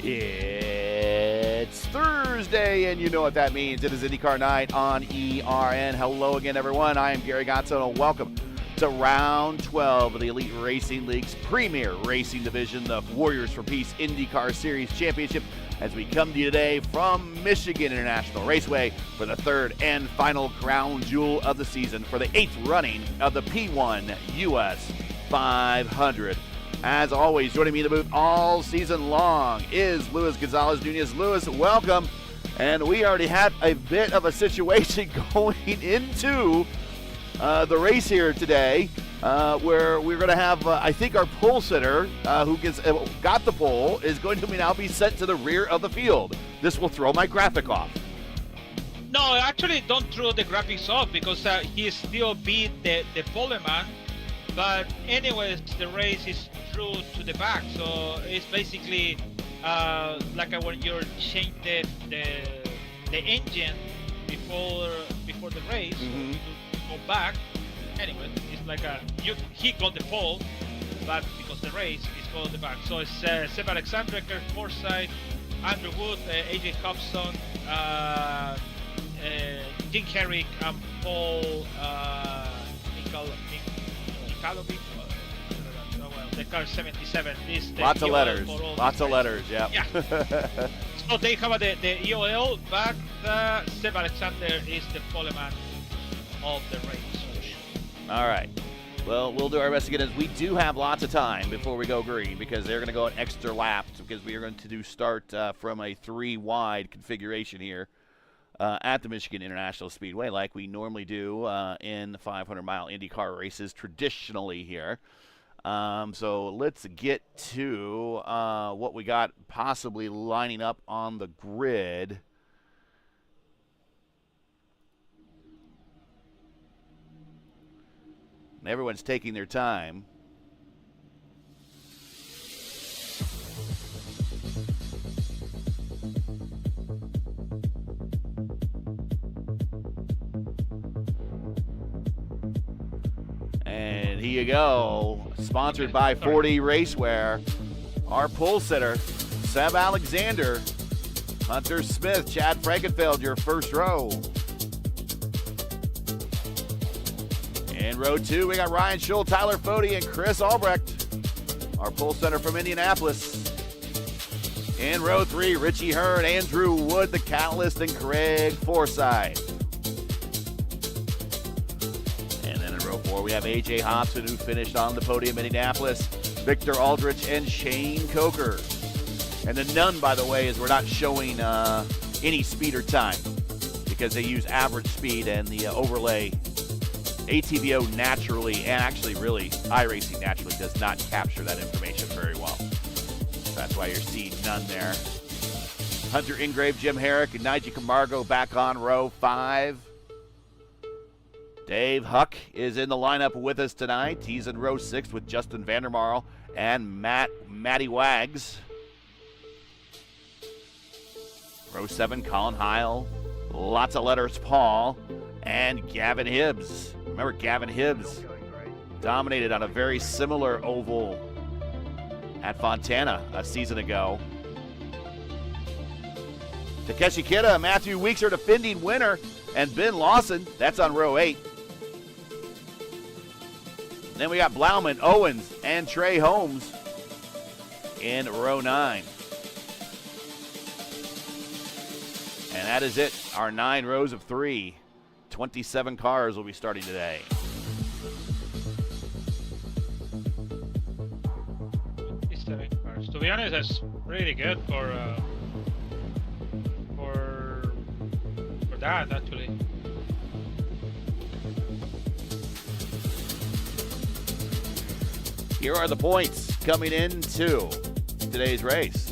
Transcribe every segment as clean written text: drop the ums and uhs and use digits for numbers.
It's Thursday, and you know what that means. It is IndyCar night on ERN. Hello again, everyone. I am Gary Gonzalo. Welcome to round 12 of the Elite Racing League's premier racing division, the Warriors for Peace IndyCar Series Championship, as we come to you today from Michigan International Raceway for the third and final crown jewel of the season for the 8th running of the P1 US 500. As always, joining me in the booth all season long is Luis Gonzalez-Nunez. Luis, welcome. And we already had a bit of a situation going into the race here today, where we're going to have, I think, our pole sitter, who got the pole, is going to now be sent to the rear of the field. This will throw my graphic off. No, actually, don't throw the graphics off because he still beat the poleman. But anyways, the race is through to the back, so it's basically like when you're changing the engine before the race to go back. Anyway, it's like he got the pole, but because the race is going the back. So it's Seb Alexander, Kirk Forsyth, Andrew Wood, AJ Hobson, Jim Herrick, and Paul Nikalovic. The car 77 is the lots of letters. Lots of letters, yeah. So they have the EOL, but Seb Alexander is the poleman of the race. All right. Well, we'll do our best to get in. We do have lots of time before we go green because they're going to go an extra lap because we are going to start from a 3-wide configuration here at the Michigan International Speedway like we normally do in the 500-mile IndyCar races traditionally here. So let's get to what we got possibly lining up on the grid. And everyone's taking their time. And here you go, sponsored by 40 Racewear. Our pole sitter, Seb Alexander, Hunter Smith, Chad Frankenfeld, your first row. In row 2, we got Ryan Schull, Tyler Fode, and Chris Albrecht, our pole sitter from Indianapolis. In row 3, Richie Hurd, Andrew Wood, the Catalyst, and Craig Forsyth. We have A.J. Hobson, who finished on the podium in Indianapolis, Victor Aldrich, and Shane Coker. And the none, by the way, is we're not showing any speed or time because they use average speed, and the overlay ATVO naturally, and actually really iRacing naturally, does not capture that information very well. So that's why you're seeing none there. Hunter Ingrave, Jim Herrick, and Nigel Camargo back on row 5. Dave Huck is in the lineup with us tonight. He's in row 6 with Justin Vandermarl and Matty Wags. Row 7, Colin Heil, lots of letters, Paul, and Gavin Hibbs. Remember, Gavin Hibbs dominated on a very similar oval at Fontana a season ago. Takeshi Kida, Matthew Weeks are defending winner, and Ben Lawson, that's on row 8. Then we got Blauman, Owens, and Trey Holmes in row 9. And that is it. Our 9 rows of 3. 27 cars will be starting today. To be honest, that's really good for that, actually. Here are the points coming into today's race.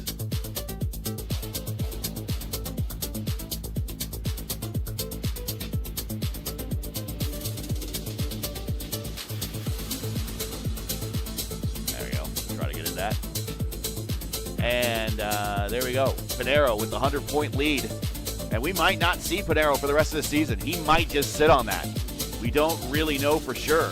There we go. Try to get in that. And there we go. Pinero with the 100-point lead. And we might not see Pinero for the rest of the season. He might just sit on that. We don't really know for sure.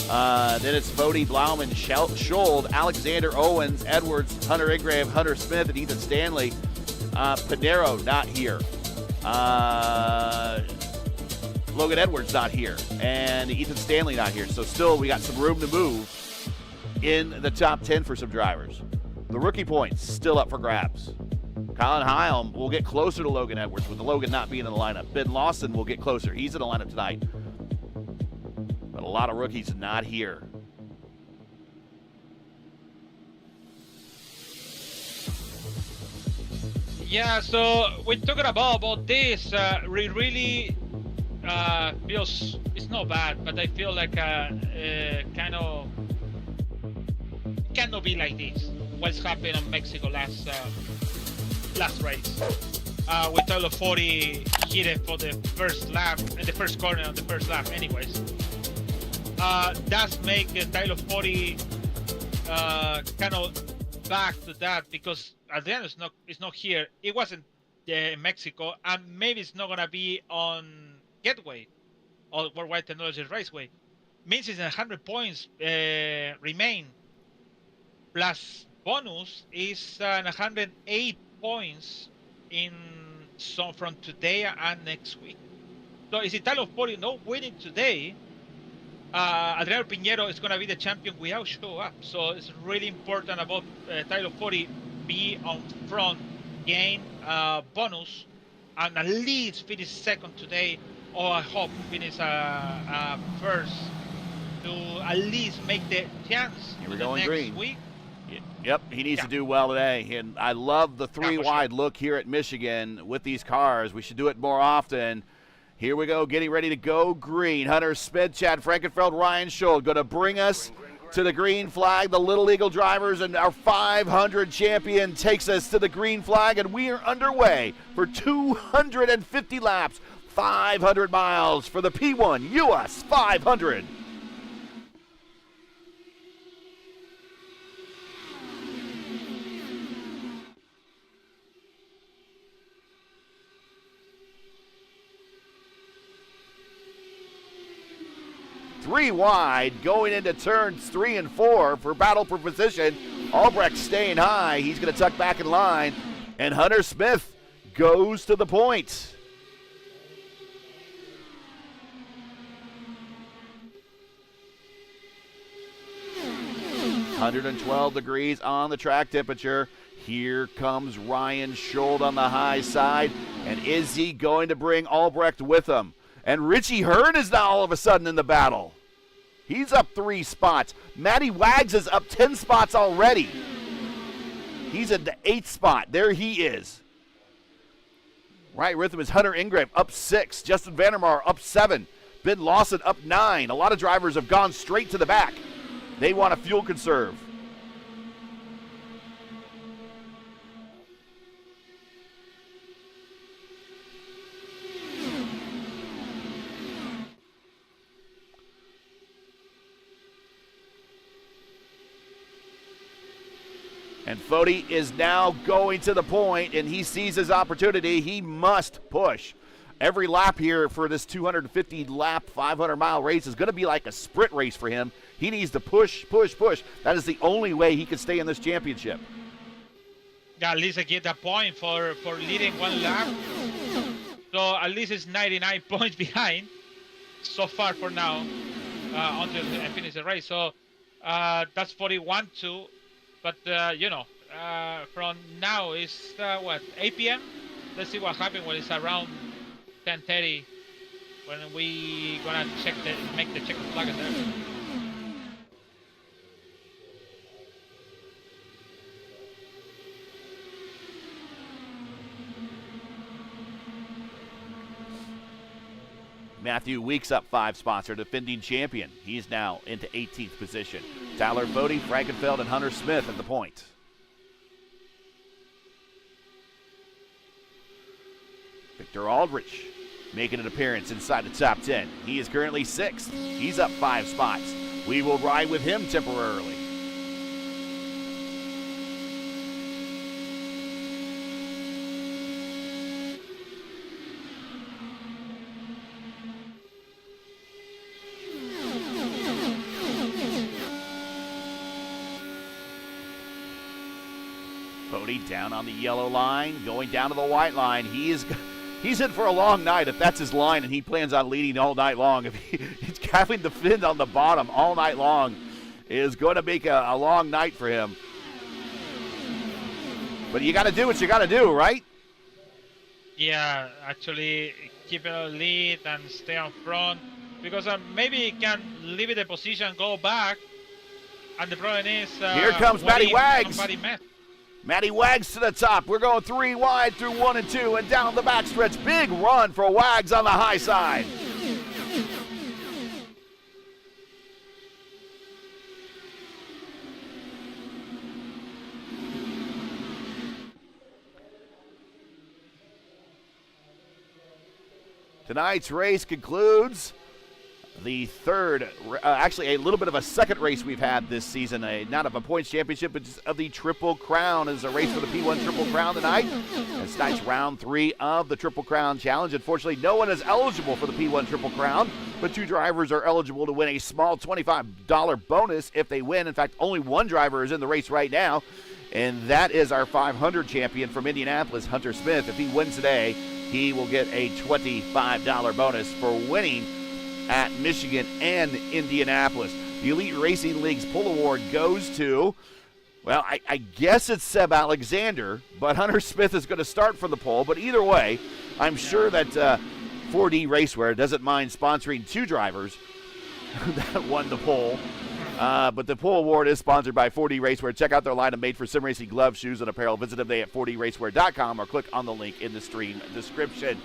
Then it's Fody, Blauman, Schold, Alexander, Owens, Edwards, Hunter Ingrave, Hunter Smith, and Ethan Stanley. Pinero not here. Logan Edwards not here. And Ethan Stanley not here. So still we got some room to move in the top 10 for some drivers. The rookie points still up for grabs. Colin Heilm will get closer to Logan Edwards with Logan not being in the lineup. Ben Lawson will get closer. He's in the lineup tonight. But a lot of rookies not here. Yeah, so we're talking about this. We really feels it's not bad, but I feel like kind of cannot be like this. What's happened in Mexico last race? With Tyler 40 hit it for the first lap in the first corner on the first lap. Anyways, does make Tyler 40 kind of back to that because Adriano is not here. It wasn't in Mexico, and maybe it's not gonna be on Gateway or World Wide Technology Raceway. Means it's 100 points remain. Plus bonus is 108 points from today and next week. So is Italo 40 not winning today? Adriano Pinheiro is going to be the champion without show up. So it's really important about Tyler 40 be on front, gain bonus, and at least finish second today, or I hope finish first to at least make the chance Here we to go the in next green. week. Yep, he needs to do well today. And I love the three-wide look here at Michigan with these cars. We should do it more often. Here we go, getting ready to go green. Hunter Smith, Chad Frankenfeld, Ryan Schold going to bring us to the green flag. The Little Eagle drivers and our 500 champion takes us to the green flag, and we are underway for 250 laps, 500 miles for the P1 US 500. Three wide going into turns 3 and 4 for battle for position. Albrecht staying high. He's going to tuck back in line. And Hunter Smith goes to the point. (112 degrees on the track temperature. Here comes Ryan Schold on the high side. And is he going to bring Albrecht with him? And Richie Hearn is now all of a sudden in the battle. He's up 3 spots. Matty Wags is up 10 spots already. He's at the 8th spot. There he is. Right with him is Hunter Ingrave up 6. Justin Vandermeer up 7. Ben Lawson up 9. A lot of drivers have gone straight to the back. They want a fuel conserve. And Fody is now going to the point, and he sees his opportunity. He must push. Every lap here for this 250-lap, 500-mile race is going to be like a sprint race for him. He needs to push, push, push. That is the only way he can stay in this championship. Yeah, at least I get a point for leading one lap. So at least it's 99 points behind so far for now until I finish the race. So that's 41-2. But, from now it's, 8 p.m.? Let's see what happens when it's around 10:30 when we gonna make the checkered flag there. Matthew Weeks up 5 spots, our defending champion. He's now into 18th position. Tyler Fody, Frankenfeld, and Hunter Smith at the point. Victor Aldrich making an appearance inside the top 10. He is currently 6th. He's up 5 spots. We will ride with him temporarily. Bodie down on the yellow line, going down to the white line. He's in for a long night if that's his line, and he plans on leading all night long. If he's having the fin on the bottom all night long is going to make a long night for him. But you got to do what you got to do, right? Yeah, actually keep a lead and stay on front, because maybe he can leave it a position, go back, and the problem is here comes Matty Wags. Mess. Matty Wags to the top. We're going 3 wide through 1 and 2 and down the backstretch. Big run for Wags on the high side. Tonight's race concludes the third, actually a little bit of a second race we've had this season, not of a points championship, but just of the Triple Crown. Is a race for the P1 Triple Crown tonight. It's tonight's round 3 of the Triple Crown Challenge. Unfortunately, no one is eligible for the P1 Triple Crown, but 2 drivers are eligible to win a small $25 bonus if they win. In fact, only 1 driver is in the race right now, and that is our 500 champion from Indianapolis, Hunter Smith. If he wins today, he will get a $25 bonus for winning at Michigan and Indianapolis. The Elite Racing League's pull award goes to, well, I guess it's Seb Alexander, but Hunter Smith is going to start from the pole. But either way, I'm sure that 4D Racewear doesn't mind sponsoring 2 drivers that won the pole. But the pole award is sponsored by 4D Racewear. Check out their line of made-for-sim racing gloves, shoes, and apparel. Visit them today at 4dracewear.com or click on the link in the stream description.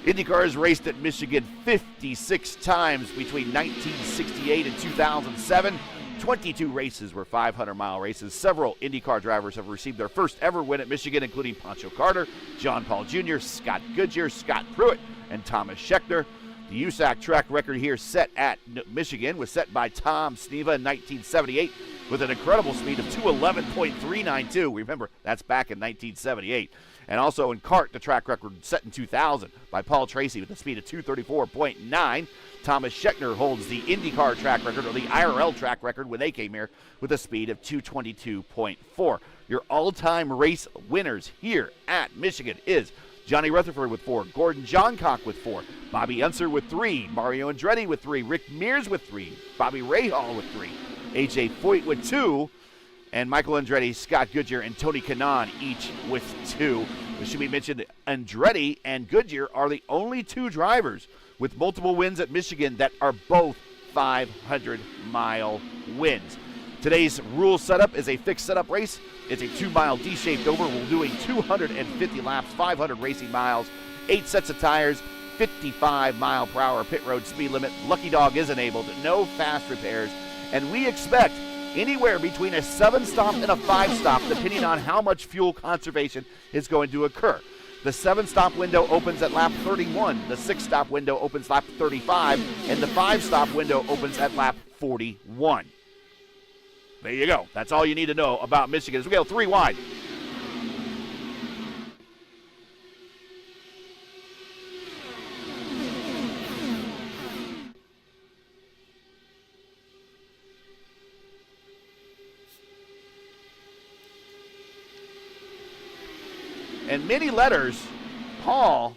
IndyCar has raced at Michigan 56 times between 1968 and 2007. 22 races were 500-mile races. Several IndyCar drivers have received their first ever win at Michigan, including Pancho Carter, John Paul Jr., Scott Goodyear, Scott Pruitt, and Thomas Scheckter. The USAC track record here set at Michigan was set by Tom Sneva in 1978 with an incredible speed of 211.392. Remember, that's back in 1978. And also in kart, the track record set in 2000 by Paul Tracy with a speed of 234.9. Thomas Scheckter holds the IndyCar track record, or the IRL track record when they came here, with a speed of 222.4. Your all-time race winners here at Michigan is Johnny Rutherford with 4, Gordon Johncock with 4, Bobby Unser with 3, Mario Andretti with 3, Rick Mears with 3, Bobby Rahal with 3, AJ Foyt with 2, and Michael Andretti, Scott Goodyear, and Tony Kanaan each with 2. It should be mentioned Andretti and Goodyear are the only 2 drivers with multiple wins at Michigan that are both 500-mile wins. Today's rule setup is a fixed setup race. It's a 2-mile D-shaped oval. We're doing 250 laps, 500 racing miles, 8 sets of tires, 55-mile-per-hour pit road speed limit. Lucky Dog is enabled, no fast repairs, and we expect anywhere between a 7-stop and a 5-stop, depending on how much fuel conservation is going to occur. The 7-stop window opens at lap 31, the 6-stop window opens lap 35, and the 5-stop window opens at lap 41. There you go. That's all you need to know about Michigan as we go 3 wide. And many letters, Paul,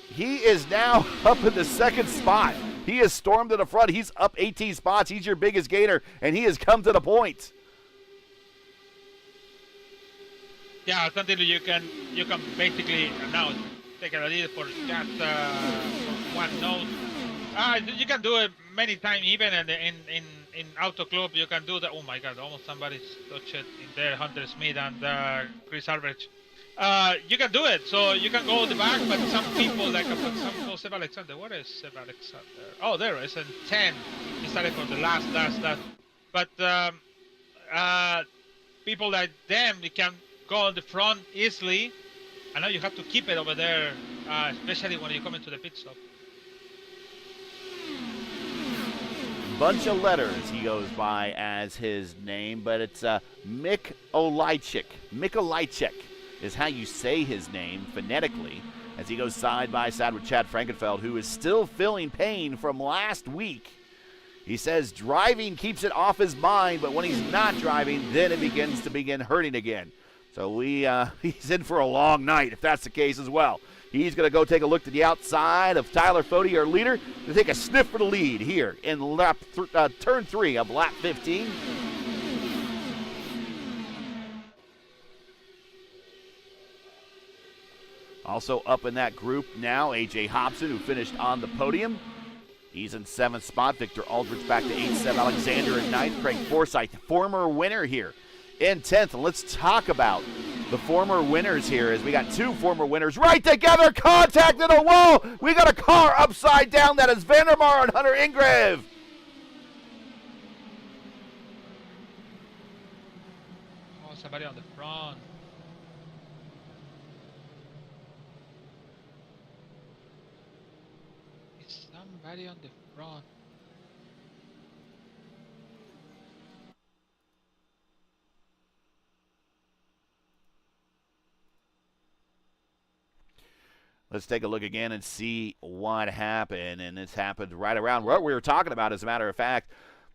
he is now up in the 2nd spot. He has stormed to the front. He's up 18 spots. He's your biggest gainer, and he has come to the point. Yeah, I'll continue. You can basically now take a lead for just for 1 note. You can do it many times, even in Auto Club. You can do that. Oh my God! Almost somebody touched it in there. Hunter Smith and Chris Albrecht. You can do it. So you can go to the back, but some people, like for example Seb Alexander. Where is Seb Alexander? Oh, there it is. In 10. He started for the last. But people like them, you can go on the front easily. I know you have to keep it over there, especially when you come into the pit stop. Bunch of letters he goes by as his name, but it's Mick Olajczyk. Mick Olajczyk is how you say his name phonetically as he goes side by side with Chad Frankenfeld, who is still feeling pain from last week. He says driving keeps it off his mind, but when he's not driving, then it begins hurting again. So he's in for a long night if that's the case as well. He's going to go take a look to the outside of Tyler Fode, our leader, to take a sniff for the lead here in turn 3 of lap 15. Also up in that group now, A.J. Hobson, who finished on the podium. He's in 7th spot. Victor Aldrich back to 8th. Seb Alexander in 9th. Craig Forsyth, former winner here, in 10th. And let's talk about the former winners here, as we got 2 former winners right together, contact in a wall. We got a car upside down. That is Vandermeer and Hunter Ingrave. Oh, somebody on the front. Is somebody on the front? Let's take a look again and see what happened. And this happened right around what we were talking about, as a matter of fact.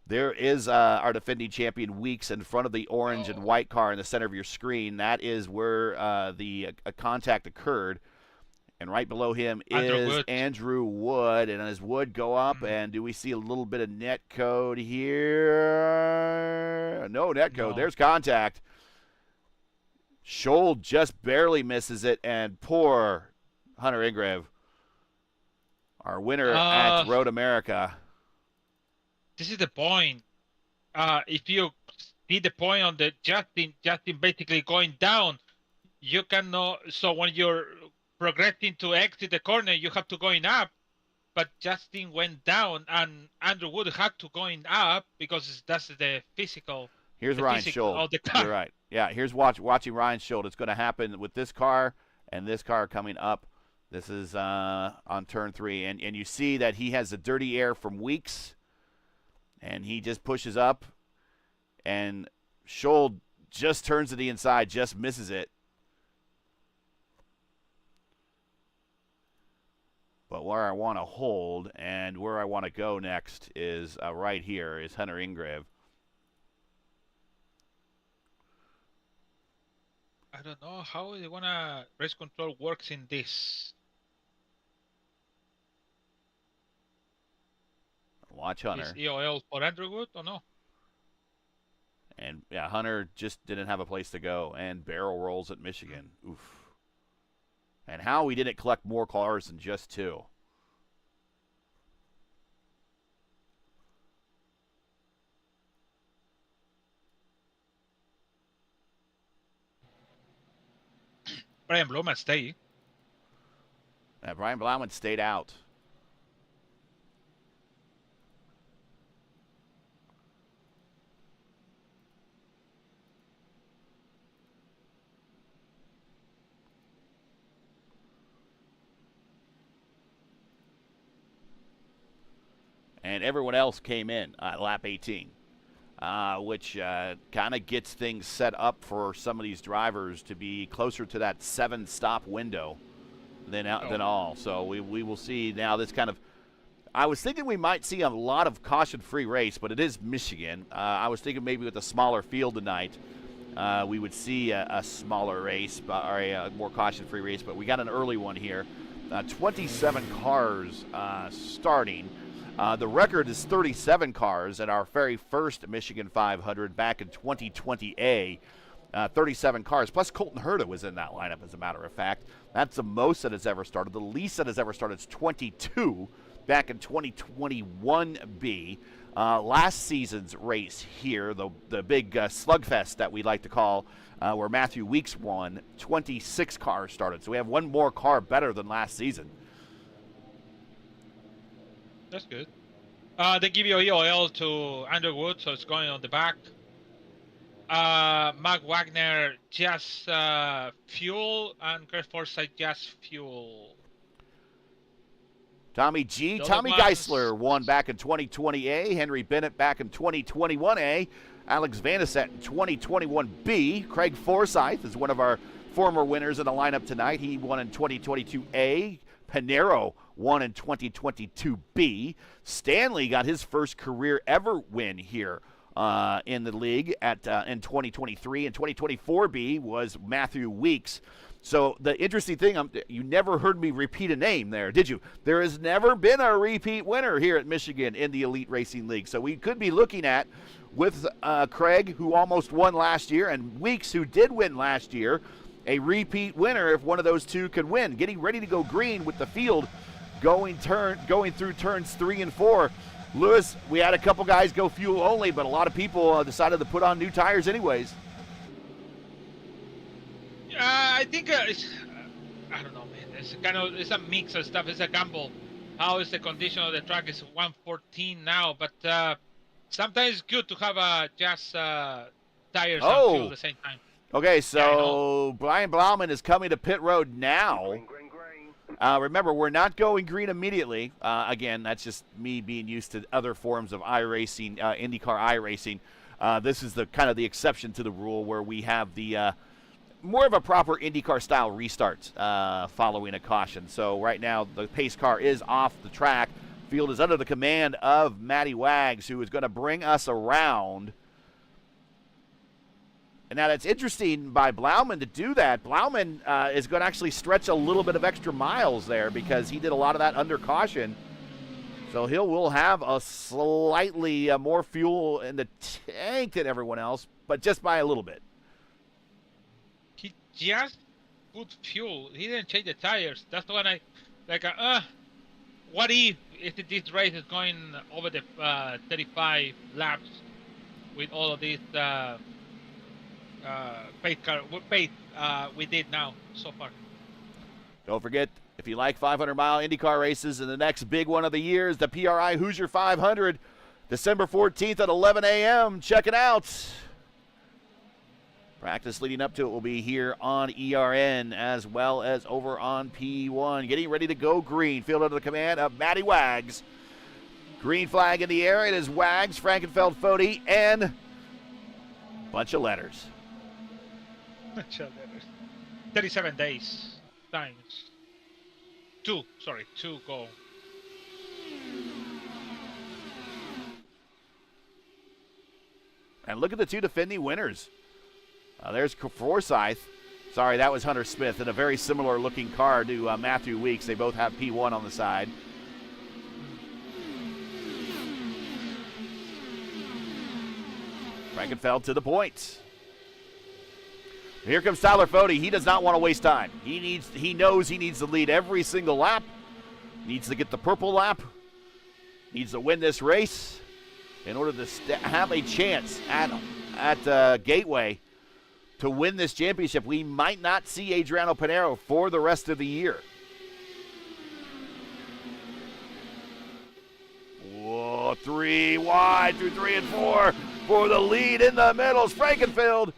There is our defending champion Weeks in front of the orange and white car in the center of your screen. That is where the contact occurred. And right below him is Andrew Wood. And as Wood go up, and do we see a little bit of net code here? No net code. No. There's contact. Scholl just barely misses it, and poor Hunter Ingrave, our winner at Road America. This is the point. If you see the point on the Justin basically going down, you cannot. So when you're progressing to exit the corner, you have to going up. But Justin went down, and Andrew Wood had to going up because that's the physical. Here's Ryan Scholl. You're right. Yeah, here's watching Ryan Scholl. It's going to happen with this car and this car coming up. This is on turn 3, and you see that he has the dirty air from Weeks, and he just pushes up, and Scholl just turns to the inside, just misses it. But where I want to hold and where I want to go next is right here is Hunter Ingrave. I don't know how they wanna race control works in this. Watch Hunter. Is EOL for Andrew Wood or no? And yeah, Hunter just didn't have a place to go, and barrel rolls at Michigan. Oof. And how we didn't collect more cars than just 2. Brian Blauman stayed. Yeah, Brian Blauman stayed out. And everyone else came in lap 18, which kind of gets things set up for some of these drivers to be closer to that 7-stop window than all. So we will see now this kind of – I was thinking we might see a lot of caution-free race, but it is Michigan. I was thinking maybe with a smaller field tonight we would see a smaller race or a more caution-free race, but we got an early one here. 27 cars starting. The record is 37 cars at our very first Michigan 500 back in 2020A. 37 cars, plus Colton Herta was in that lineup, as a matter of fact. That's the most that has ever started. The least that has ever started is 22 back in 2021B. Last season's race here, the big slugfest that we like to call, where Matthew Weeks won, 26 cars started. So we have one more car better than last season. That's good. They give you EOL to Andrew Wood, so it's going on the back. Mark Wagner just fuel, and Craig Forsyth just fuel. Tommy Geisler won back in 2020A. Henry Bennett back in 2021A. Alex Vanasset in 2021B. Craig Forsyth is one of our former winners in the lineup tonight. He won in 2022A. Panero won in 2022B. Stanley got his first career ever win here in the league in 2023. And 2024B was Matthew Weeks. So the interesting thing, you never heard me repeat a name there, did you? There has never been a repeat winner here at Michigan in the Elite Racing League. So we could be looking at, with Craig, who almost won last year, and Weeks, who did win last year, a repeat winner if one of those two can win. Getting ready to go green with the field going through turns 3 and 4. Lewis, we had a couple guys go fuel only, but a lot of people decided to put on new tires anyways. I think I don't know, man. It's a mix of stuff. It's a gamble. How is the condition of the track? It's 114 now, but sometimes it's good to have just tires and fuel at the same time. Okay, so Brian Blauman is coming to pit road now. Green. Remember, we're not going green immediately. Again, that's just me being used to other forms of iRacing, IndyCar iRacing. This is the kind of the exception to the rule where we have the more of a proper IndyCar style restart following a caution. So right now the pace car is off the track. Field is under the command of Matty Wags, who is going to bring us around. And now that's interesting by Blauman to do that. Blauman is going to actually stretch a little bit of extra miles there because he did a lot of that under caution. So will have a slightly more fuel in the tank than everyone else, but just by a little bit. He just put fuel. He didn't change the tires. That's the one I like. What if this race is going over the 35 laps with all of these pace we did now so far? Don't forget, if you like 500-mile IndyCar races, and the next big one of the year is the PRI Hoosier 500, December 14th at 11 a.m. Check it out. Practice leading up to it will be here on ERN as well as over on P1. Getting ready to go green. Field under the command of Matty Wags. Green flag in the air. It is Wags, Frankenfeld, Foti, and a bunch of letters. 37 days times 2 go. And look at the two defending winners. There's Forsyth. Sorry, that was Hunter Smith in a very similar looking car to Matthew Weeks. They both have P1 on the side. Frankenfeld to the point. Here comes Tyler Foti. He does not want to waste time. He knows he needs to lead every single lap. Needs to get the purple lap. Needs to win this race in order to have a chance at Gateway to win this championship. We might not see Adriano Pinero for the rest of the year. Whoa, 3 wide through 3 and 4 for the lead in the middle is Frankenfeld.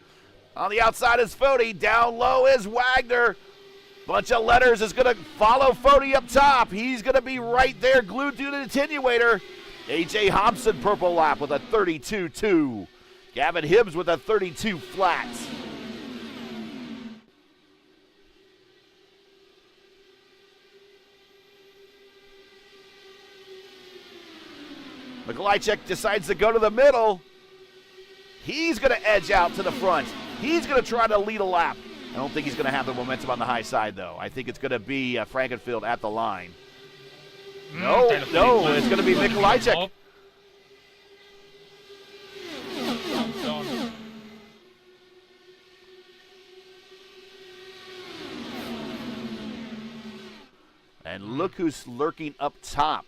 On the outside is Foti. Down low is Wagner. Bunch of letters is going to follow Foti up top. He's going to be right there glued to the attenuator. A.J. Hobson purple lap with a 32.2. Gavin Hibbs with a 32 flat. Mikolajczyk decides to go to the middle. He's going to edge out to the front. He's going to try to lead a lap. I don't think he's going to have the momentum on the high side, though. I think it's going to be Frankenfeld at the line. No, it's going to be Mikolajczyk. And look who's lurking up top.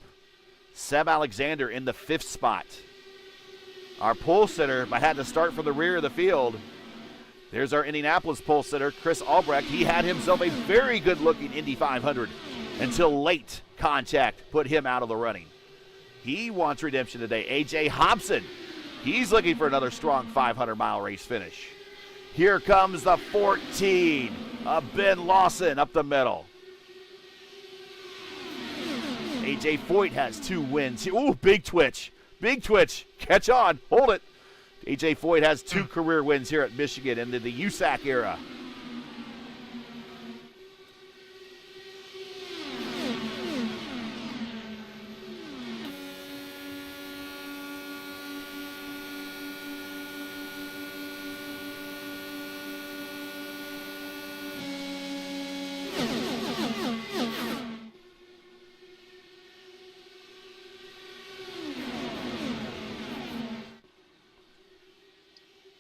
Seb Alexander in the 5th spot. Our pole sitter, but had to start from the rear of the field. There's our Indianapolis pole sitter, Chris Albrecht. He had himself a very good-looking Indy 500 until late contact put him out of the running. He wants redemption today. A.J. Hobson, he's looking for another strong 500-mile race finish. Here comes the 14 of Ben Lawson up the middle. A.J. Foyt has 2 wins. Ooh, big twitch. Big twitch. Catch on. Hold it. A.J. Foyt has 2 career wins here at Michigan in the USAC era.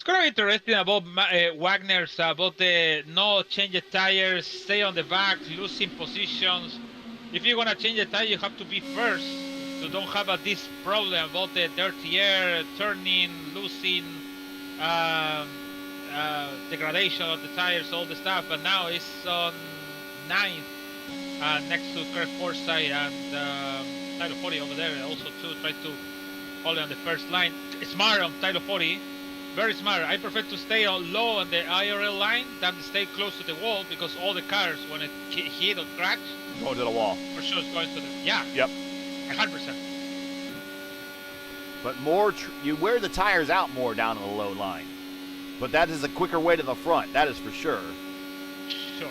going to be interesting about Wagner's, about the no change the tires, stay on the back, losing positions. If you're going to change the tire, you have to be first. So don't have this problem about the dirty air, turning, losing, degradation of the tires, all the stuff. But now it's on 9th, next to Kirk Forsyth and Tyler 40 over there. Also, too, try to hold on the first line. Smart on Tyler 40. Very smart. I prefer to stay on low on the IRL line than to stay close to the wall, because all the cars, when it hit or crash, Going to the wall. for sure it's going to the, yeah. Yep. 100%. But you wear the tires out more down on the low line. But that is a quicker way to the front. That is for sure. Sure.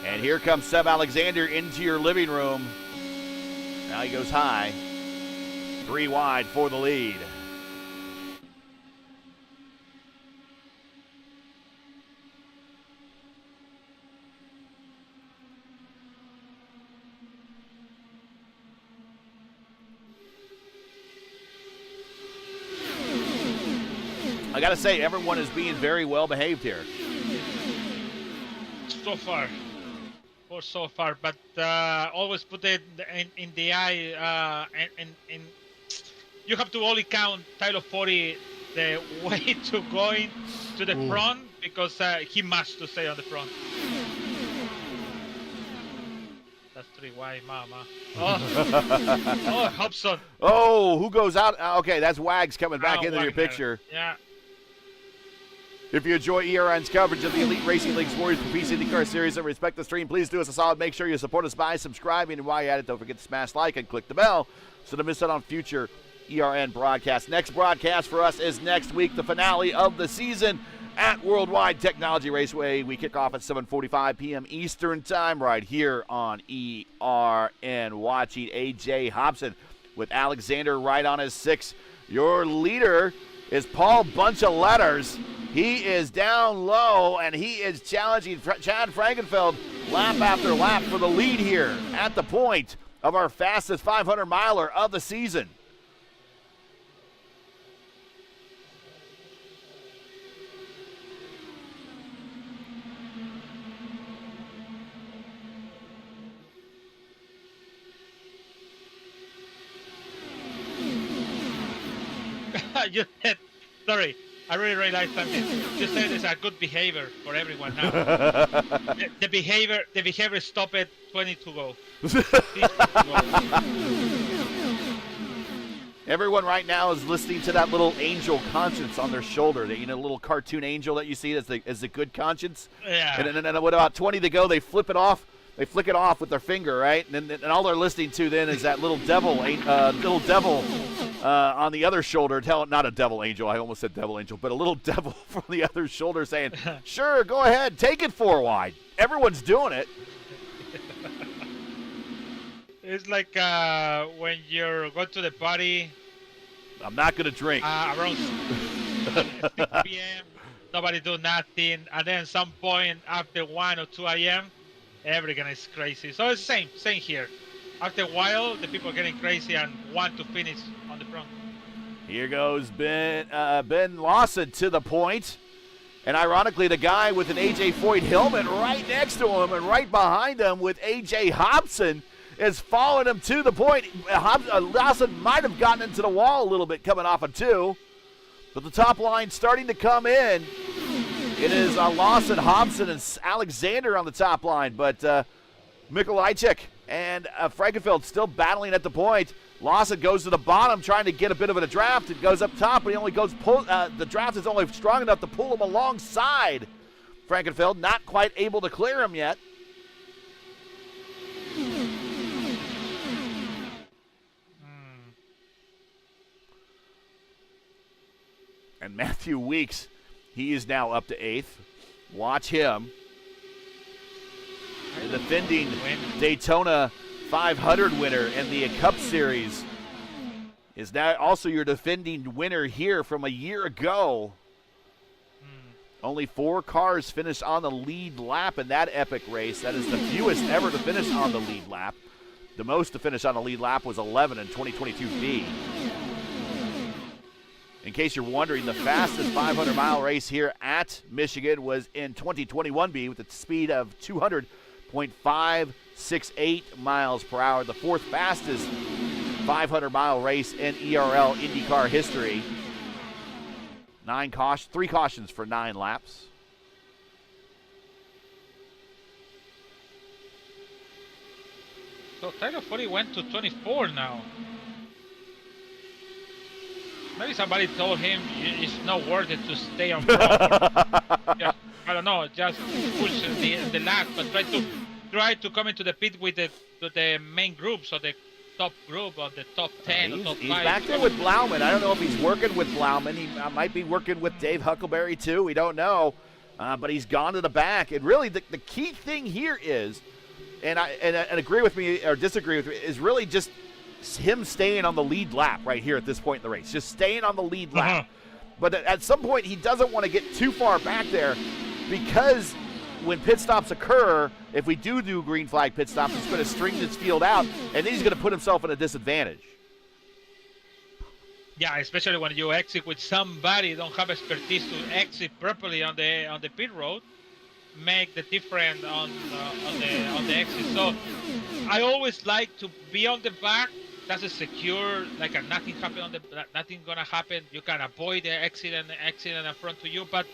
And here comes Seb Alexander into your living room. Now he goes high. 3 wide for the lead. I gotta say, everyone is being very well behaved here. So far. Or so far, but always put it in the eye. And you have to only count Tyler 40 the way to going to the front, because he must to stay on the front. That's 3 wide, mama. Oh, Hobson. Oh, who goes out? Okay, that's Wags coming back into Wagner. your picture. Yeah. If you enjoy ERN's coverage of the Elite Racing League's Warriors for Peace IndyCar Series and respect the stream, please do us a solid. Make sure you support us by subscribing. And while you're at it, don't forget to smash like and click the bell so to miss out on future ERN broadcasts. Next broadcast for us is next week, the finale of the season at World Wide Technology Raceway. We kick off at 7:45 p.m. Eastern Time right here on ERN. Watching A.J. Hobson with Alexander right on his 6. Your leader is Paul Bunch of Letters. He is down low, and he is challenging Chad Frankenfeld lap after lap for the lead here at the point of our fastest 500-miler of the season. You said, sorry, I really realized something. You said it's a good behavior for everyone now. the behavior stopped at 20 to go. Everyone right now is listening to that little angel conscience on their shoulder. The little cartoon angel that you see as the good conscience. Yeah. And then what about 20 to go? They flip it off. They flick it off with their finger, right? And all they're listening to then is that little devil, on the other shoulder. Not a devil angel. I almost said devil angel, but a little devil from the other shoulder saying, "Sure, go ahead, take it 4 wide." Everyone's doing it. It's like when you're going to the party. I'm not going to drink. Around 6 p.m., nobody do nothing. And then some point after 1 or 2 a.m., everyone is crazy. So it's same here. After a while, the people are getting crazy and want to finish on the front. Here goes Ben Lawson to the point. And ironically, the guy with an A.J. Foyt helmet right next to him and right behind him with A.J. Hobson is following him to the point. Lawson might have gotten into the wall a little bit coming off of 2. But the top line starting to come in. It is Lawson, Hobson, and Alexander on the top line. But Mikulajczyk and Frankenfeld still battling at the point. Lawson goes to the bottom trying to get a bit of a draft. It goes up top, but he only goes the draft is only strong enough to pull him alongside Frankenfeld. Not quite able to clear him yet. And Matthew Weeks, he is now up to 8th. Watch him. The defending Daytona 500 winner in the Cup Series is now also your defending winner here from a year ago. Only 4 cars finished on the lead lap in that epic race. That is the fewest ever to finish on the lead lap. The most to finish on the lead lap was 11 in 2022 V. In case you're wondering, the fastest 500-mile race here at Michigan was in 2021B with a speed of 200.568 miles per hour, the fourth fastest 500-mile race in ERL IndyCar history. 3 cautions for 9 laps. So Tyler Foley went to 24 now. Maybe somebody told him it's not worth it to stay on front. I don't know, just push the lap, but try to come into the pit with the main group, so the top group or the top 10 or top 5. He's back there with Blauman. I don't know if he's working with Blauman. He might be working with Dave Huckleberry too. We don't know, but he's gone to the back. And really, the key thing here is, and agree with me or disagree with me, is really just him staying on the lead lap right here at this point in the race. Just staying on the lead lap. But at some point, he doesn't want to get too far back there, because when pit stops occur, if we do green flag pit stops, he's going to string this field out, and then he's going to put himself in a disadvantage. Yeah, especially when you exit with somebody don't have expertise to exit properly on the pit road, make the difference on the exit. So I always like to be on the back. That's a secure, like nothing happen nothing gonna happen. You can avoid the accident in front to you. But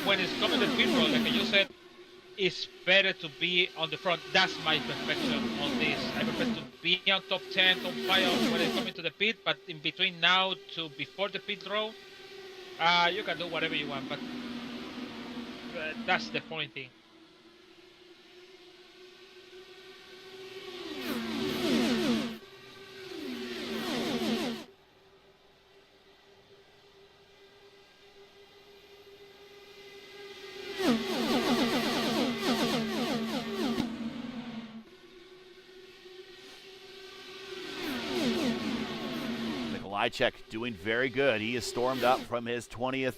when it's coming to the pit road, like you said, it's better to be on the front. That's my perfection on this. I prefer to be on top 10, top 5 when it's coming to the pit. But in between now to before the pit road, you can do whatever you want. But that's the point thing. Nikolajczyk doing very good. He has stormed up from his 20th.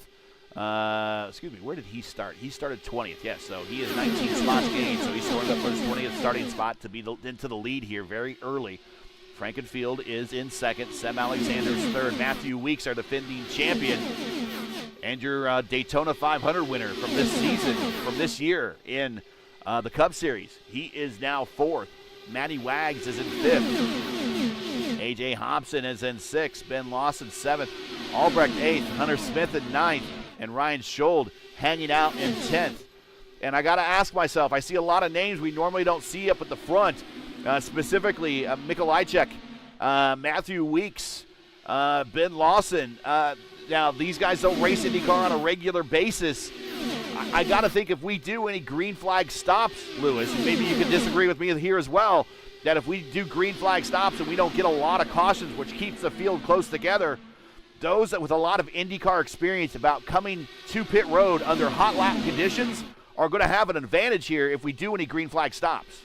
Where did he start? He started 20th, yes. So he is 19 spots gained. So he stormed up for his 20th starting spot to be into the lead here very early. Frankenfield is in second. Seb Alexander's third. Matthew Weeks, our defending champion, and your Daytona 500 winner from this season, from this year in the Cup Series. He is now fourth. Matty Wags is in fifth. A.J. Hobson is in sixth. Ben Lawson seventh. Albrecht eighth. Hunter Smith in ninth. And Ryan Schold hanging out in 10th. And I got to ask myself, I see a lot of names we normally don't see up at the front, specifically Mikolajczyk, Matthew Weeks, Ben Lawson. Now, these guys don't race IndyCar on a regular basis. I got to think if we do any green flag stops, Lewis, and maybe you can disagree with me here as well, that if we do green flag stops and we don't get a lot of cautions, which keeps the field close together, those that with a lot of IndyCar experience about coming to pit road under hot lap conditions are going to have an advantage here if we do any green flag stops.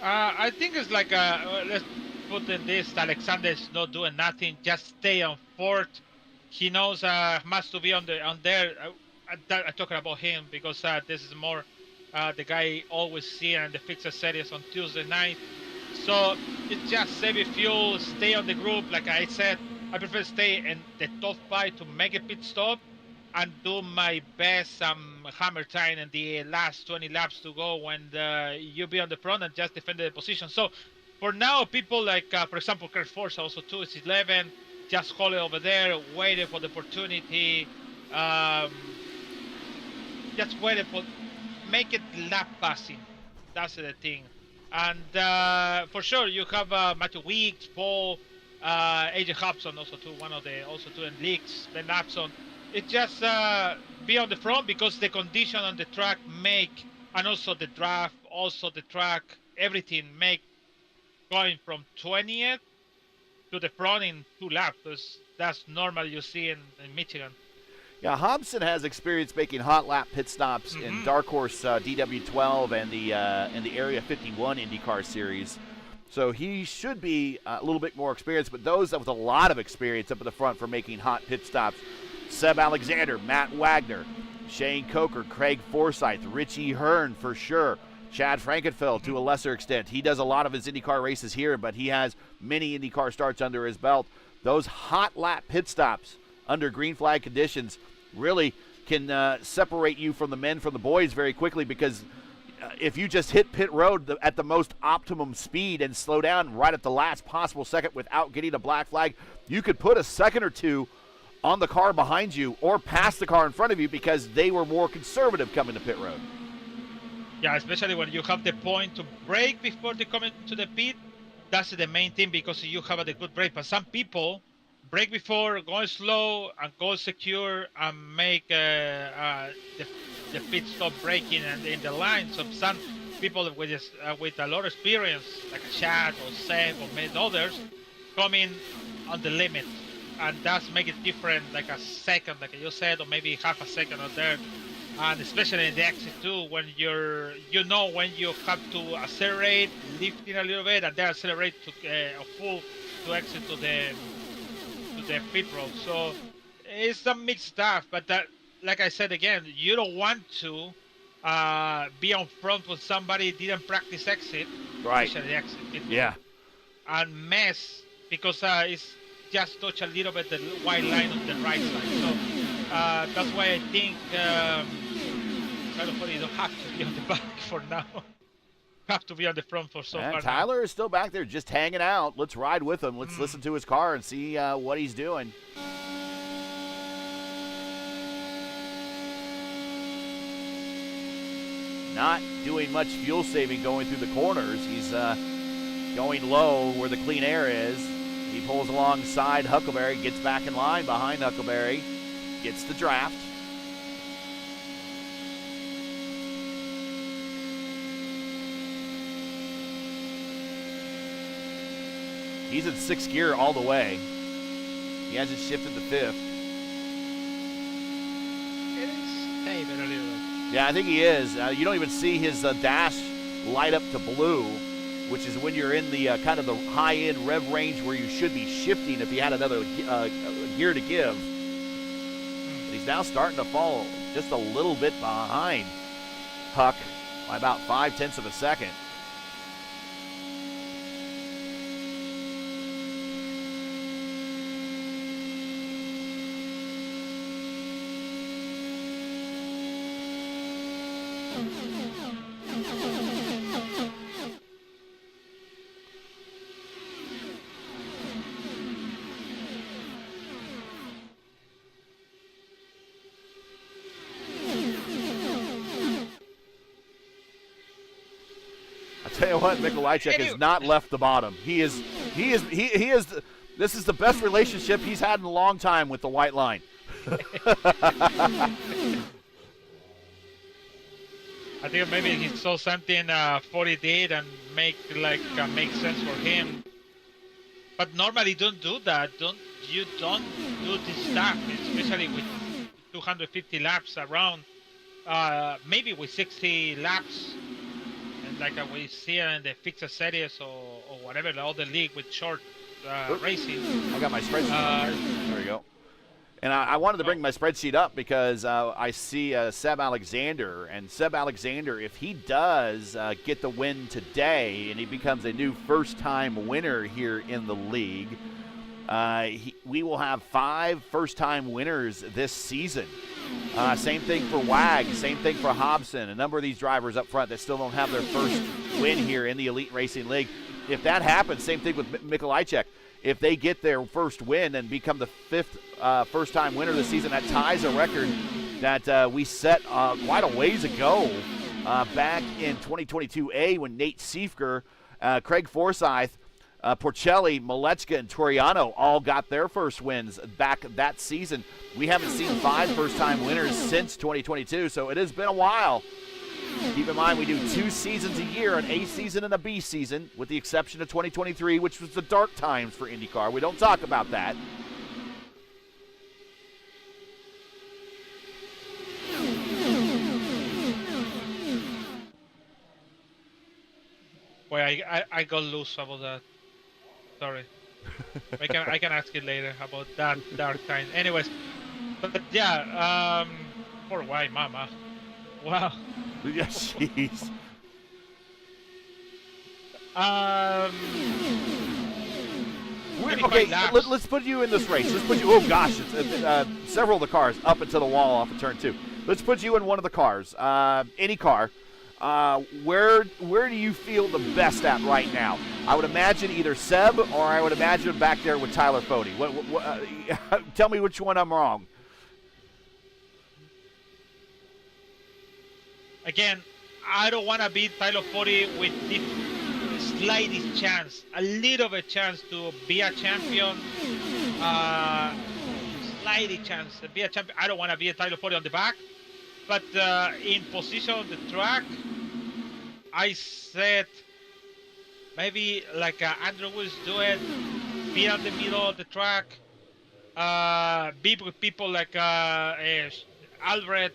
I think it's like, let's put in this, Alexander's not doing nothing, just stay on fourth. He knows must to be on there. I'm talking about him because this is more the guy always see in the fixer series on Tuesday night. So it's just save fuel, stay on the group. Like I said, I prefer to stay in the top 5 to make a pit stop and do my best hammer time in the last 20 laps to go when you be on the front and just defend the position. So for now, people like, for example, Kurt Force also too is 11, just hold it over there, waiting for the opportunity, just waiting for, make it lap passing. That's the thing. And for sure, you have Matthew Weeks, Paul, AJ Hobson also too, one of the also two in leagues, Ben Lapson. It just be on the front because the condition on the track make, and also the draft, also the track, everything make going from 20th to the front in 2 laps. That's normal you see in Michigan. Yeah, Hobson has experience making hot lap pit stops in Dark Horse DW12 and the Area 51 IndyCar series. So he should be a little bit more experienced, but those that with a lot of experience up at the front for making hot pit stops, Seb Alexander, Matt Wagner, Shane Coker, Craig Forsyth, Richie Hearn for sure, Chad Frankenfeld to a lesser extent. He does a lot of his IndyCar races here, but he has many IndyCar starts under his belt. those hot lap pit stops under green flag conditions really can separate you from the men from the boys very quickly, because if you just hit pit road at the most optimum speed and slow down right at the last possible second without getting a black flag, you could put a second or two on the car behind you or past the car in front of you because they were more conservative coming to pit road. Yeah, especially when you have the point to brake before they come into the pit. That's the main thing, because you have a good brake. But some people brake before, going slow and go secure and make the pit stop braking and in the line. So some people with a lot of experience, like Chad or Seb or many others, come in on the limit. And that's make it different, like a second, like you said, or maybe half a second or there. And especially in the exit too, when when you have to accelerate, lifting a little bit, and then accelerate to full to exit to the pit road. So it's some mixed stuff, but that, like I said again, you don't want to be on front when somebody didn't practice exit, right? Especially exit pit road, yeah, and mess because it's just touch a little bit the white line on the right side. So that's why I think you don't have to be on the back for now. Have to be on the front for so far. Tyler now. is still back there just hanging out. Let's ride with him. Let's listen to his car and see what he's doing. Not doing much fuel saving going through the corners. He's going low where the clean air is. He pulls alongside Huckleberry, gets back in line behind Huckleberry, gets the draft. He's in sixth gear all the way. He hasn't shifted to fifth. It is stable a little bit. Yeah, I think he is. You don't even see his dash light up to blue, which is when you're in the kind of the high-end rev range where you should be shifting if you had another gear to give. But he's now starting to fall just a little bit behind Huck by about 0.5 of a second. Tell you what, Mikolajczyk has not left the bottom. This is the best relationship he's had in a long time with the white line. I think maybe he saw something 40 did and make sense for him. But normally don't do that. Don't do this stuff, especially with 250 laps around. Maybe with 60 laps. Like we see in the fixed series or whatever, the other league with short racing. I got my spreadsheet. There we go. And I wanted to bring my spreadsheet up because I see Seb Alexander. And Seb Alexander, if he does get the win today and he becomes a new first-time winner here in the league, we will have 5 first-time winners this season. Same thing for Wag, same thing for Hobson, a number of these drivers up front that still don't have their first win here in the Elite Racing League. If that happens, same thing with Mikolajczyk. If they get their first win and become the 5th first-time winner this season, that ties a record that we set quite a ways ago back in 2022A when Nate Siefker, Craig Forsyth, Porcelli, Malechka, and Toriano all got their first wins back that season. We haven't seen 5 first-time winners since 2022, so it has been a while. Keep in mind, we do 2 seasons a year, an A season and a B season, with the exception of 2023, which was the dark times for IndyCar. We don't talk about that. Boy, I got loose about that. Sorry. I can ask you later about that dark time. Anyways, but yeah, poor white mama. Wow. Yeah, jeez. Okay, let's put you in this race. Let's put you. Oh gosh, it's several of the cars up into the wall off of turn 2. Let's put you in one of the cars, any car. Where do you feel the best at right now? I would imagine either Seb or I would imagine back there with Tyler Fody. Tell me which one I'm wrong. Again, I don't want to beat Tyler Fody with the slightest chance, a little bit chance to be a champion. Slightly chance to be a champion. I don't want to be a Tyler Fody on the back, but in position on the track, I said maybe like Andrew Woods do it, be on the middle of the track, be with people like Albert,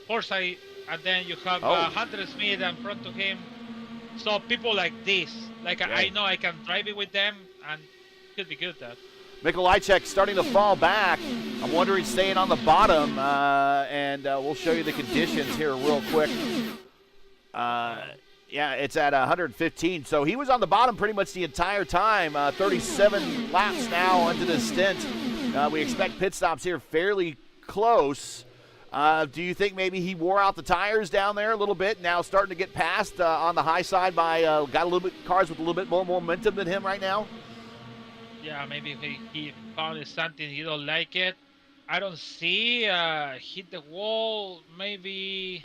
Forsyth, and then you have Hunter Smith in front of him. So people like this, like I know I can drive it with them, and it could be good. That Mikolajczyk starting to fall back. I'm wondering staying on the bottom, and we'll show you the conditions here real quick. Yeah, it's at 115. So he was on the bottom pretty much the entire time. 37 laps now into the stint. We expect pit stops here fairly close. Do you think maybe he wore out the tires down there a little bit? Now starting to get past on the high side by got a little bit cars with a little bit more momentum than him right now. Yeah, maybe he found something he don't like it. I don't see hit the wall. Maybe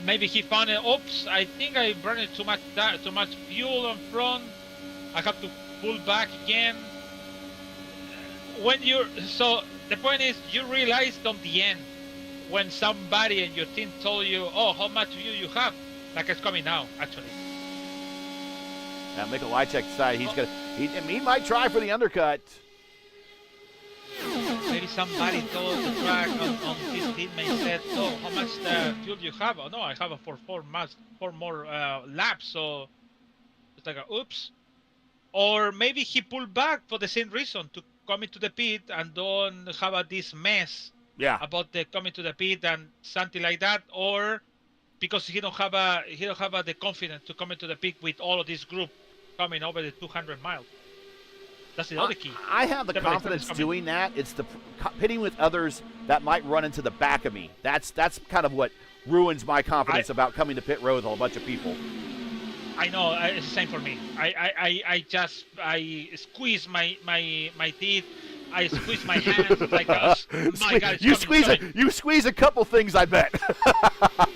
he found it. Oops! I think I burned too much fuel in front. I have to pull back again. The point is, you realized on the end when somebody in your team told you, "Oh, how much fuel you have?" Like it's coming now, actually. Now, Mikolajczyk decided he might try for the undercut. Maybe somebody told the track on his teammate said, "Oh, how much fuel you have?" Oh no, I have for four more laps. So it's like, oops. Or maybe he pulled back for the same reason, to come into the pit and don't have this mess about the coming to the pit and something like that, or because he don't have the confidence to come into the pit with all of this group coming over the 200 miles. That's the other key. I have the confidence doing that. It's the pitting with others that might run into the back of me. That's kind of what ruins my confidence about coming to pit road with a bunch of people. I know, it's the same for me. I squeeze my teeth. I squeeze my hands like my God. You squeeze a couple things, I bet.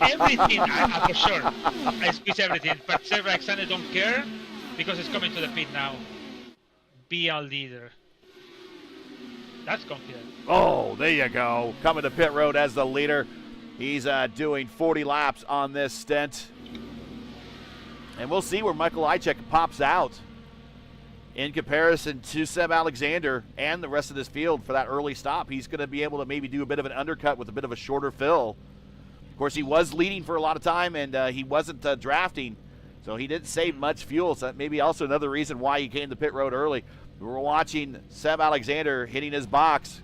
Everything, for sure. I squeeze everything, but Seb Alexander don't care because it's coming to the pit now. Be a leader. That's confident. Oh, there you go. Coming to pit road as the leader. He's doing 40 laps on this stint. And we'll see where Mikolajczyk pops out in comparison to Seb Alexander and the rest of this field for that early stop. He's going to be able to maybe do a bit of an undercut with a bit of a shorter fill. Of course, he was leading for a lot of time, and he wasn't drafting, so he didn't save much fuel. So that may be also another reason why he came to pit road early. We were watching Seb Alexander hitting his box,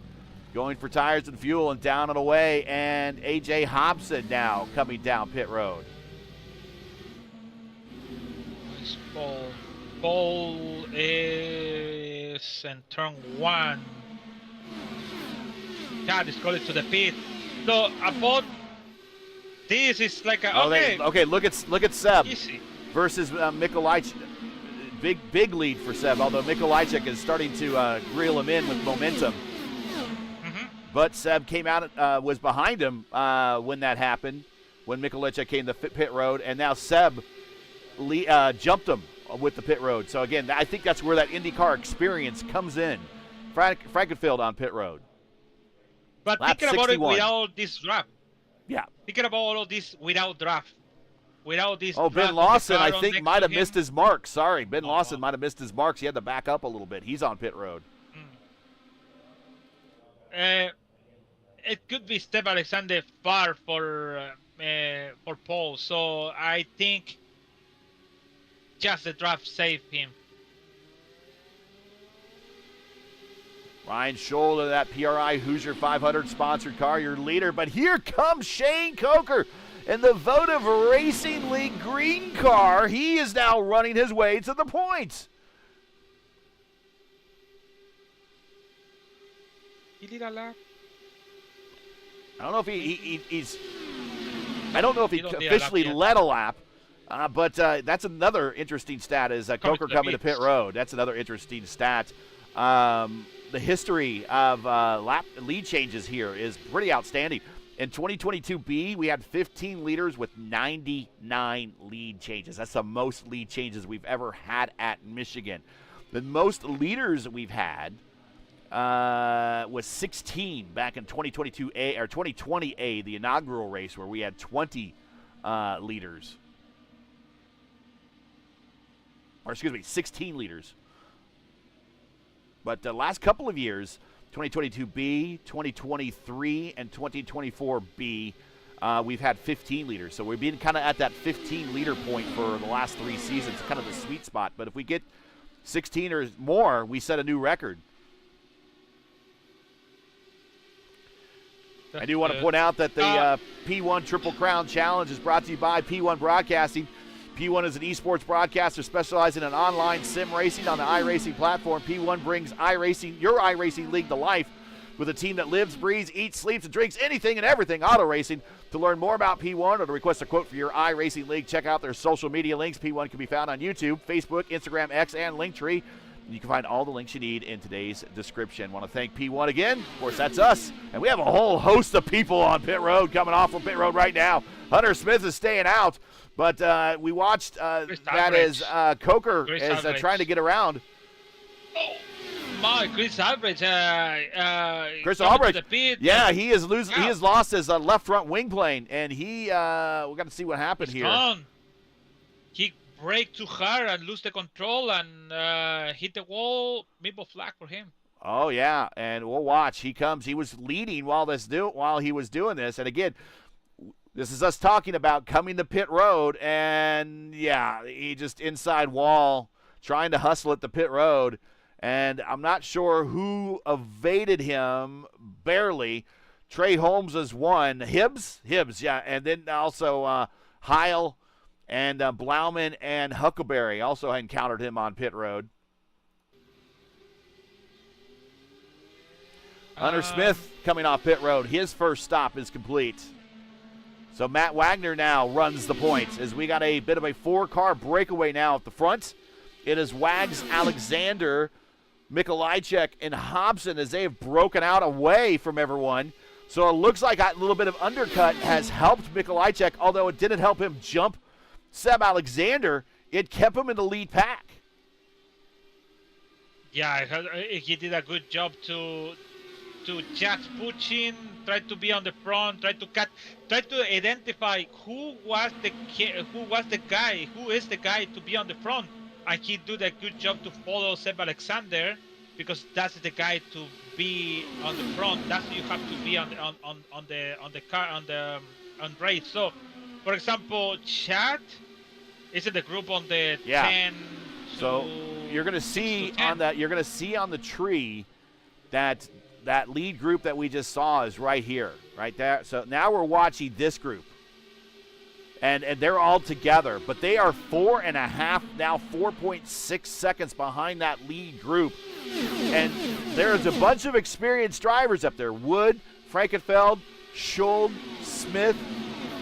going for tires and fuel, and down and away, and A.J. Hobson now coming down pit road. Paul is in turn 1. God is calling to the pit. So about this is like a okay. Look at Seb easy versus Mikolajczyk. Big lead for Seb. Although Mikolajczyk is starting to reel him in with momentum. Mm-hmm. But Seb came out was behind him when that happened. When Mikolajczyk came to pit road, and now Seb jumped him with the pit road. So again, I think that's where that IndyCar experience comes in. Frankenfield on pit road. But Lap thinking about 61. it without this draft. Yeah. Thinking about all of this without draft. Without this. Oh, Ben draft Lawson, I on think, next might to have him. missed his mark. Sorry, Ben Lawson might have missed his marks. He had to back up a little bit. He's on pit road. It could be Seb Alexander far for Paul. So I think just the draft saved him. Ryan Scholl of that PRI Hoosier 500 sponsored car, your leader. But here comes Shane Coker in the Votive Racing League green car. He is now running his way to the points. He did a lap. I don't know if he's. I don't know if he officially led a lap, but that's another interesting stat. Is Coker coming to pit road? That's another interesting stat. The history of lap lead changes here is pretty outstanding. In 2022B, we had 15 leaders with 99 lead changes. That's the most lead changes we've ever had at Michigan. The most leaders we've had was 16 back in 2022A or 2020A, the inaugural race where we had 20 leaders. Or excuse me, 16 leaders. But the last couple of years, 2022B, 2023, and 2024B, we've had 15 leaders. So we've been kind of at that 15 leader point for the last 3 seasons, kind of the sweet spot. But if we get 16 or more, we set a new record. I do want to point out that the P1 Triple Crown Challenge is brought to you by P1 Broadcasting. P1 is an esports broadcaster specializing in online sim racing on the iRacing platform. P1 brings iRacing, your iRacing league to life with a team that lives, breathes, eats, sleeps, and drinks anything and everything auto racing. To learn more about P1 or to request a quote for your iRacing league, check out their social media links. P1 can be found on YouTube, Facebook, Instagram, X, and Linktree. You can find all the links you need in today's description. Want to thank P1 again. Of course, that's us. And we have a whole host of people on pit road coming off from pit road right now. Hunter Smith is staying out. But we watched that as Coker is trying to get around. Oh, my, Chris Albrecht. Chris Albrecht. Yeah, he is losing. Yeah. He has lost his left front wing plane, and we got to see what happened here. Gone. He braked too hard and lose the control and hit the wall. Maple flag for him. Oh yeah, and we'll watch. He comes. He was leading while he was doing this, and again. This is us talking about coming to pit road, and, yeah, he just inside wall trying to hustle at the pit road, and I'm not sure who evaded him barely. Trey Holmes is one. Hibbs, yeah, and then also Heil and Blauman and Huckleberry also encountered him on pit road. Hunter Smith coming off pit road. His first stop is complete. So Matt Wagner now runs the points as we got a bit of a 4-car breakaway now at the front. It is Wags, Alexander, Mikolajczyk, and Hobson as they have broken out away from everyone. So it looks like a little bit of undercut has helped Mikolajczyk, although it didn't help him jump Seb Alexander. It kept him in the lead pack. Yeah, he did a good job to just push in, try to be on the front, try to identify who is the guy to be on the front, and he did a good job to follow Seb Alexander because that's the guy to be on the front. That's you have to be on race. So, for example, Chad is in the group on the 10. So you're gonna see on that. You're gonna see on the tree that lead group that we just saw is right here, right there. So now we're watching this group. And they're all together. But they are 4.5, now 4.6 seconds behind that lead group. And there's a bunch of experienced drivers up there. Wood, Frankenfeld, Schuld, Smith,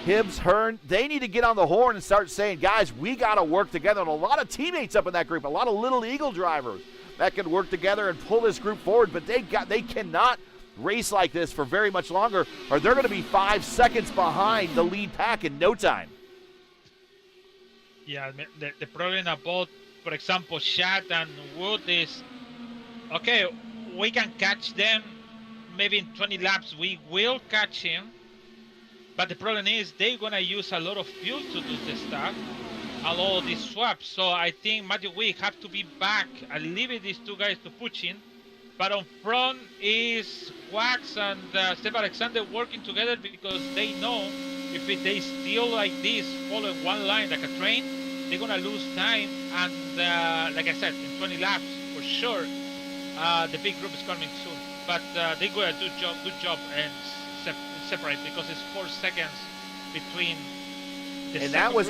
Hibbs, Hearn. They need to get on the horn and start saying, guys, we got to work together. And a lot of teammates up in that group, a lot of Little Eagle drivers that can work together and pull this group forward, but they cannot race like this for very much longer, or they're going to be 5 seconds behind the lead pack in no time. Yeah, the problem about, for example, Chad and Wood is, okay, we can catch them, maybe in 20 laps we will catch him, but the problem is they're going to use a lot of fuel to do this stuff. A lot of these swaps, so I think Matthew Wick have to be back and leave these two guys to push in. But on front is Wax and Seb Alexander working together because they know if they still like this, following one line like a train, they're gonna lose time. And like I said, in 20 laps for sure, the big group is coming soon. But they're gonna do good job and separate because it's 4 seconds between And that was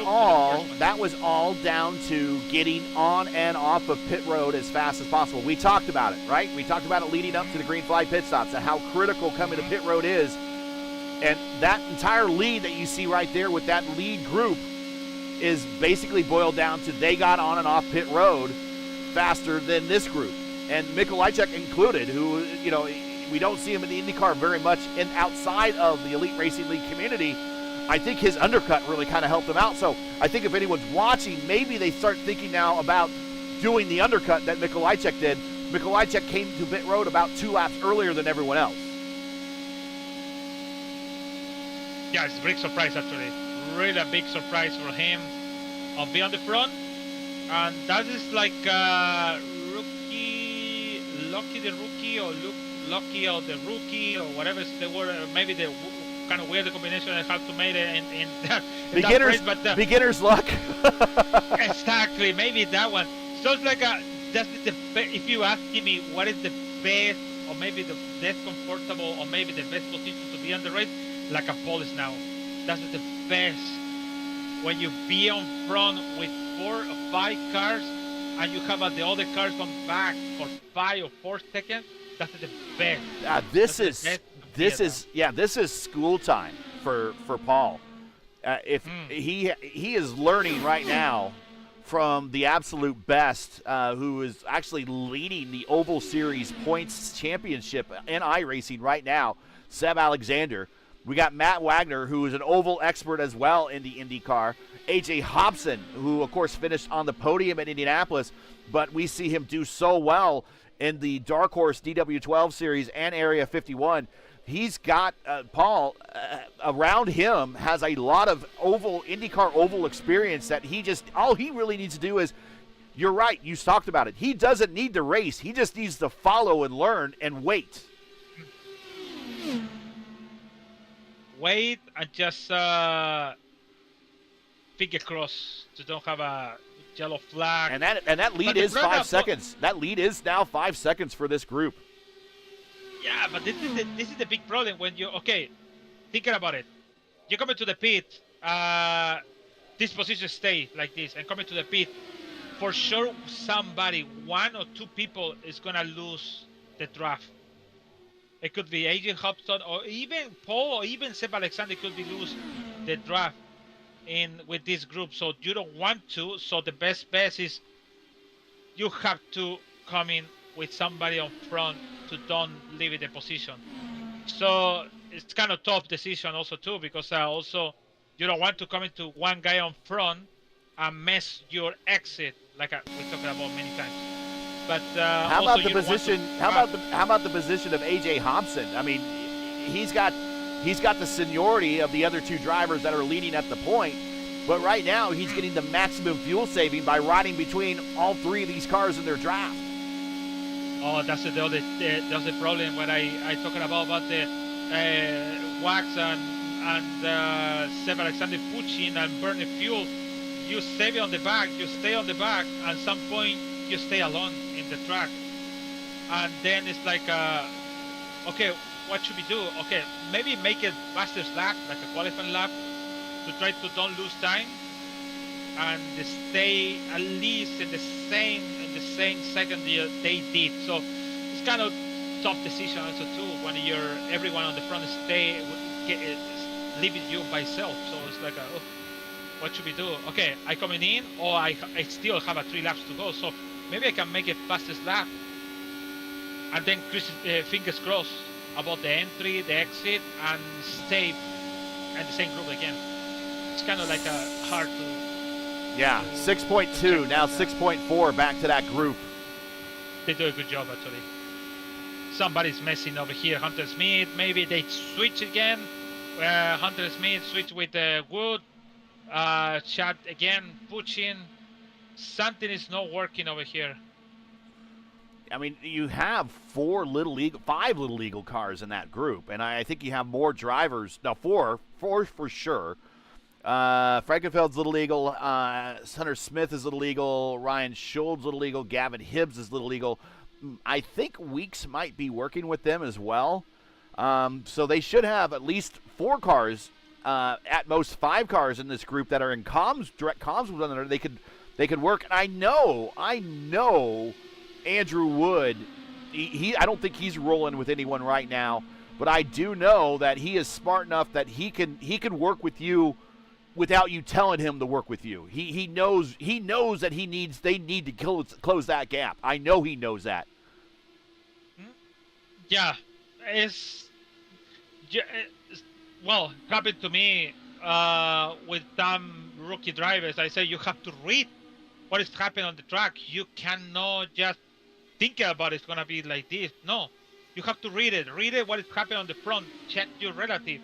all down to getting on and off of pit road as fast as possible. We talked about it, right? We talked about it leading up to the green flag pit stops and how critical coming to pit road is. And that entire lead that you see right there with that lead group is basically boiled down to they got on and off pit road faster than this group. And Mikulajczyk included, who, you know, we don't see him in the IndyCar very much outside of the Elite Racing League community. I think his undercut really kind of helped him out. So I think if anyone's watching, maybe they start thinking now about doing the undercut that Mikulajczyk did. Mikulajczyk came to pit road about 2 laps earlier than everyone else. Yeah, it's a big surprise actually. Really a big surprise for him on being on the front. And that is like Lucky the rookie, or Lucky or the rookie, or whatever the word, maybe the kind of weird combination I have to make it in that beginner's, that phrase, but beginner's luck. Exactly, maybe that one. So it's like that's the if you ask me what is the best, or maybe the less comfortable, or maybe the best position to be on the race, like a pole is now. That's the best when you be on front with 4 or 5 cars, and you have the other cars on back for 5 or 4 seconds. That's the best. This is school time for Paul. He is learning right now from the absolute best, who is actually leading the Oval Series points championship in iRacing right now, Seb Alexander. We got Matt Wagner, who is an Oval expert as well in the IndyCar. AJ Hobson, who, of course, finished on the podium at Indianapolis, but we see him do so well in the Dark Horse DW12 Series and Area 51. He's got, Paul, around him has a lot of IndyCar Oval experience that all he really needs to do is, you're right, you talked about it. He doesn't need to race. He just needs to follow and learn and wait. Wait and just finger cross to don't have a yellow flag. And that lead is 5 seconds. That lead is now 5 seconds for this group. Yeah, but this is the big problem when you thinking about it. You're coming to the pit, this position stay like this, and coming to the pit, for sure somebody, 1 or 2 people is gonna lose the draft. It could be AJ Hobson, or even Paul, or even Seb Alexander could be lose the draft with this group. So you don't want to. So the best bet is you have to come in with somebody on front to don't leave the position. So it's kind of tough decision also too, because also you don't want to come into one guy on front and mess your exit, like we talked about many times. But how about the position? How about the position of AJ Hobson? I mean, he's got the seniority of the other 2 drivers that are leading at the point, but right now he's getting the maximum fuel saving by riding between all 3 of these cars in their draft. Oh, that's the problem when I talking about the Wax and Seb Alexander pushing and burning fuel. You save it on the back, you stay on the back, and at some point you stay alone in the track, and then it's like okay, what should we do? Okay, maybe make a fastest lap, like a qualifying lap, to try to don't lose time and stay at least in the same second they did. So it's kind of tough decision also too when everyone on the front leaving you by yourself. So it's like what should we do? Okay, I coming in, or I still have 3 laps to go, so maybe I can make a fastest lap, and then fingers crossed about the entry, the exit, and stay in the same group again. It's kind of like hard to... Yeah, 6.2, now 6.4, back to that group. They do a good job, actually. Somebody's messing over here. Hunter Smith, maybe they switch again. Hunter Smith switch with Wood. Chad again, pushing. Something is not working over here. I mean, you have 5 Little Eagle cars in that group, and I think you have more drivers. Now, 4 for sure. Frankenfeld's Little Eagle, Hunter Smith is Little Eagle, Ryan Schultz Little Eagle, Gavin Hibbs is Little Eagle. I think Weeks might be working with them as well. So they should have at least 4 cars at most 5 cars in this group that are in direct comms with one another. They could work. And I know Andrew Wood. I don't think he's rolling with anyone right now, but I do know that he is smart enough that he can work with you without you telling him to work with you. He knows that they need to close that gap. I know he knows that. Yeah, well, happened to me with some rookie drivers. I say you have to read what is happening on the track. You cannot just think about it's gonna be like this. No, you have to read it. Read it what is happening on the front. Check your relative.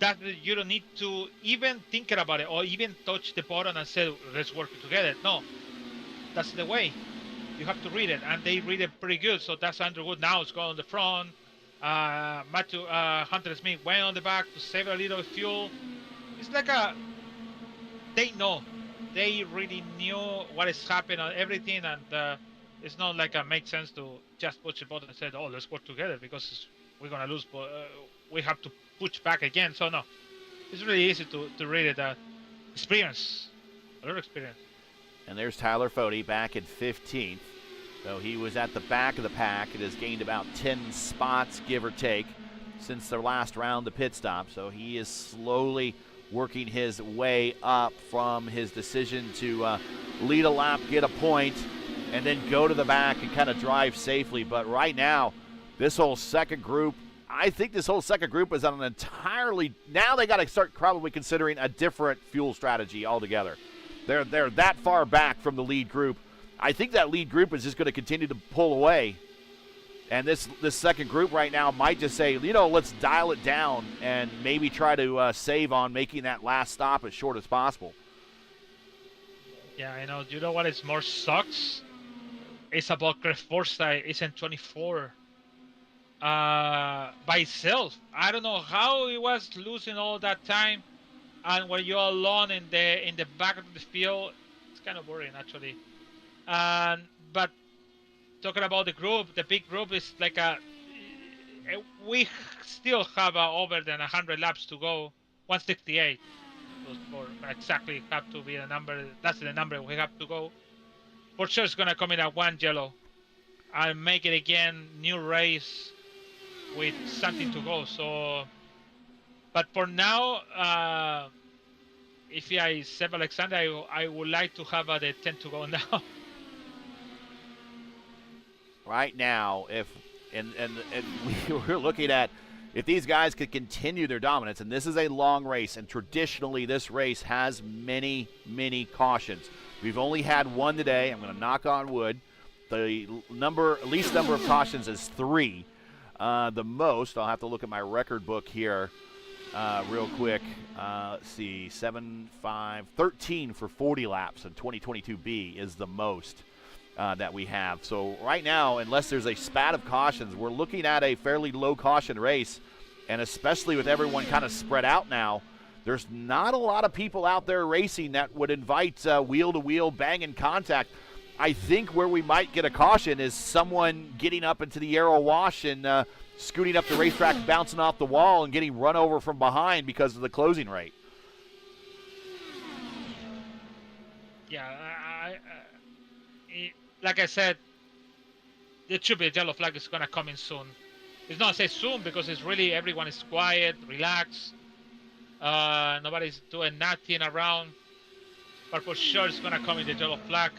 That you don't need to even think about it or even touch the button and say let's work together. No, that's the way. You have to read it, and they read it pretty good. So that's Andrew Wood now is going on the front. Hunter Smith went on the back to save a little fuel. It's like they know. They really knew what is happening on everything, and it's not like it makes sense to just push the button and say, oh, let's work together because we're going to lose, but we have to push back again. So, no, it's really easy to read it. Experience, a little experience. And there's Tyler Fode back in 15th. So he was at the back of the pack. It has gained about 10 spots, give or take, since their last round, the pit stop. So he is slowly working his way up from his decision to lead a lap, get a point, and then go to the back and kind of drive safely. But right now, this whole second group, I think this whole second group is on an entirely, now they got to start probably considering a different fuel strategy altogether. They're that far back from the lead group. I think that lead group is just going to continue to pull away. And this second group right now might just say, let's dial it down and maybe try to save on making that last stop as short as possible. Yeah, I know. Do you know what is more sucks? It's about Greg Forsyth. It's in 24 by itself. I don't know how he was losing all that time. And when you're alone in the back of the field, it's kind of boring, actually. But talking about the group, the big group is like we still have over than 100 laps to go, 168. For exactly have to be the number. That's the number we have to go. For sure, it's gonna come in at 1 yellow, and make it again new race with something to go. So, but for now, if I Seb Alexander, I would like to have the 10 to go now. Right now, we're looking at if these guys could continue their dominance, and this is a long race, and traditionally this race has many, many cautions. We've only had one today. I'm going to knock on wood. The least number of cautions is 3. The most, I'll have to look at my record book here real quick. Let's see, 7, 5, 13 for 40 laps, and 2022B is the most that we have. So right now, unless there's a spat of cautions, we're looking at a fairly low caution race, and especially with everyone kind of spread out now, there's not a lot of people out there racing that would invite wheel-to-wheel banging contact. I think where we might get a caution is someone getting up into the aero wash and scooting up the racetrack, bouncing off the wall and getting run over from behind because of the closing rate. Yeah, like I said, it should be a yellow flag is going to come in soon. It's not say soon because it's really everyone is quiet, relaxed. Nobody's doing nothing around. But for sure it's going to come in the yellow flag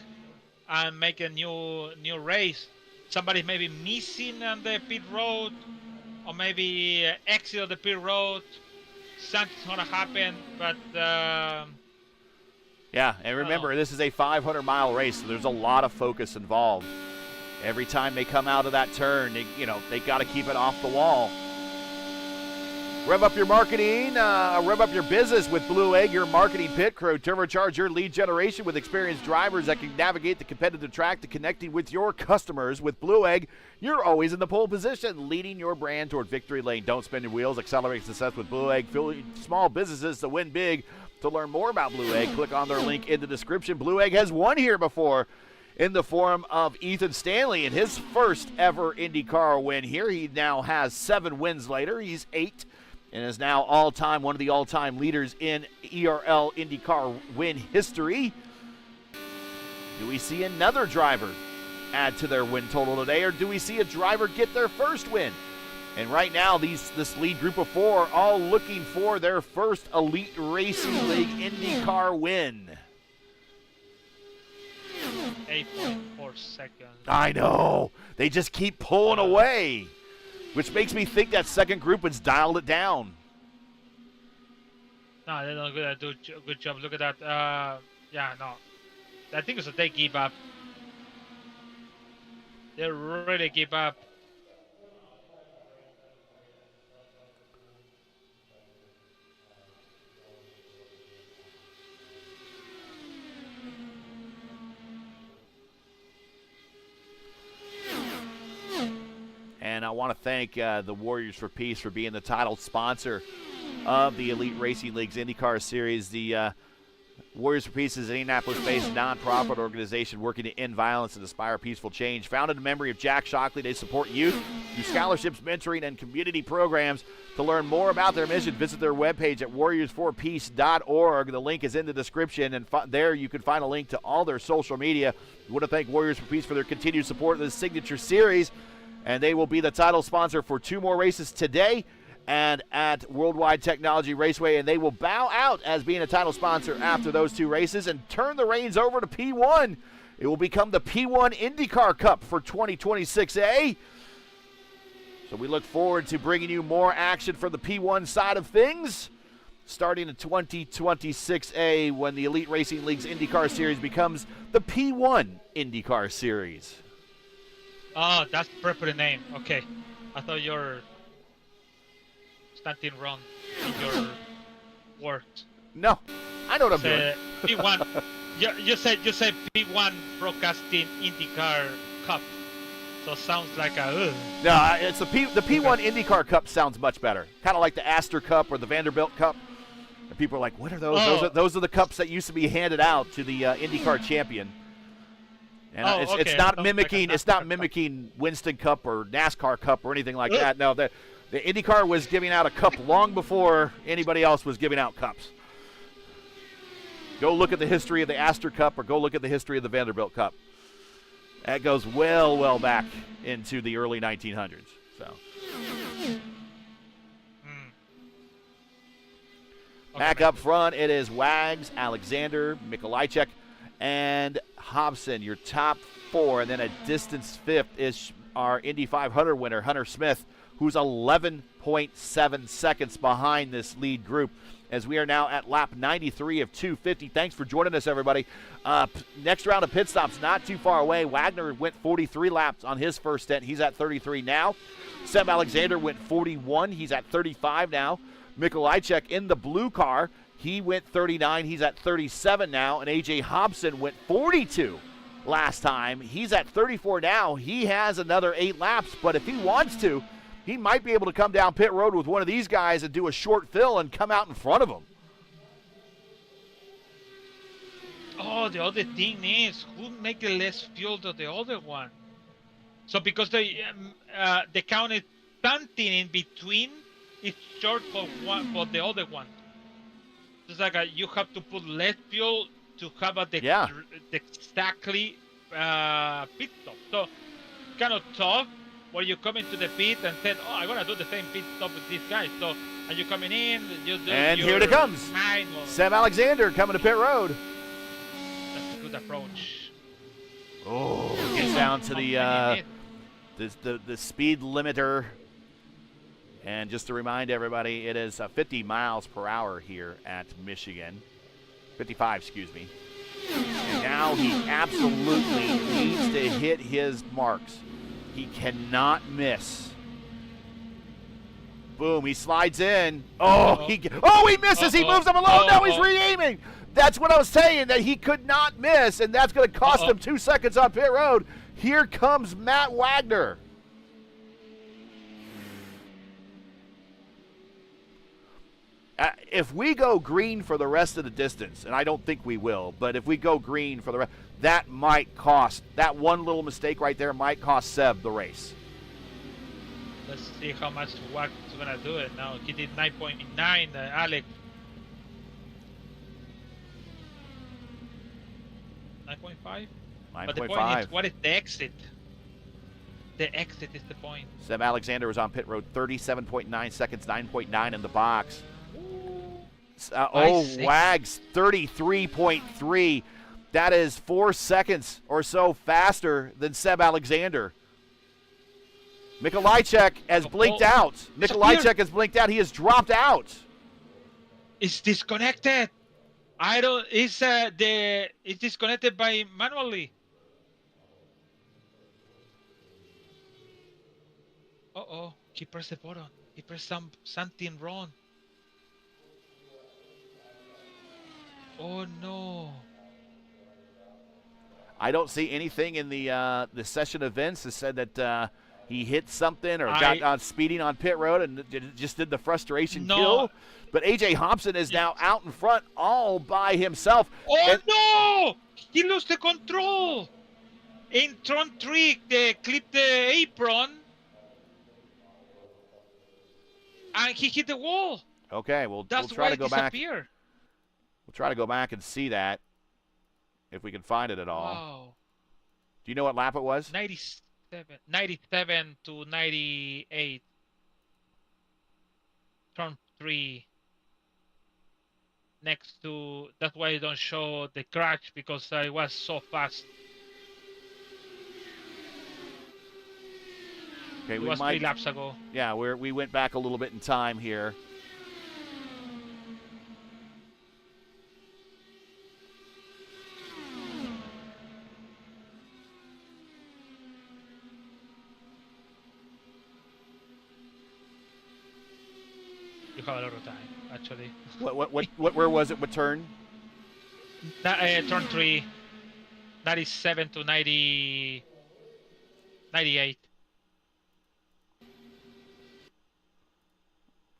and make a new race. Somebody may be missing on the pit road or maybe exit of the pit road. Something's going to happen, but... Yeah, and remember, this is a 500-mile race, so there's a lot of focus involved. Every time they come out of that turn, they got to keep it off the wall. Rev up your marketing, rev up your business with Blue Egg, your marketing pit crew. Turbocharge your lead generation with experienced drivers that can navigate the competitive track to connecting with your customers. With Blue Egg, you're always in the pole position, leading your brand toward victory lane. Don't spin your wheels. Accelerate success with Blue Egg. Fueling small businesses to win big. To learn more about Blue Egg, click on their link in the description. Blue Egg has won here before in the form of Ethan Stanley in his first ever IndyCar win here. He now has 7 wins later. He's 8 and is now one of the all-time leaders in ERL IndyCar win history. Do we see another driver add to their win total today, or do we see a driver get their first win? And right now, this lead group of 4 all looking for their first Elite Racing League IndyCar win. 8.4 seconds. I know. They just keep pulling away, which makes me think that second group has dialed it down. No, they don't do a good job. Look at that. Yeah, no. I think it's they give up. They really give up. And I want to thank the Warriors for Peace for being the title sponsor of the Elite Racing League's IndyCar Series. The Warriors for Peace is an Indianapolis-based nonprofit organization working to end violence and inspire peaceful change. Founded in memory of Jack Shockley, they support youth through scholarships, mentoring, and community programs. To learn more about their mission, visit their webpage at warriorsforpeace.org. The link is in the description, and there you can find a link to all their social media. We want to thank Warriors for Peace for their continued support of the Signature Series, and they will be the title sponsor for 2 more races today and at World Wide Technology Raceway, and they will bow out as being a title sponsor after those 2 races and turn the reins over to P1. It will become the P1 IndyCar Cup for 2026A. So we look forward to bringing you more action for the P1 side of things, starting in 2026A when the Elite Racing League's IndyCar Series becomes the P1 IndyCar Series. Oh, that's the proper name. Okay. I thought you're something wrong in your words. No, I know what I'm doing. P1. you said P1 Broadcasting IndyCar Cup. So it sounds like a. No, it's the P1 IndyCar Cup sounds much better. Kind of like the Astor Cup or the Vanderbilt Cup. And people are like, "What are those?" Oh. Those are the cups that used to be handed out to the IndyCar champion. And okay. it's not mimicking Winston Cup or NASCAR Cup or anything like that. No, the IndyCar was giving out a cup long before anybody else was giving out cups. Go look at the history of the Astor Cup or go look at the history of the Vanderbilt Cup. That goes well back into the early 1900s. So, back up front, it is Wags, Alexander, Mikolajczyk, and Hobson, your top 4. And then a distance 5th is our Indy 500 winner, Hunter Smith, who's 11.7 seconds behind this lead group, as we are now at lap 93 of 250. Thanks for joining us, everybody. Next round of pit stops not too far away. Wagner went 43 laps on his first stint. He's at 33 now. Seb Alexander went 41. He's at 35 now. Mikolajczyk in the blue car, he went 39. He's at 37 now. And A.J. Hobson went 42 last time. He's at 34 now. He has another 8 laps, but if he wants to, he might be able to come down pit road with one of these guys and do a short fill and come out in front of them. Oh, the other thing is, who make the less fuel than the other one? So because they counted something in between, it's short for the other one. It's like you have to put less fuel to have the exactly pit stop. So kind of tough. Where you come into the pit and said, "Oh, I'm gonna do the same pit stop with this guy." So, and you're coming in, you do. And here it comes. Sam Alexander coming to pit road. That's a good approach. Oh, gets down to the speed limiter. And just to remind everybody, it is 50 miles per hour here at Michigan. 55, excuse me. And now he absolutely needs to hit his marks. He cannot miss. Boom, he slides in. He misses. He moves him alone. Now he's re-aiming. That's what I was saying, that he could not miss, and that's going to cost him 2 seconds on pit road. Here comes Matt Wagner. If we go green for the rest of the distance, and I don't think we will, but if we go green for the rest, that might cost, that one little mistake right there might cost Seb the race. Let's see how much Wax is gonna do it now. He did 9.9, Alex. 9.5? But the point is, what is the exit? The exit is the point. Seb Alexander was on pit road, 37.9 seconds, 9.9 in the box. Wags, 33.3. That is 4 seconds or so faster than Seb Alexander. Mikolajczyk has blinked out. Mikolajczyk has blinked out. He has dropped out. It's disconnected. I don't. It's disconnected by manually. Uh-oh. He pressed the button. He pressed something wrong. Oh no. I don't see anything in the session events that said that he hit something or got on speeding on pit road and just did the frustration kill. But A.J. Hobson is now out in front all by himself. Oh no! He lost the control. In turn 3, they clipped the apron. And he hit the wall. Okay, we'll try to go back. We'll try to go back and see that if we can find it at all. Wow. Do you know what lap it was? 97 to 98. Turn 3. Next to, that's why I don't show the crash, because I was so fast. Okay, it was 3 laps ago. Yeah, we went back a little bit in time here. You have a lot of time, actually. Where was it? What turn? Turn 3, 97 to 98.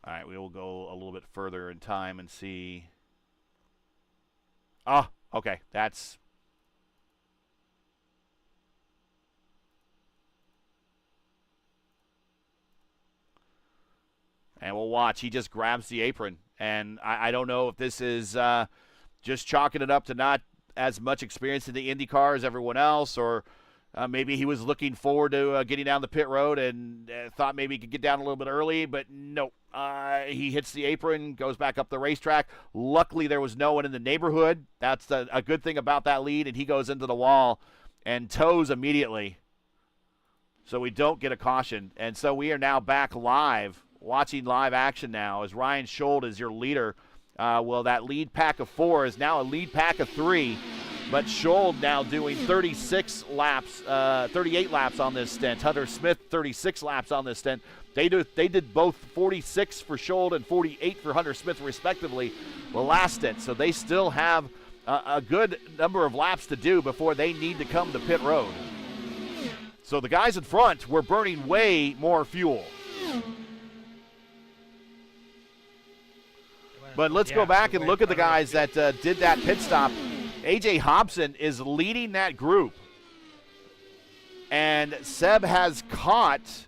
All right, we will go a little bit further in time and see. Oh, okay, that's. And we'll watch. He just grabs the apron. And I don't know if this is just chalking it up to not as much experience in the IndyCar as everyone else, or maybe he was looking forward to getting down the pit road and thought maybe he could get down a little bit early, but no. He hits the apron, goes back up the racetrack. Luckily, there was no one in the neighborhood. That's a good thing about that lead, and he goes into the wall and tows immediately. So we don't get a caution. And so we are now back live, watching live action now as Ryan Schold is your leader. Well, that lead pack of 4 is now a lead pack of 3. But Schold now doing 38 laps on this stint. Hunter Smith, 36 laps on this stint. They did both 46 for Schold and 48 for Hunter Smith, respectively, the last stint. So they still have a good number of laps to do before they need to come to pit road. So the guys in front were burning way more fuel. But let's go back and look at the guys that did that pit stop. A.J. Hobson is leading that group. And Seb has caught,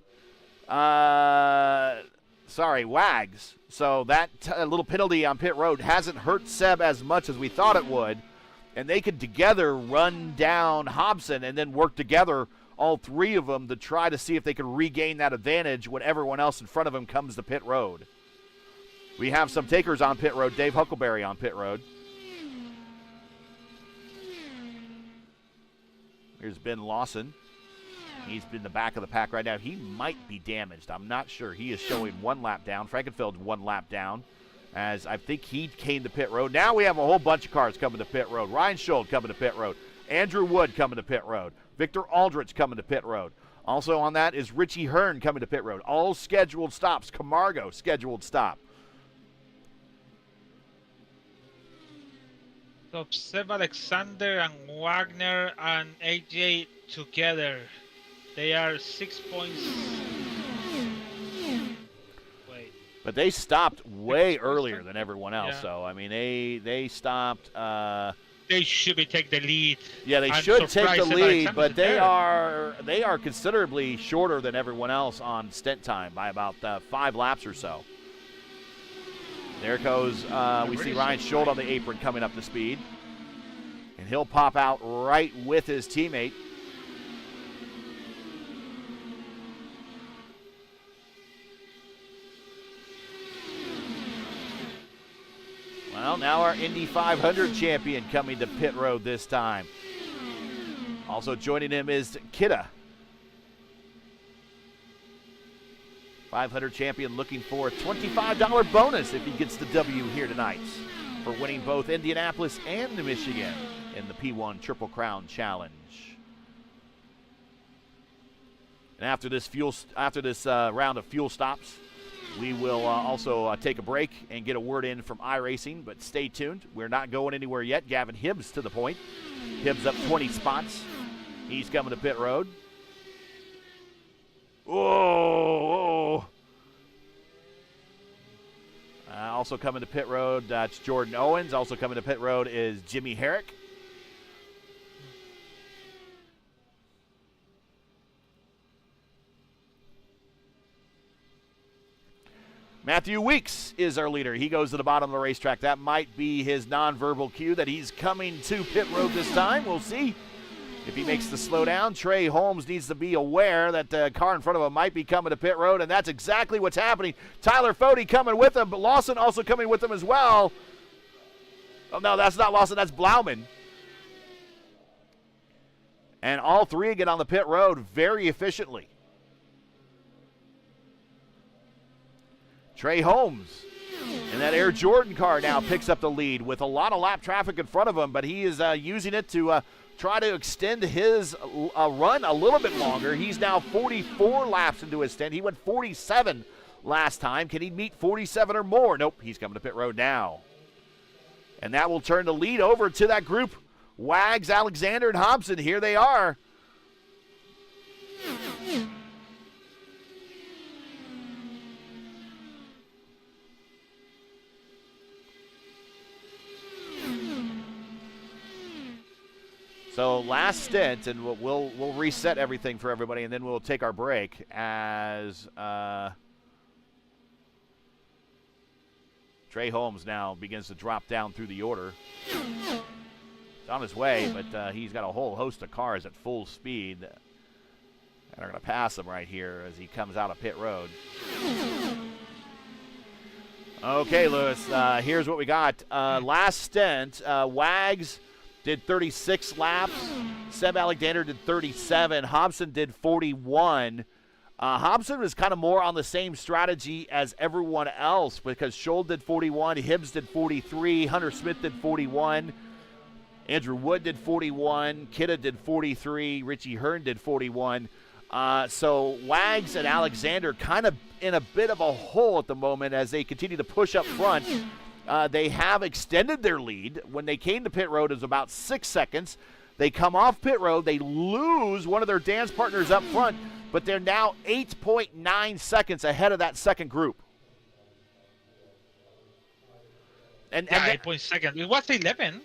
Wags. So that little penalty on pit road hasn't hurt Seb as much as we thought it would. And they could together run down Hobson and then work together, all 3 of them, to try to see if they could regain that advantage when everyone else in front of them comes to pit road. We have some takers on pit road. Dave Huckleberry on pit road. Here's Ben Lawson. He's in the back of the pack right now. He might be damaged. I'm not sure. He is showing 1 lap down. Frankenfeld 1 lap down, as I think he came to pit road. Now we have a whole bunch of cars coming to pit road. Ryan Schold coming to pit road. Andrew Wood coming to pit road. Victor Aldrich coming to pit road. Also on that is Richie Hearn coming to pit road. All scheduled stops. Camargo scheduled stop. So Seb Alexander and Wagner and AJ together, they are 6 points. Wait. But they stopped way earlier than everyone else. Yeah. So I mean, they stopped they should be take the lead. Yeah, they should take the lead, but they are considerably shorter than everyone else on stint time by about 5 laps or so. There goes, we see Ryan Schultz on the apron coming up to speed. And he'll pop out right with his teammate. Well, now our Indy 500 champion coming to pit road this time. Also joining him is Kidda. 500 champion looking for a $25 bonus if he gets the W here tonight for winning both Indianapolis and Michigan in the P1 Triple Crown Challenge. And after this round of fuel stops, we will also take a break and get a word in from iRacing, but stay tuned. We're not going anywhere yet. Gavin Hibbs to the point. Hibbs up 20 spots. He's coming to pit road. Whoa! Also coming to pit road, that's Jordan Owens. Also coming to pit road is Jimmy Herrick. Matthew Weeks is our leader. He goes to the bottom of the racetrack. That might be his nonverbal cue that he's coming to pit road this time. We'll see if he makes the slowdown. Trey Holmes needs to be aware that the car in front of him might be coming to pit road, and that's exactly what's happening. Tyler Fode coming with him, but Lawson also coming with him as well. Oh, no, that's not Lawson. That's Blauman. And all three get on the pit road very efficiently. Trey Holmes in that Air Jordan car now picks up the lead with a lot of lap traffic in front of him, but he is using it to try to extend his run a little bit longer. He's now 44 laps into his stint. He went 47 last time. Can he meet 47 or more? Nope, he's coming to pit road now. And that will turn the lead over to that group. Wags, Alexander, and Hobson. Here they are. So last stint, and we'll reset everything for everybody, and then we'll take our break as Trey Holmes now begins to drop down through the order. He's on his way, but he's got a whole host of cars at full speed that are going to pass him right here as he comes out of pit road. Okay, Lewis, here's what we got. Last stint, Wags did 36 laps. Seb Alexander did 37. Hobson did 41. Hobson was kind of more on the same strategy as everyone else because Scholl did 41, Hibbs did 43, Hunter Smith did 41, Andrew Wood did 41, Kidda did 43, Richie Hearn did 41. So Wags and Alexander kind of in a bit of a hole at the moment as they continue to push up front. They have extended their lead. When they came to pit road, it was about 6 seconds. They come off pit road. They lose one of their dance partners up front, but they're now 8.9 seconds ahead of that second group. And 8 seconds. It was 11.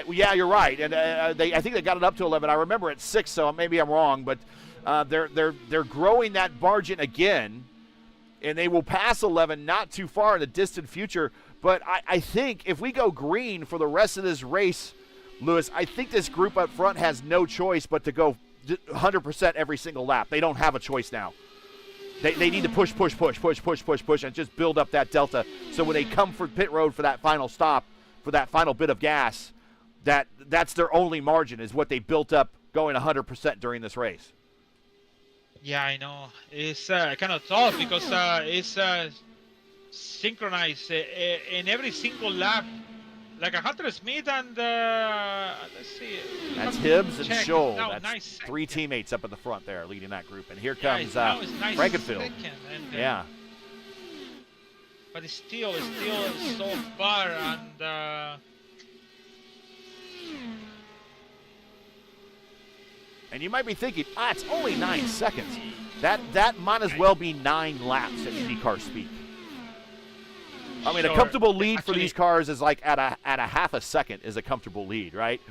Yeah, you're right. And I think they got it up to 11. I remember at 6, so maybe I'm wrong, but they're growing that margin again, and they will pass 11 not too far in the distant future. But I think if we go green for the rest of this race, Lewis, I think this group up front has no choice but to go 100% every single lap. They don't have a choice now. They need to push, and just build up that delta. So when they come for pit road for that final stop, for that final bit of gas, that's their only margin is what they built up going 100% during this race. Yeah, I know. It's kind of tough because it's synchronized in every single lap. Like Hunter Smith and, let's see. That's Hibbs and Scholl. That's nice three teammates up at the front there leading that group. And here comes Frankenfield. Yeah. But it's still so far. And you might be thinking, it's only 9 seconds. That might as well be 9 laps at IndyCar speed. I mean, a sure. comfortable lead for Actually, these cars is like at a half a second is a comfortable lead, right?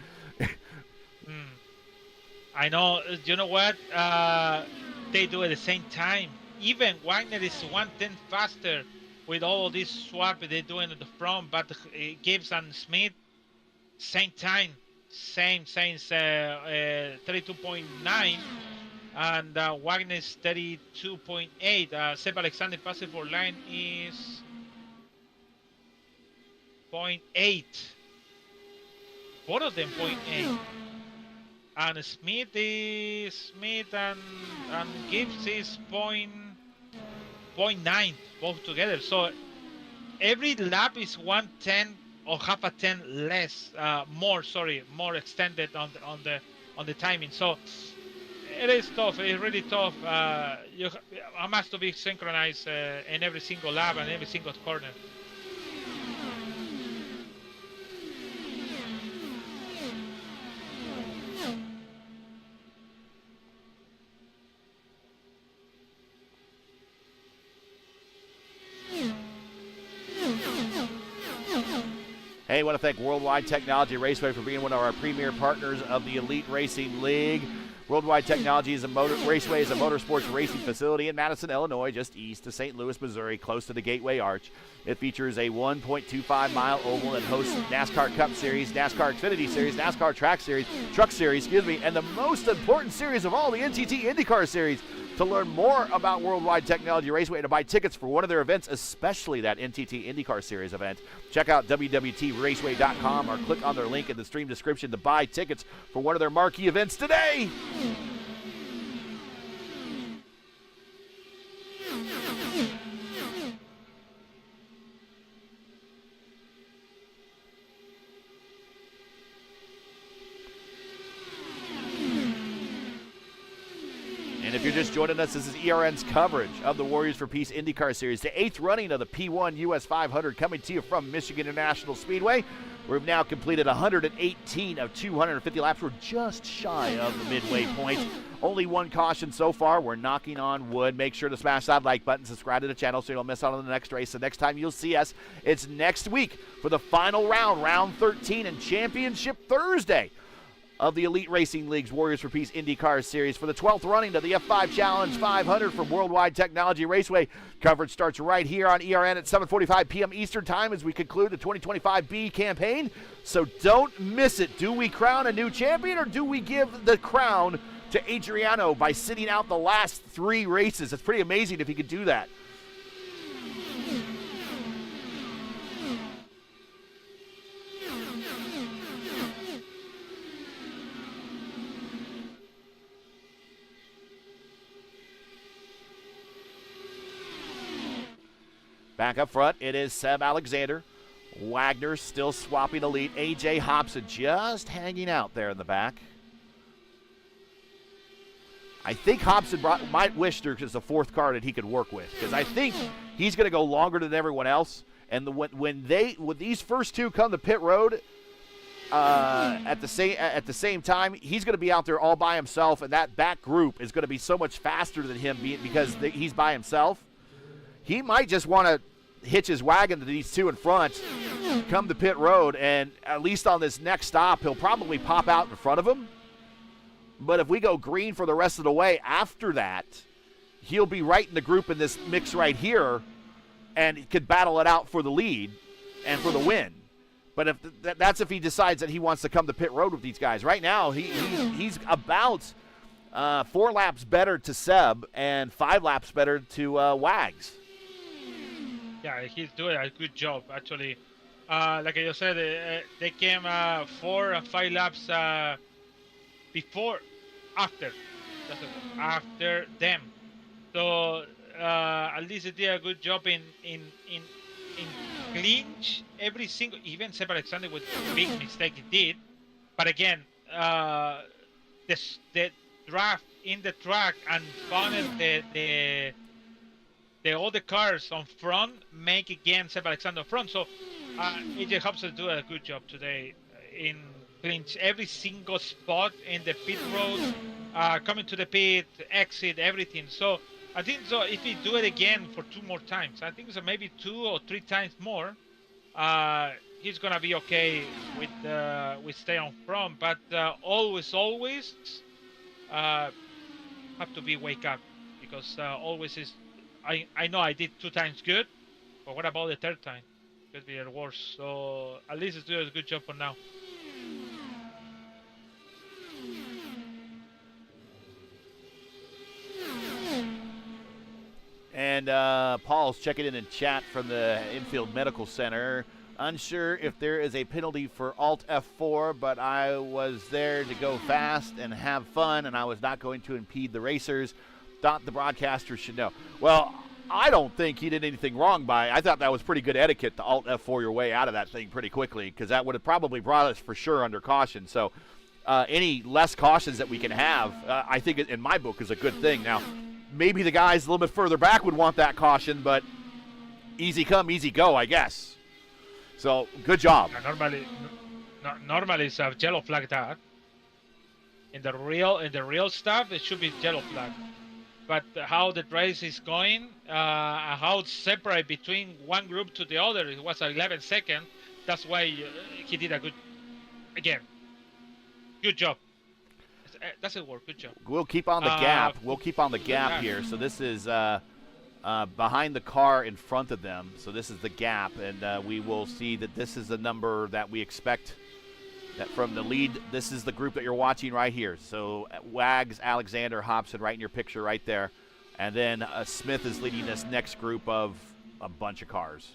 I know. You know what? They do at the same time. Even Wagner is 1/10 faster with all this swap they're doing at the front, but Gibbs and Smith same time, same 32.9, and Wagner is 32.8. Seb Alexander passing for line is 0.8. Both of them 0.8. And Smith and Gibbs is 0.9 both together. So every lap is 1/10 or half a 10 less, more extended on the timing. So it is tough. It's really tough. I must to be synchronized in every single lap and every single corner. Hey, I want to thank World Wide Technology Raceway for being one of our premier partners of the Elite Racing League. World Wide Technology Raceway is a motorsports racing facility in Madison, Illinois, just east of St. Louis, Missouri, close to the Gateway Arch. It features a 1.25-mile oval that hosts NASCAR Cup Series, NASCAR Xfinity Series, NASCAR Truck Series, and the most important series of all, the NTT IndyCar Series. To learn more about Worldwide Technology Raceway and to buy tickets for one of their events, especially that NTT IndyCar Series event, check out www.raceway.com or click on their link in the stream description to buy tickets for one of their marquee events today. And if you're just joining us, this is ERN's coverage of the Warriors for Peace IndyCar Series, the 8th running of the P1 US 500, coming to you from Michigan International Speedway. We've now completed 118 of 250 laps. We're just shy of the midway point. Only one caution so far. We're knocking on wood. Make sure to smash that like button, subscribe to the channel so you don't miss out on the next race. The next time you'll see us, it's next week for the final round, round 13, and Championship Thursday of the Elite Racing League's Warriors for Peace IndyCar Series for the 12th running of the F5 Challenge 500 from Worldwide Technology Raceway. Coverage starts right here on ERN at 7:45 p.m. Eastern Time as we conclude the 2025B campaign. So don't miss it. Do we crown a new champion or do we give the crown to Adriano by sitting out the last 3 races? It's pretty amazing if he could do that. Back up front, it is Seb Alexander. Wagner still swapping the lead. A.J. Hobson just hanging out there in the back. I think Hobson might wish there was a 4th car that he could work with, because I think he's going to go longer than everyone else. And when these first 2 come to pit road at the same time, he's going to be out there all by himself, and that back group is going to be so much faster than him because he's by himself. He might just want to hitch his wagon to these 2 in front, come to pit road, and at least on this next stop, he'll probably pop out in front of him. But if we go green for the rest of the way after that, he'll be right in the group in this mix right here and could battle it out for the lead and for the win. But that's if he decides that he wants to come to pit road with these guys. Right now, he's about 4 laps better to Seb and 5 laps better to Wags. Yeah, he's doing a good job, actually. Like I just said, they came 4 and 5 laps after them. So at least they did a good job in clinch every single, even Seb Alexander with a big mistake he did. But again, the draft in the track and funnel all the cars on front make again Seb Alexander front. So AJ Hobson do a good job today in clinch every single spot in the pit road, coming to the pit, exit, everything. So I think so. If he do it again for 2 more times, I think so maybe 2 or 3 times more, he's gonna be okay with stay on front. But always have to be wake up, because always is. I know I did 2 times good, but what about the 3rd time? Could be worse. So at least it's doing a good job for now. And Paul's checking in chat from the Infield Medical Center. Unsure if there is a penalty for Alt F4, but I was there to go fast and have fun, and I was not going to impede the racers. Thought the broadcasters should know. Well, I don't think he did anything wrong by it. I thought that was pretty good etiquette to Alt F4 your way out of that thing pretty quickly, because that would have probably brought us for sure under caution. So any less cautions that we can have, I think in my book is a good thing. Now, maybe the guys a little bit further back would want that caution, but easy come, easy go, I guess. So, good job. Normally it's a yellow flag that. In the real stuff, it should be yellow flag. But how the race is going, how it's separate between one group to the other, it was 11 seconds. That's why he did a good job. That's a work. Good job. We'll keep on the gap. We'll keep on the gap here. So this is behind the car in front of them. So this is the gap, and we will see that this is the number that we expect that from the lead. This is the group that you're watching right here. So Wags, Alexander, Hobson right in your picture right there. And then Smith is leading this next group of a bunch of cars.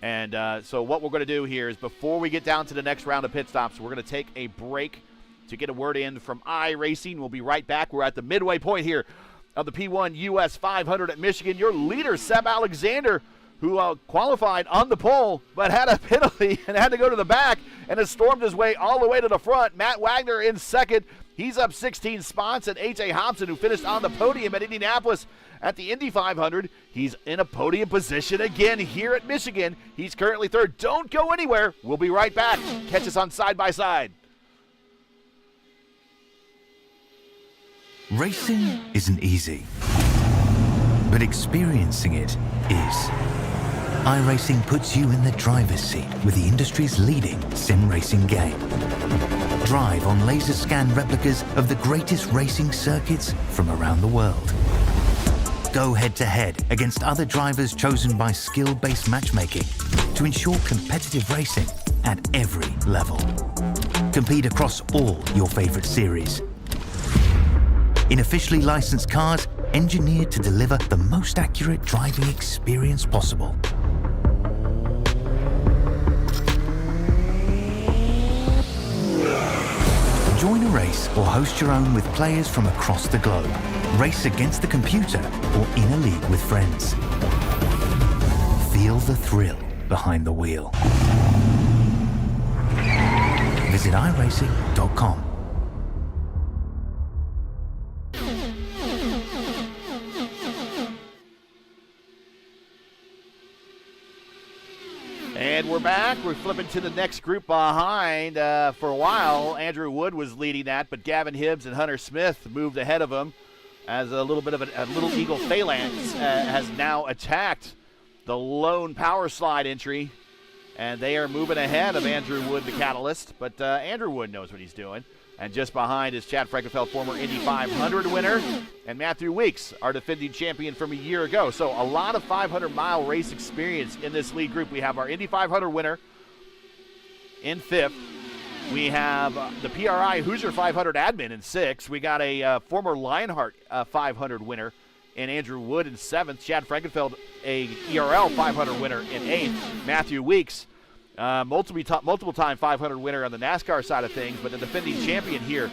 And so what we're going to do here is before we get down to the next round of pit stops, we're going to take a break to get a word in from iRacing. We'll be right back. We're at the midway point here of the P1 US 500 at Michigan. Your leader, Seb Alexander, who qualified on the pole but had a penalty and had to go to the back and has stormed his way all the way to the front. Matt Wagner in second. He's up 16 spots. And A.J. Hobson, who finished on the podium at Indianapolis at the Indy 500, he's in a podium position again here at Michigan. He's currently third. Don't go anywhere. We'll be right back. Catch us on Side by Side. Racing isn't easy, but experiencing it is. iRacing puts you in the driver's seat with the industry's leading sim racing game. Drive on laser scan replicas of the greatest racing circuits from around the world. Go head-to-head against other drivers chosen by skill-based matchmaking to ensure competitive racing at every level. Compete across all your favorite series. In officially licensed cars, engineered to deliver the most accurate driving experience possible. Join a race or host your own with players from across the globe. Race against the computer or in a league with friends. Feel the thrill behind the wheel. Visit iRacing.com. And we're back. We're flipping to the next group behind. For a while, Andrew Wood was leading that, but Gavin Hibbs and Hunter Smith moved ahead of him as a little bit of a little eagle phalanx has now attacked the lone power slide entry, and they are moving ahead of Andrew Wood, the Catalyst. But Andrew Wood knows what he's doing. And just behind is Chad Frankenfeld, former Indy 500 winner, and Matthew Weeks, our defending champion from a year ago. So a lot of 500-mile race experience in this lead group. We have our Indy 500 winner in fifth. We have the PRI Hoosier 500 admin in sixth. We got a former Lionheart 500 winner in Andrew Wood in seventh. Chad Frankenfeld, a ERL 500 winner in eighth. Matthew Weeks, multiple-time 500 winner on the NASCAR side of things, but the defending champion here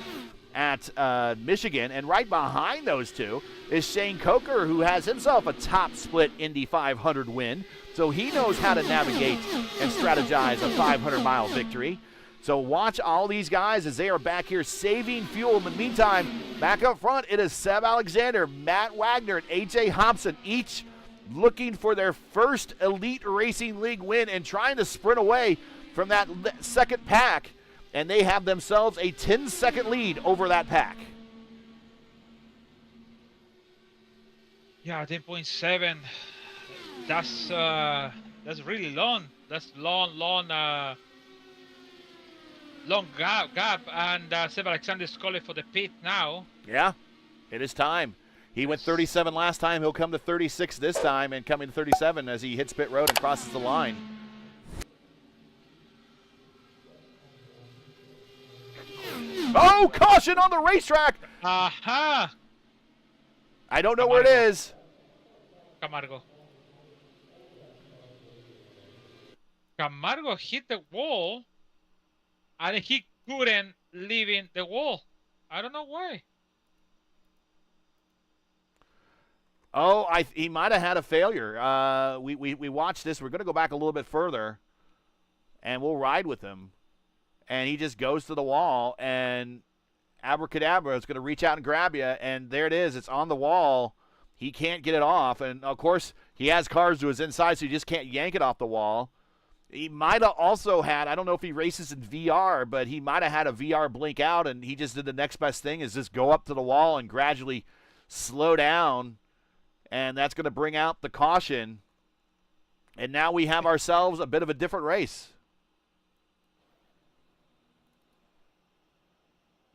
at Michigan. And right behind those two is Shane Coker, who has himself a top-split Indy 500 win. So he knows how to navigate and strategize a 500-mile victory. So watch all these guys as they are back here saving fuel. In the meantime, back up front, it is Seb Alexander, Matt Wagner, and A.J. Hobson, each looking for their first Elite Racing League win and trying to sprint away from that second pack, and they have themselves a 10-second lead over that pack. Yeah, 10.7. That's really long. That's long gap. And Seb Alexander is calling for the pit now. Yeah, it is time. He went 37 last time. He'll come to 36 this time and coming to 37 as he hits pit road and crosses the line. Oh, caution on the racetrack. Aha! I don't know where it is. Camargo hit the wall, and he couldn't leave in the wall. I don't know why. Oh, he might have had a failure. We watched this. We're going to go back a little bit further, and we'll ride with him. And he just goes to the wall, and abracadabra is going to reach out and grab you, and there it is. It's on the wall. He can't get it off, and, of course, he has cars to his inside, so he just can't yank it off the wall. He might have also had, I don't know if he races in VR, but he might have had a VR blink out, and he just did the next best thing is just go up to the wall and gradually slow down, and that's going to bring out the caution. And now we have ourselves a bit of a different race.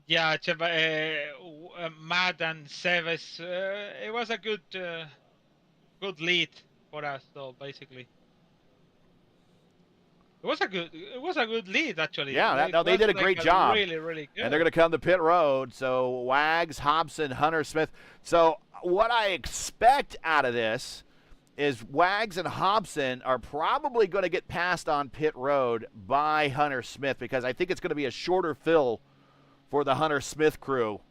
Yeah, Matt and Seb, it was a good lead for us, though. Basically, it was a good lead actually. Yeah, they did a great job. Really, really good. And they're going to come to pit road. So Wags, Hobson, Hunter Smith. So what I expect out of this is Wags and Hobson are probably going to get passed on pit road by Hunter Smith because I think it's going to be a shorter fill for the Hunter Smith crew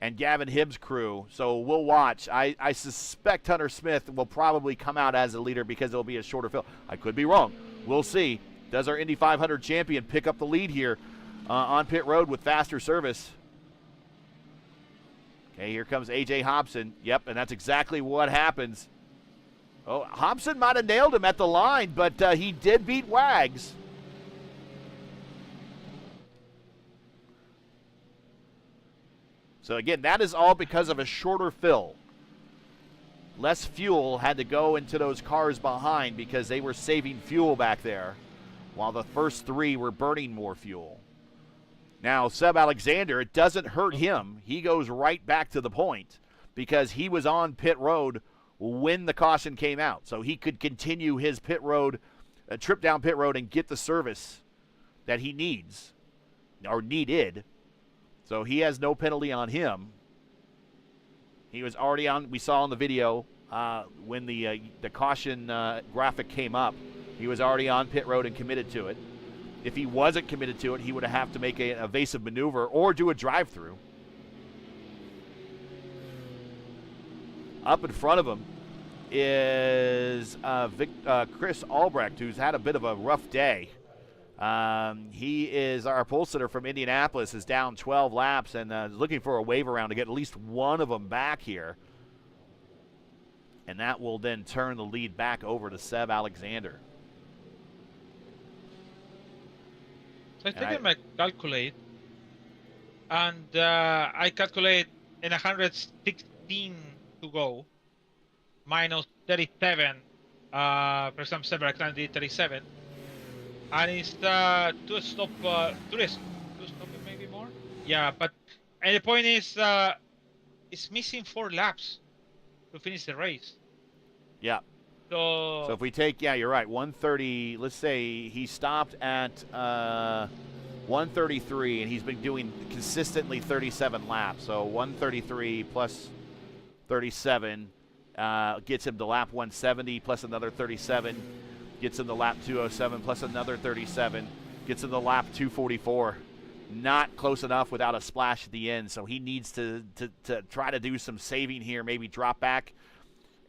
and Gavin Hibbs' crew. So we'll watch. I suspect Hunter Smith will probably come out as a leader because it'll be a shorter fill. I could be wrong. We'll see. Does our Indy 500 champion pick up the lead here on pit road with faster service? Okay, here comes A.J. Hobson. Yep, and that's exactly what happens. Oh, Hobson might have nailed him at the line, but he did beat Wags. So, again, that is all because of a shorter fill. Less fuel had to go into those cars behind because they were saving fuel back there, while the first three were burning more fuel. Now, Seb Alexander, it doesn't hurt him. He goes right back to the point because he was on pit road when the caution came out. So he could continue his pit road, trip down pit road and get the service that he needs or needed. So he has no penalty on him. He was already on, we saw in the video when the caution graphic came up, he was already on pit road and committed to it. If he wasn't committed to it, he would have to make an evasive maneuver or do a drive-through. Up in front of him is Chris Albrecht, who's had a bit of a rough day. He is our pole sitter from Indianapolis, is down 12 laps and is looking for a wave around to get at least one of them back here. And that will then turn the lead back over to Seb Alexander. So I think I might calculate, and I calculate in 116 to go, minus 37, for example, Seb Alexander did 37, and it's two stop maybe more? Yeah, but and the point is, it's missing 4 laps to finish the race. Yeah. So if we take, yeah, you're right, 130, let's say he stopped at 133, and he's been doing consistently 37 laps. So 133 plus 37 gets him to lap 170 plus another 37, gets him to lap 207 plus another 37, gets him to lap 244. Not close enough without a splash at the end, so he needs to try to do some saving here, maybe drop back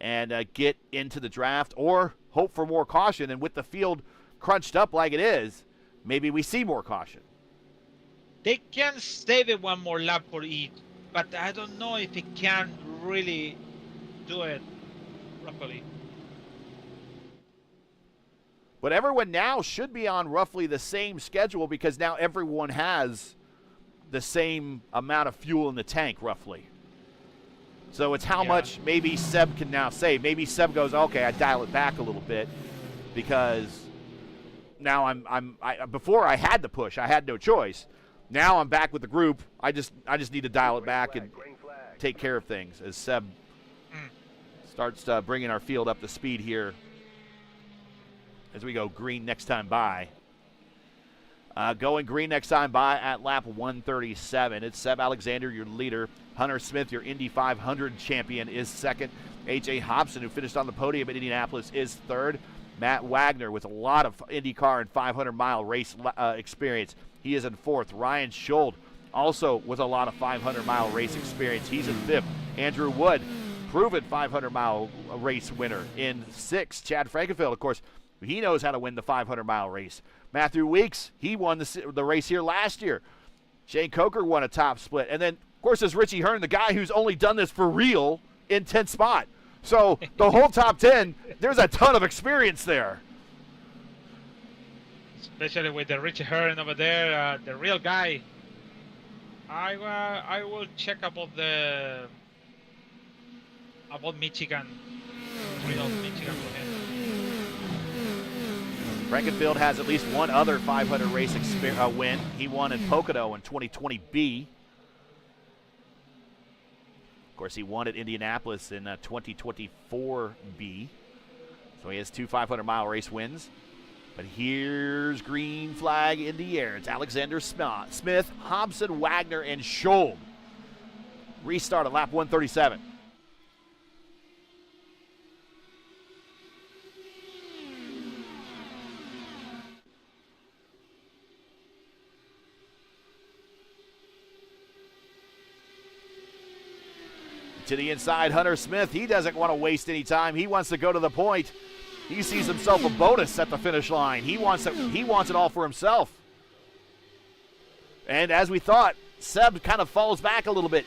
and get into the draft or hope for more caution. And with the field crunched up like it is, maybe we see more caution. They can save it one more lap for each, but I don't know if they can really do it properly. But everyone now should be on roughly the same schedule because now everyone has the same amount of fuel in the tank, roughly. So it's how much maybe Seb can now save. Maybe Seb goes, okay, I dial it back a little bit because now before I had to push, I had no choice. Now I'm back with the group. I just need to dial it back and take care of things as Seb starts bringing our field up to speed here as we go green next time by. Going green next time by at lap 137. It's Seb Alexander, your leader. Hunter Smith, your Indy 500 champion, is second. A.J. Hobson, who finished on the podium at Indianapolis, is third. Matt Wagner, with a lot of IndyCar and 500-mile race experience, he is in fourth. Ryan Schold, also with a lot of 500-mile race experience, he's in fifth. Andrew Wood, proven 500-mile race winner, in sixth. Chad Frankenfield, of course, he knows how to win the 500-mile race. Matthew Weeks, he won the race here last year. Shane Coker won a top split. And then, of course, there's Richie Hearn, the guy who's only done this for real in 10th spot. So the whole top 10, there's a ton of experience there. Especially with the Richie Hearn over there, the real guy. I will check about Michigan. Real Michigan for him. Frankenfield has at least one other 500 race win. He won in Pocono in 2020B. Of course, he won at Indianapolis in 2024B. So he has two 500-mile race wins. But here's green flag in the air. It's Alexander Smith, Hobson, Wagner, and Schold. Restart at lap 137. To the inside, Hunter Smith. He doesn't want to waste any time. He wants to go to the point. He sees himself a bonus at the finish line. He wants it all for himself. And as we thought, Seb kind of falls back a little bit.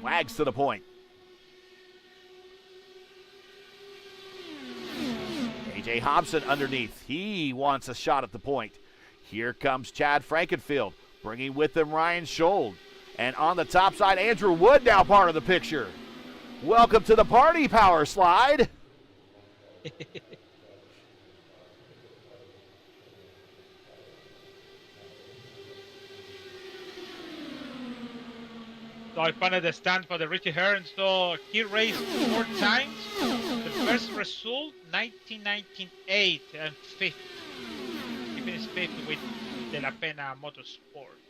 Wags to the point. A.J. Hobson underneath. He wants a shot at the point. Here comes Chad Frankenfield, bringing with him Ryan Schold. And on the top side, Andrew Wood now part of the picture. Welcome to the party, Power Slide. So I found the stand for the Richie Hearn. So he raced 4 times. The first result, 1998 and 5th. He finished 5th with De La Pena Motorsport.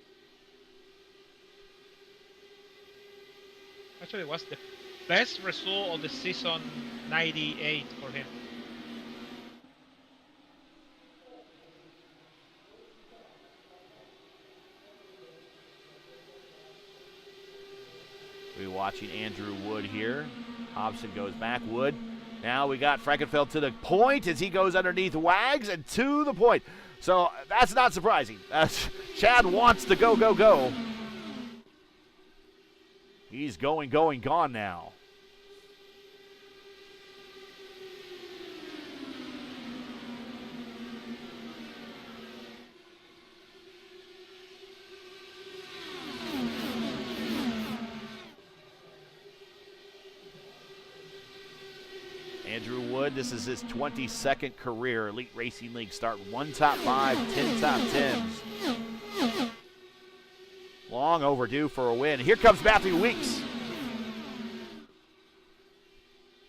Actually, it was the best result of the season 98 for him. We're watching Andrew Wood here. Hobson goes back. Wood. Now we got Frankenfeld to the point as he goes underneath Wags and to the point. So that's not surprising. Chad wants to go, go, go. He's going, gone now. Andrew Wood, this is his 22nd career Elite Racing League start. 1 top 5, 10 top 10s. Long overdue for a win. Here comes Matthew Weeks.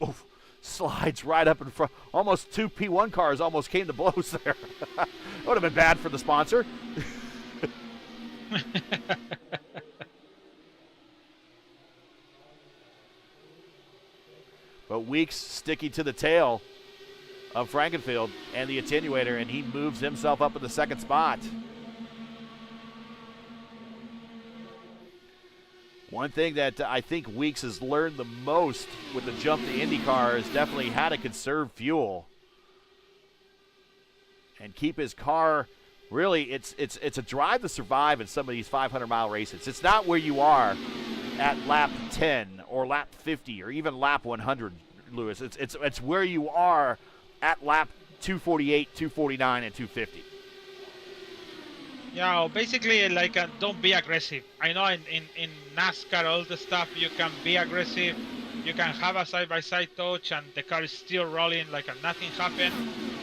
Oof, slides right up in front. Almost 2 P1 cars almost came to blows there. That would have been bad for the sponsor. But Weeks sticking to the tail of Frankenfield and the attenuator, and he moves himself up in the 2nd spot. One thing that I think Weeks has learned the most with the jump to IndyCar is definitely how to conserve fuel and keep his car. Really, it's a drive to survive in some of these 500-mile races. It's not where you are at lap 10 or lap 50 or even lap 100, Lewis. It's where you are at lap 248, 249, and 250. Yeah, basically, like, don't be aggressive. I know in NASCAR, all the stuff, you can be aggressive. You can have a side-by-side touch, and the car is still rolling like nothing happened.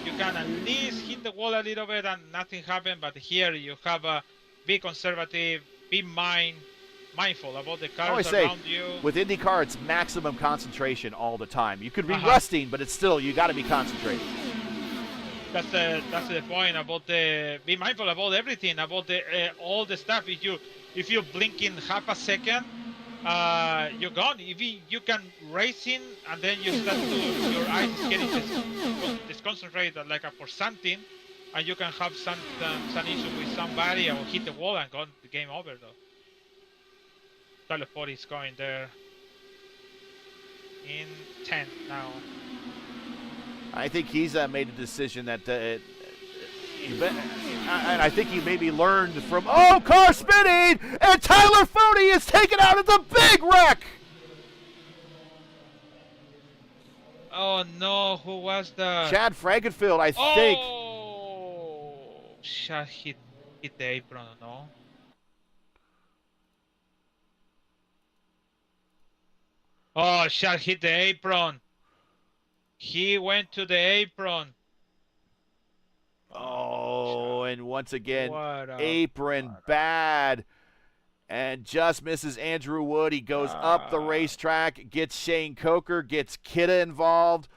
You can at least hit the wall a little bit, and nothing happened. But here, you have a be conservative, be mindful about the I cars always say, around you. with IndyCar, it's maximum concentration all the time. You could be Uh-huh. rusting, but it's still, you got to be concentrated. That's the point about the be mindful about everything, about the all the stuff. If you blink in half a second, you're gone. If you can racing and then you start to your eyes is getting disconcentrated like for something, and you can have some issue with somebody or hit the wall and gone the game over though. Tyler Ford is going there in 10th now. I think he's made a decision that, and I think he maybe learned from, car spinning, and Tyler Fody is taken out at the big wreck. Oh no, who was the? Chad Frankenfield, I think. Oh, Chad hit the apron, no? Oh, Chad hit the apron. He went to the apron. Oh, and once again, apron bad. And just misses Andrew Wood. He goes up the racetrack, gets Shane Coker, gets Kidda involved.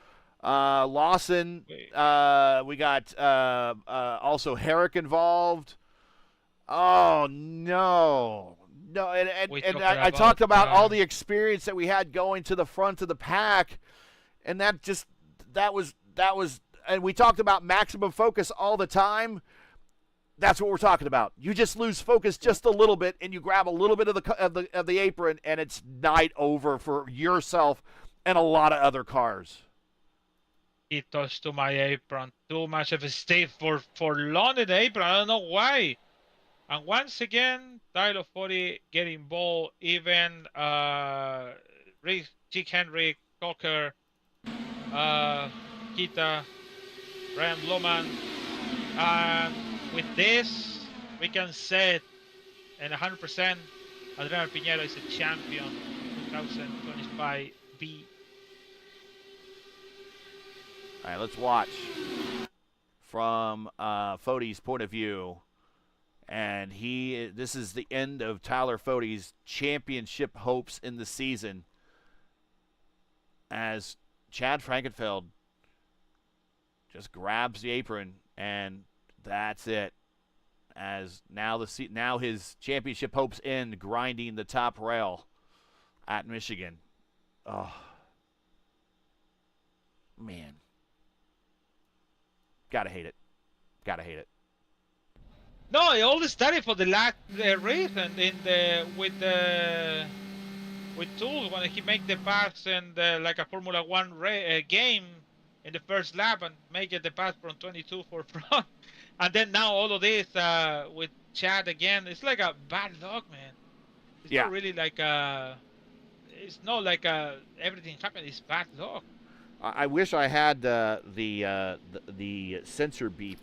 Lawson, we got also Herrick involved. Oh, no. No, and I talked about all the experience that we had going to the front of the pack, and that was, and we talked about maximum focus all the time. That's what we're talking about. You just lose focus just a little bit, and you grab a little bit of the apron, and it's night over for yourself and a lot of other cars. He touched to my apron. Too much of a stay for long in the apron. I don't know why. And once again, Tyler Fody getting ball even. Chick Henry, Coker, Kita, Ryan Bluman. With this, we can say, and 100%, Adriano Piñero is a champion 2025 B. All right, let's watch from Fody's point of view. And this is the end of Tyler Fody's championship hopes in the season as Chad Frankenfeld just grabs the apron, and that's it. As now his championship hopes end grinding the top rail at Michigan. Oh, man. Gotta hate it. Gotta hate it. No, it all started for the last race and with Tools when he make the pass and like a Formula One game in the first lap and make it the pass from 22 for front, and then now all of this with Chad again. It's like a bad luck, man. It's not really like it's not like everything happened. It's bad luck. I wish I had the sensor beep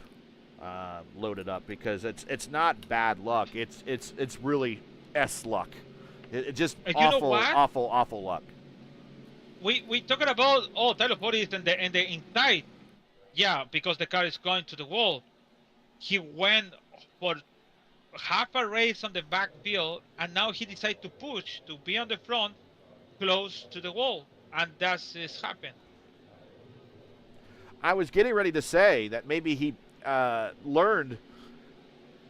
loaded up, because it's not bad luck. It's really S luck. It just awful luck. We talking about Tyler Fody is in the inside, yeah, because the car is going to the wall. He went for half a race on the backfield, and now he decided to push to be on the front, close to the wall, and that's happened. I was getting ready to say that maybe he learned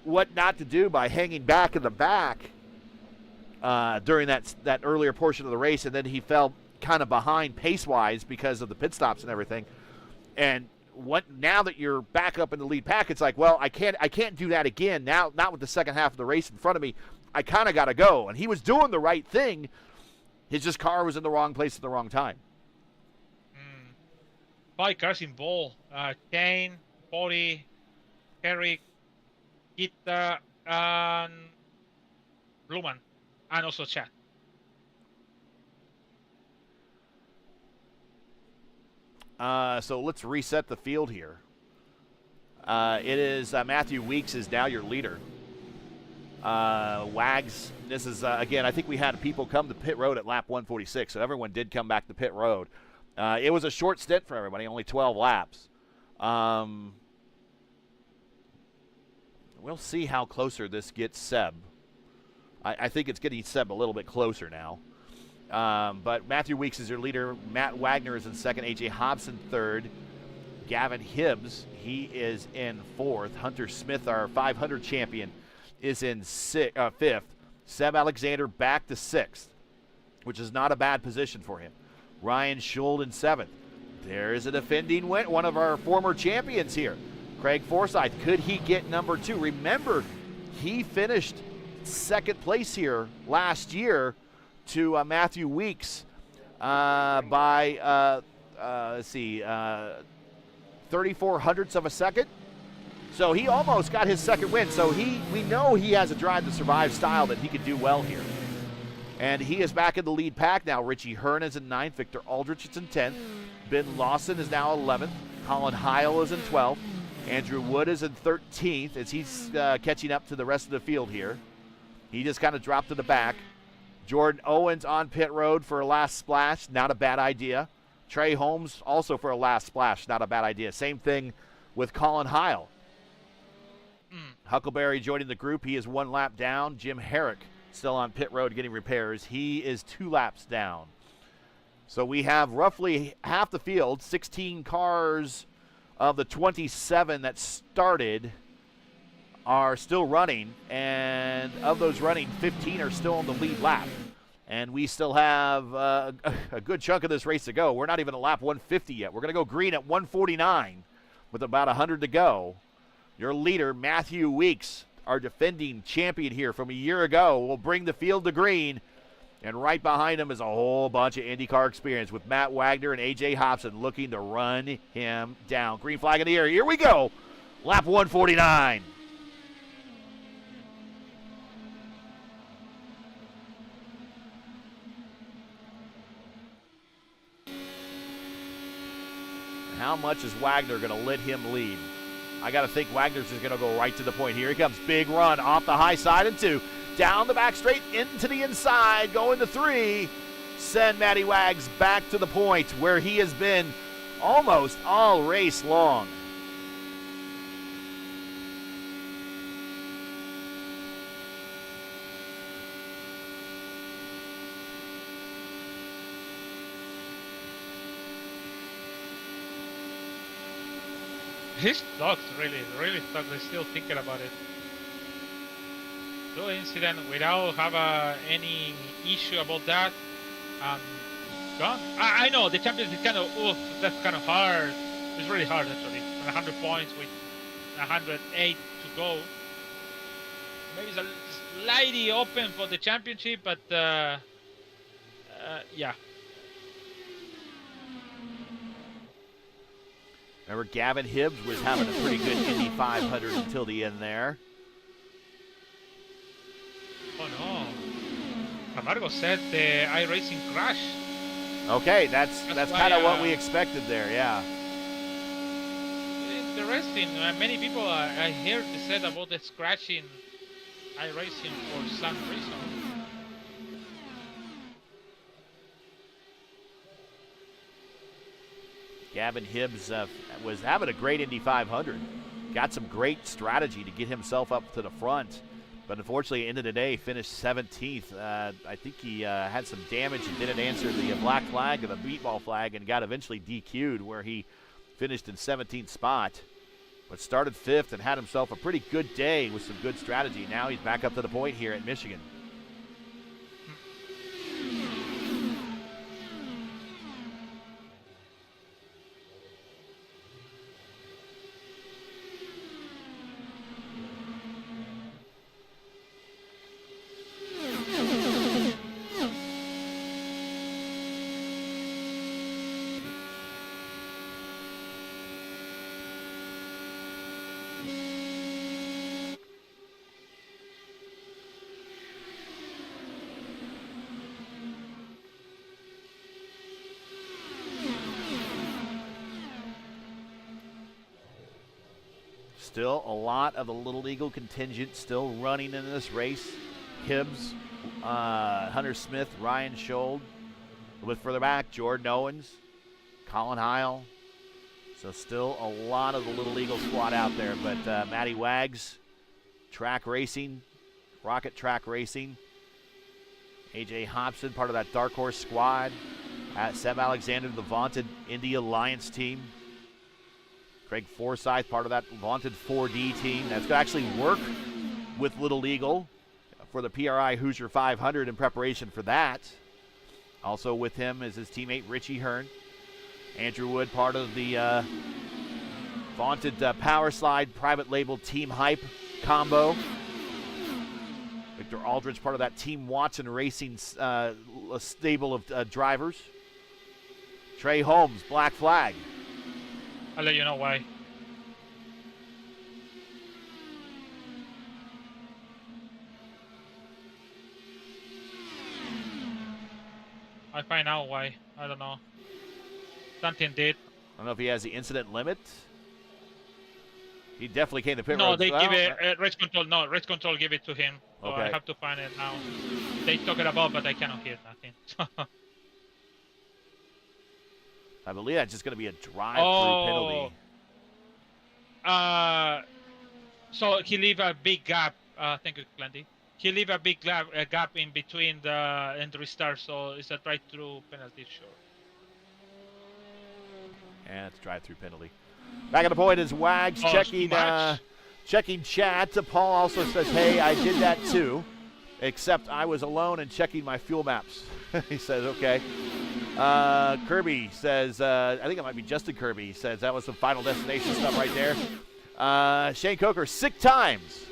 what not to do by hanging back in the back during that earlier portion of the race, and then he fell kind of behind pace-wise because of the pit stops and everything. And now that you're back up in the lead pack, it's like, well, I can't do that again. Now, not with the second half of the race in front of me. I kind of got to go. And he was doing the right thing. His car was in the wrong place at the wrong time. 5 cars in ball. Kane, Fody, Herrick, Kita, and Bluman, and also Chad. So let's reset the field here. It is Matthew Weeks is now your leader. Wags, this is, again, I think we had people come to pit road at lap 146, so everyone did come back to pit road. It was a short stint for everybody, only 12 laps. We'll see how closer this gets Seb. I think it's getting Seb a little bit closer now. But Matthew Weeks is your leader. Matt Wagner is in second. A.J. Hobson third. Gavin Hibbs, he is in fourth. Hunter Smith, our 500 champion, is in fifth. Seb Alexander back to sixth, which is not a bad position for him. Ryan Schuld in seventh. There is a defending win, one of our former champions here. Craig Forsyth, could he get number 2? Remember, he finished second place here last year to Matthew Weeks by, 34 hundredths of a second. So he almost got his second win. So we know he has a drive to survive style that he could do well here. And he is back in the lead pack now. Richie Hearn is in 9th. Victor Aldrich is in 10th. Ben Lawson is now 11th. Colin Heil is in 12th. Andrew Wood is in 13th as he's catching up to the rest of the field here. He just kind of dropped to the back. Jordan Owens on pit road for a last splash. Not a bad idea. Trey Holmes also for a last splash. Not a bad idea. Same thing with Colin Heil. Huckleberry joining the group. He is 1 lap down. Jim Herrick still on pit road getting repairs. He is 2 laps down. So we have roughly half the field, 16 cars of the 27 that started are still running, and of those running, 15 are still on the lead lap. And we still have a good chunk of this race to go. We're not even at lap 150 yet. We're going to go green at 149 with about 100 to go. Your leader, Matthew Weeks, our defending champion here from a year ago, will bring the field to green. And right behind him is a whole bunch of IndyCar experience with Matt Wagner and A.J. Hobson looking to run him down. Green flag in the air. Here we go. Lap 149. How much is Wagner going to let him lead? I got to think Wagner's is going to go right to the point. Here he comes. Big run off the high side and 2. Down the back straight into the inside. Going to 3. Send Matty Wags back to the point where he has been almost all race long. His sucks, really sucks. I'm still thinking about it. No incident without have any issue about that. Gone. I know the championship is kind of, that's kind of hard. It's really hard actually. 100 points with 108 to go. Maybe it's a slightly open for the championship, but yeah. Remember, Gavin Hibbs was having a pretty good Indy 500 until the end there. Oh no. Camargo said the iRacing crashed. Okay, that's kind of what we expected there, yeah. Interesting. Many people I heard said about the scratching iRacing for some reason. Gavin Hibbs was having a great Indy 500. Got some great strategy to get himself up to the front. But unfortunately, end of the day, finished 17th. I think he had some damage and didn't answer the black flag or the meatball flag and got eventually DQ'd where he finished in 17th spot. But started 5th and had himself a pretty good day with some good strategy. Now he's back up to the point here at Michigan. Still a lot of the Little Eagle contingent still running in this race. Hibbs, Hunter Smith, Ryan Schold. A little bit further back, Jordan Owens, Colin Heil. So still a lot of the Little Eagle squad out there. But Matty Wags, Track Racing, Rocket Track Racing. AJ Hobson, part of that Dark Horse squad. Seb Alexander, the vaunted Indy Alliance team. Craig Forsyth, part of that vaunted 4D team. That's going to actually work with Little Eagle for the PRI Hoosier 500 in preparation for that. Also with him is his teammate Richie Hearn. Andrew Wood, part of the vaunted Power Slide private label Team Hype combo. Victor Aldridge, part of that Team Watson Racing stable of drivers. Trey Holmes, Black Flag. I'll let you know why. I find out why. I don't know. Something did. I don't know if he has the incident limit. He definitely came to pit road. No, they give it race control. No, race control give it to him. So Okay. I have to find it now. They talk it about, but I cannot hear nothing. I believe that's just going to be a drive-through penalty. So he leave a big gap. Thank you, Glendy. He leave a big gap in between the entry start, so it's a drive-through penalty, sure. And it's a drive-through penalty. Back at the point is Wags checking chat. Paul also says, hey, I did that too, except I was alone and checking my fuel maps. He says, okay. Kirby says, I think it might be Justin Kirby. He says that was some Final Destination stuff right there. Shane Coker, 6 times.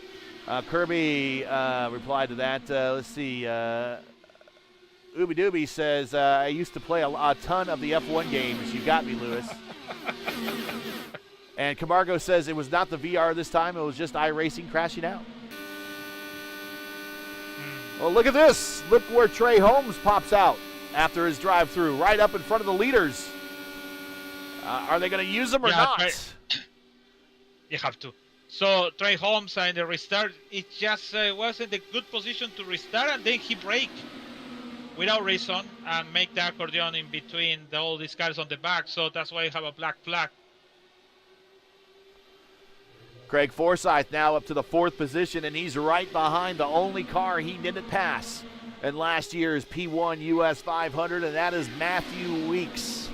Kirby replied to that. Let's see. Ooby Dooby says, I used to play a ton of the F1 games. You got me, Lewis. And Camargo says it was not the VR this time. It was just iRacing crashing out. Well, look at this. Look where Trey Holmes pops out after his drive-through, right up in front of the leaders. Are they going to use him or not? You have to. So Trey Holmes in the restart, it just was in the good position to restart, and then he braked without reason and make the accordion in between all these cars on the back. So that's why you have a black flag. Craig Forsyth now up to the 4th position, and he's right behind the only car he didn't pass in last year's P1 US 500, and that is Matthew Weeks.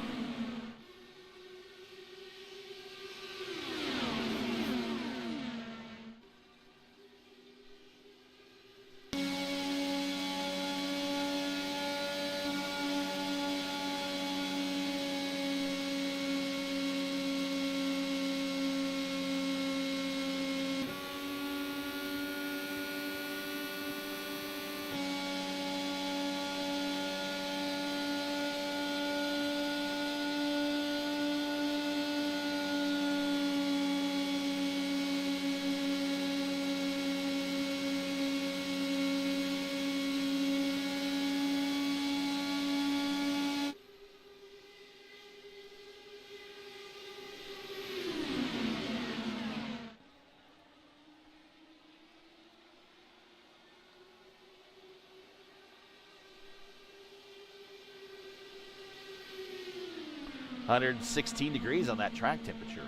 (116 degrees on that track temperature.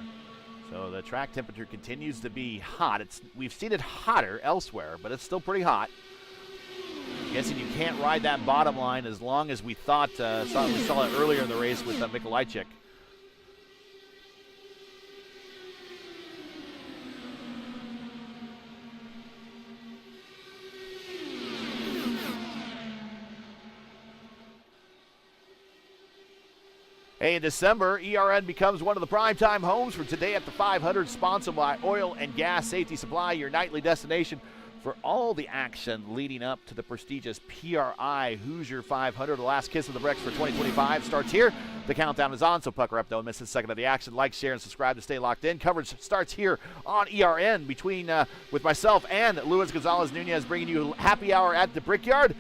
So the track temperature continues to be hot. We've seen it hotter elsewhere, but it's still pretty hot. I'm guessing you can't ride that bottom line as long as we thought. We saw it earlier in the race with Mikolajczyk. Hey, in December, ERN becomes one of the primetime homes for Today at the 500, sponsored by Oil and Gas Safety Supply, your nightly destination for all the action leading up to the prestigious PRI Hoosier 500. The last kiss of the bricks for 2025 starts here. The countdown is on, so pucker up, don't miss a second of the action. Like, share, and subscribe to stay locked in. Coverage starts here on ERN with myself and Luis Gonzalez Nunez, bringing you happy hour at the Brickyard.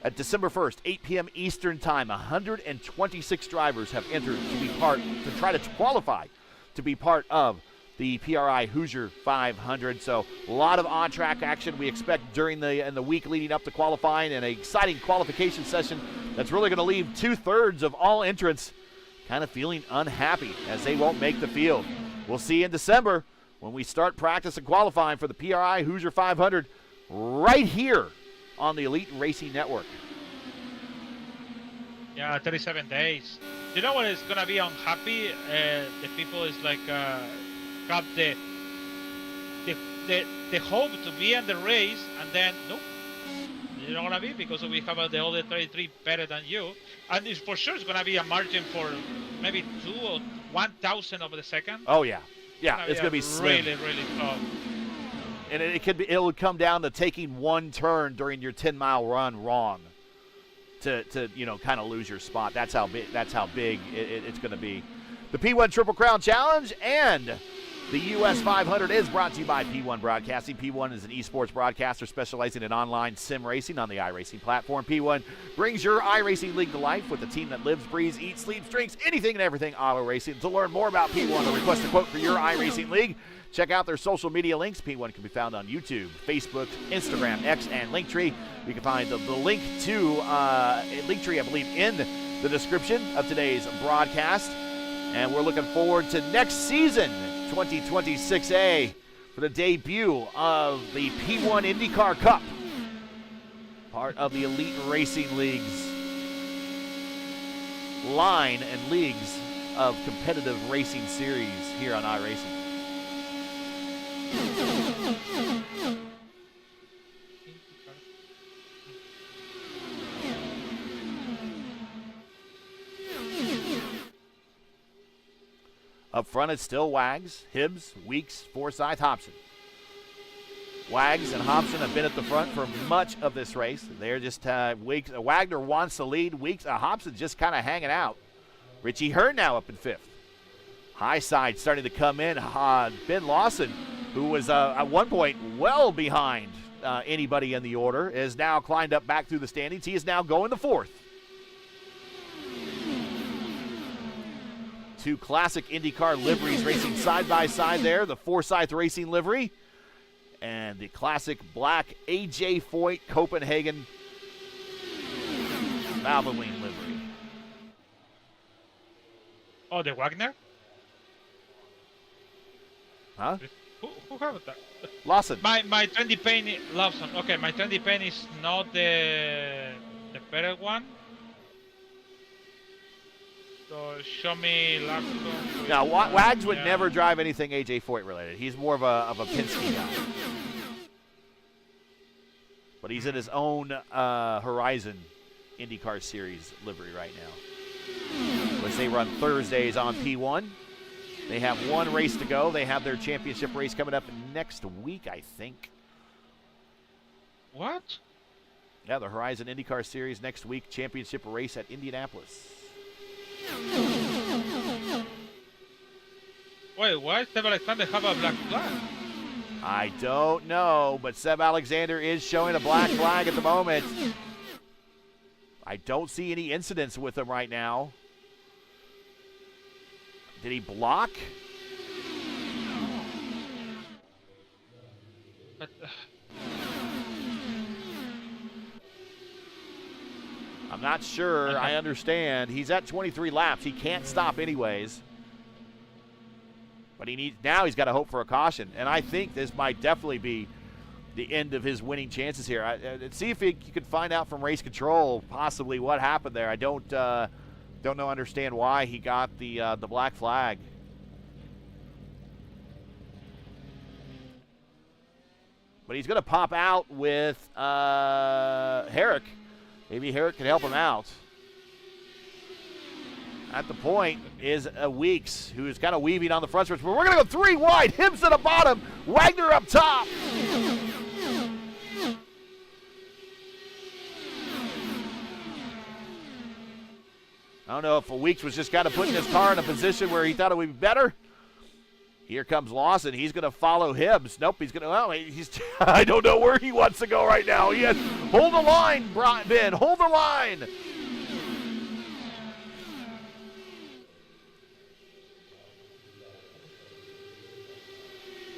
At December 1st, 8 p.m. Eastern Time, 126 drivers have entered to try to qualify to be part of the PRI Hoosier 500. So a lot of on-track action we expect during the week leading up to qualifying, and an exciting qualification session that's really going to leave 2/3 of all entrants kind of feeling unhappy as they won't make the field. We'll see in December when we start practice and qualifying for the PRI Hoosier 500 right here on the Elite Racing Network. Yeah, 37 days. You know what is gonna be unhappy? The people is like have the hope to be in the race, and then nope, you're not gonna be because we have the other 33 better than you, and it's for sure it's gonna be a margin for maybe 2 or 1,000 of the second. Oh yeah, it's gonna be slim. Really tough. And it would come down to taking one turn during your 10-mile run wrong to kind of lose your spot. That's how big it's going to be. The P1 Triple Crown Challenge and the US 500 is brought to you by P1 Broadcasting. P1 is an esports broadcaster specializing in online sim racing on the iRacing platform. P1 brings your iRacing league to life with a team that lives, breathes, eats, sleeps, drinks, anything and everything auto racing. To learn more about P1 or request a quote for your iRacing league, check out their social media links. P1 can be found on YouTube, Facebook, Instagram, X, and Linktree. You can find the link to Linktree, I believe, in the description of today's broadcast. And we're looking forward to next season, 2026A, for the debut of the P1 IndyCar Cup, part of the Elite Racing League's line and leagues of competitive racing series here on iRacing. Up front, it's still Wags, Hibbs, Weeks, Forsyth, Hobson. Wags and Hobson have been at the front for much of this race. They're just Wagner wants the lead. Weeks, Hobson just kind of hanging out. Richie Hearn now up in 5th. High side starting to come in. Ben Lawson, who was at one point well behind anybody in the order, is now climbed up back through the standings. He is now going to 4th. Two classic IndyCar liveries racing side by side there. The Forsyth Racing livery and the classic black AJ Foyt Copenhagen Valvoline livery. Oh, the Wagner? Huh? Who have that? Lawson. My 20 pain Lawson. Okay, my 20 pain is not the better one. So show me Lawson. Now Wags would never drive anything AJ Foyt related. He's more of a Penske guy. But he's in his own Horizon IndyCar Series livery right now, which they run Thursdays on P1. They have one race to go. They have their championship race coming up next week, I think. What? Yeah, the Horizon IndyCar Series next week, championship race at Indianapolis. Wait, why does Alexander have a black flag? I don't know, but Seb Alexander is showing a black flag at the moment. I don't see any incidents with him right now. Did he block? But, I'm not sure. Okay. I understand. He's at 23 laps. He can't stop anyways. But now he's got to hope for a caution. And I think this might definitely be the end of his winning chances here. See if you could find out from race control possibly what happened there. I don't understand why he got the black flag. But he's going to pop out with Herrick. Maybe Herrick can help him out. At the point is Weeks, who is kind of weaving on the front stretch. But we're going to go 3 wide. Hibbs at the bottom. Wagner up top. I don't know if Weeks was just kind of putting his car in a position where he thought it would be better. Here comes Lawson. He's going to follow Hibbs. Nope, he's going to, well, I don't know where he wants to go right now. He has, hold the line, Ben, hold the line.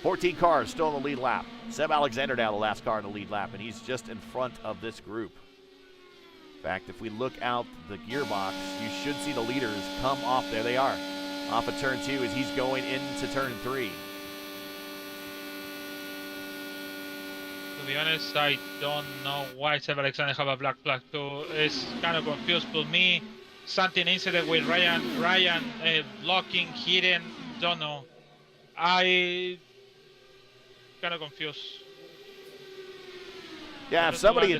14 cars still in the lead lap. Seb Alexander now the last car in the lead lap, and he's just in front of this group. In fact, if we look out the gearbox, you should see the leaders come off. There they are, off of turn 2 as he's going into turn 3. To be honest, I don't know why Seb Alexander have a black flag too. It's kind of confused for me. Something incident with Ryan blocking, hitting, don't know. I kind of confused. Yeah, if somebody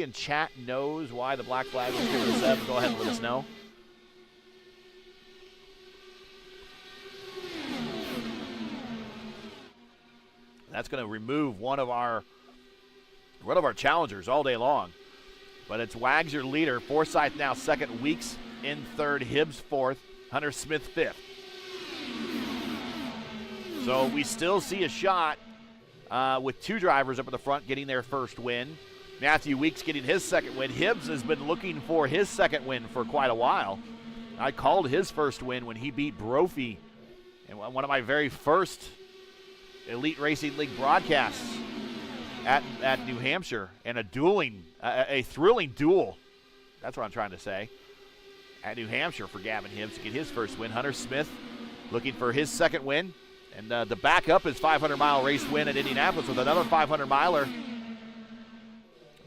in chat knows why the black flag was given to Seb, go ahead and let us know. That's going to remove one of our challengers all day long. But it's Wags your leader, Forsyth now second, Weeks in third, Hibbs fourth, Hunter Smith fifth. So we still see a shot with 2 drivers up at the front getting their first win. Matthew Weeks getting his second win. Hibbs has been looking for his second win for quite a while. I called his first win when he beat Brophy in one of my very first Elite Racing League broadcasts at New Hampshire, and a thrilling duel. That's what I'm trying to say. At New Hampshire for Gavin Hibbs to get his first win. Hunter Smith looking for his second win. And to back up his 500-mile race win at Indianapolis with another 500-miler.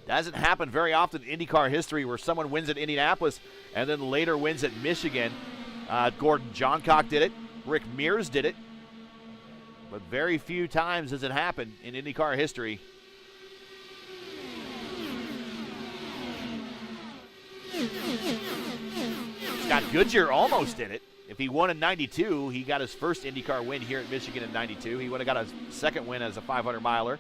Doesn't happen very often in IndyCar history where someone wins at Indianapolis and then later wins at Michigan. Gordon Johncock did it. Rick Mears did it. But very few times has it happened in IndyCar history. Scott Goodyear almost did it. If he won in 92, he got his first IndyCar win here at Michigan in 92. He would have got a second win as a 500-miler.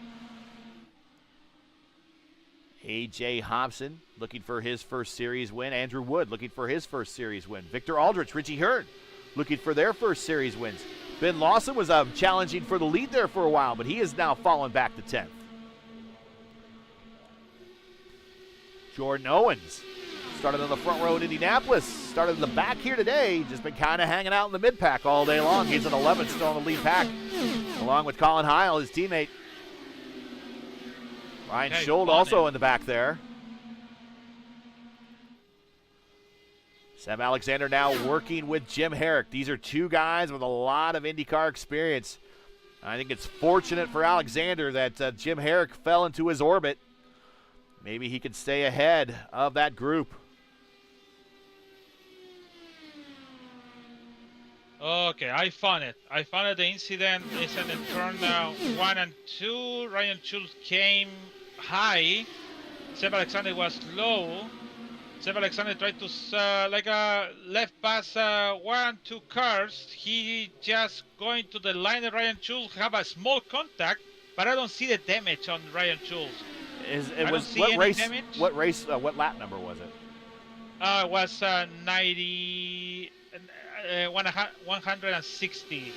A.J. Hobson looking for his first series win. Andrew Wood looking for his first series win. Victor Aldrich, Richie Hearn looking for their first series wins. Ben Lawson was challenging for the lead there for a while, but he has now fallen back to 10th. Jordan Owens started on the front row in Indianapolis, started in the back here today, just been kind of hanging out in the mid-pack all day long. He's at 11th, still in the lead pack, along with Colin Heil, his teammate. Ryan Schold also in the back there. Seb Alexander now working with Jim Herrick. These are 2 guys with a lot of IndyCar experience. I think it's fortunate for Alexander that Jim Herrick fell into his orbit. Maybe he could stay ahead of that group. Okay, I found it. The incident is in turn 1 and 2. Ryan Schultz came high. Seb Alexander was low. Seb Alexander tried to like a left pass 1, 2 cars. He just going to the line that Ryan Schultz have a small contact, but I don't see the damage on Ryan Schultz. What lap number was it? It was 160.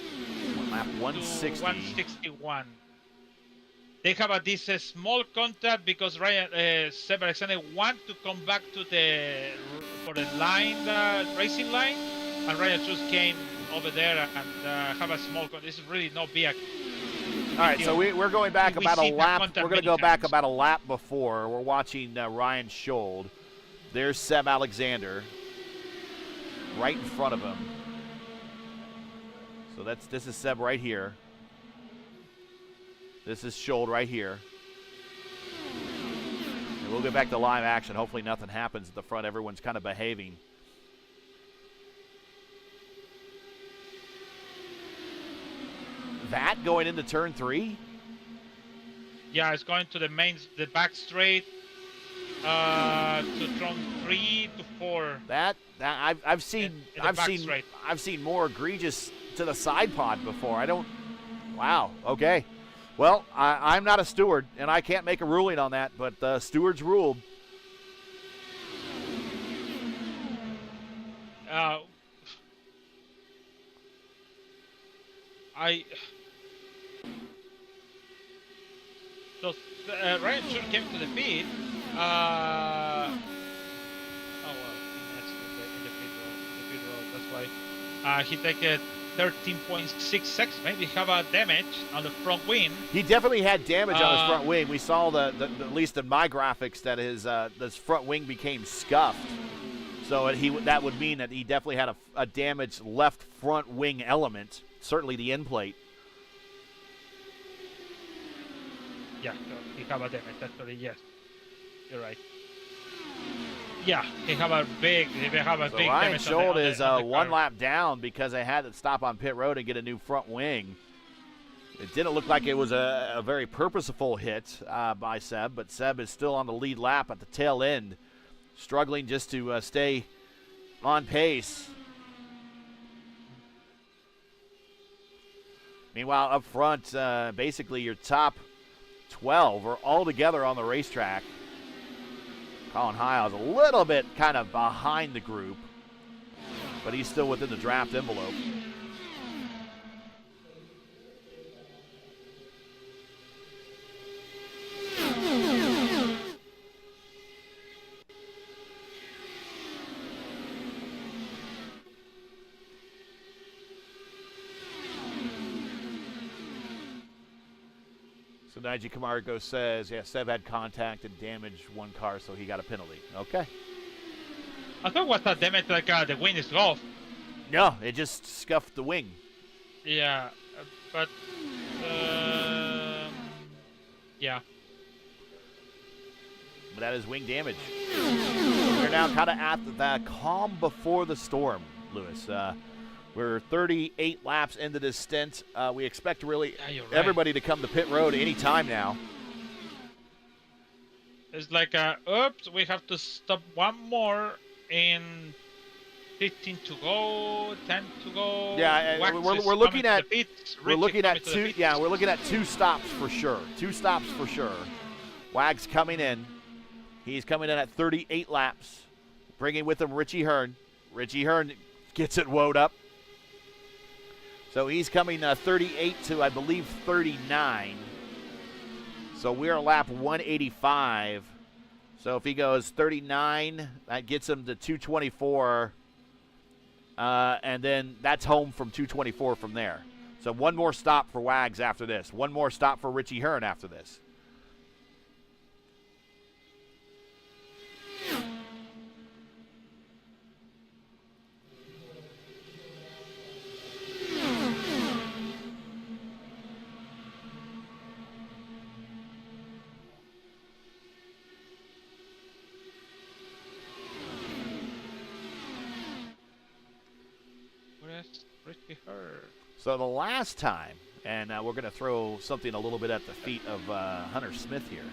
Lap 160. 161. They have this small contact because Seb Alexander want to come back to for the line, racing line, and Ryan Schultz came over there and have a small contact. This is really no big. All right, so we're going back about a lap. We're going to go back about a lap before. We're watching Ryan Schold. There's Seb Alexander right in front of him. So this is Seb right here. This is Schold right here. And we'll get back to live action. Hopefully nothing happens at the front. Everyone's kind of behaving. That going into turn 3? Yeah, it's going to the back straight to turn 3 to 4. I've seen more egregious to the side pod before. Wow. Okay. Well, I'm not a steward, and I can't make a ruling on that, but the stewards ruled. So Ryan Schultz came to the pit. That's in the pit road. That's why he take it 13.6 seconds. Maybe have a damage on the front wing. He definitely had damage on his front wing. We saw at least in my graphics that his front wing became scuffed. So that would mean that he definitely had a damaged left front wing element, certainly the end plate. Yeah, he have a damage. Actually, yes, you're right. Yeah, he have a big So big Ryan damage Schultz on is the one car. lap down because they had to stop on pit road and get a new front wing. It didn't look like it was a very purposeful hit by Seb, but Seb is still on the lead lap at the tail end, struggling just to stay on pace. Meanwhile, up front, basically your top 12 are all together on the racetrack. Colin Hiles a little bit kind of behind the group, but he's still within the draft envelope. So Nigel Camargo says, yeah, Seb had contact and damaged one car, so he got a penalty. Okay. I thought was that damage like the wing is off. No, it just scuffed the wing. Yeah, but yeah. But that is wing damage. We're now kind of at the calm before the storm, Lewis. We're 38 laps into this stint. We expect really everybody to come to pit road any time now. It's like, oops, we have to stop one more in 15 to go, 10 to go. Yeah, we're looking at two. Yeah, we're looking at two stops for sure. Two stops for sure. Wag's coming in. He's coming in at 38 laps, bringing with him Richie Hearn. Richie Hearn gets it woed up. So he's coming 38 to, I believe, 39. So we're lap 185. So if he goes 39, that gets him to 224. And then that's home from 224 from there. So one more stop for Wags after this. One more stop for Richie Hearn after this. So the last time, and we're going to throw something a little bit at the feet of Hunter Smith here.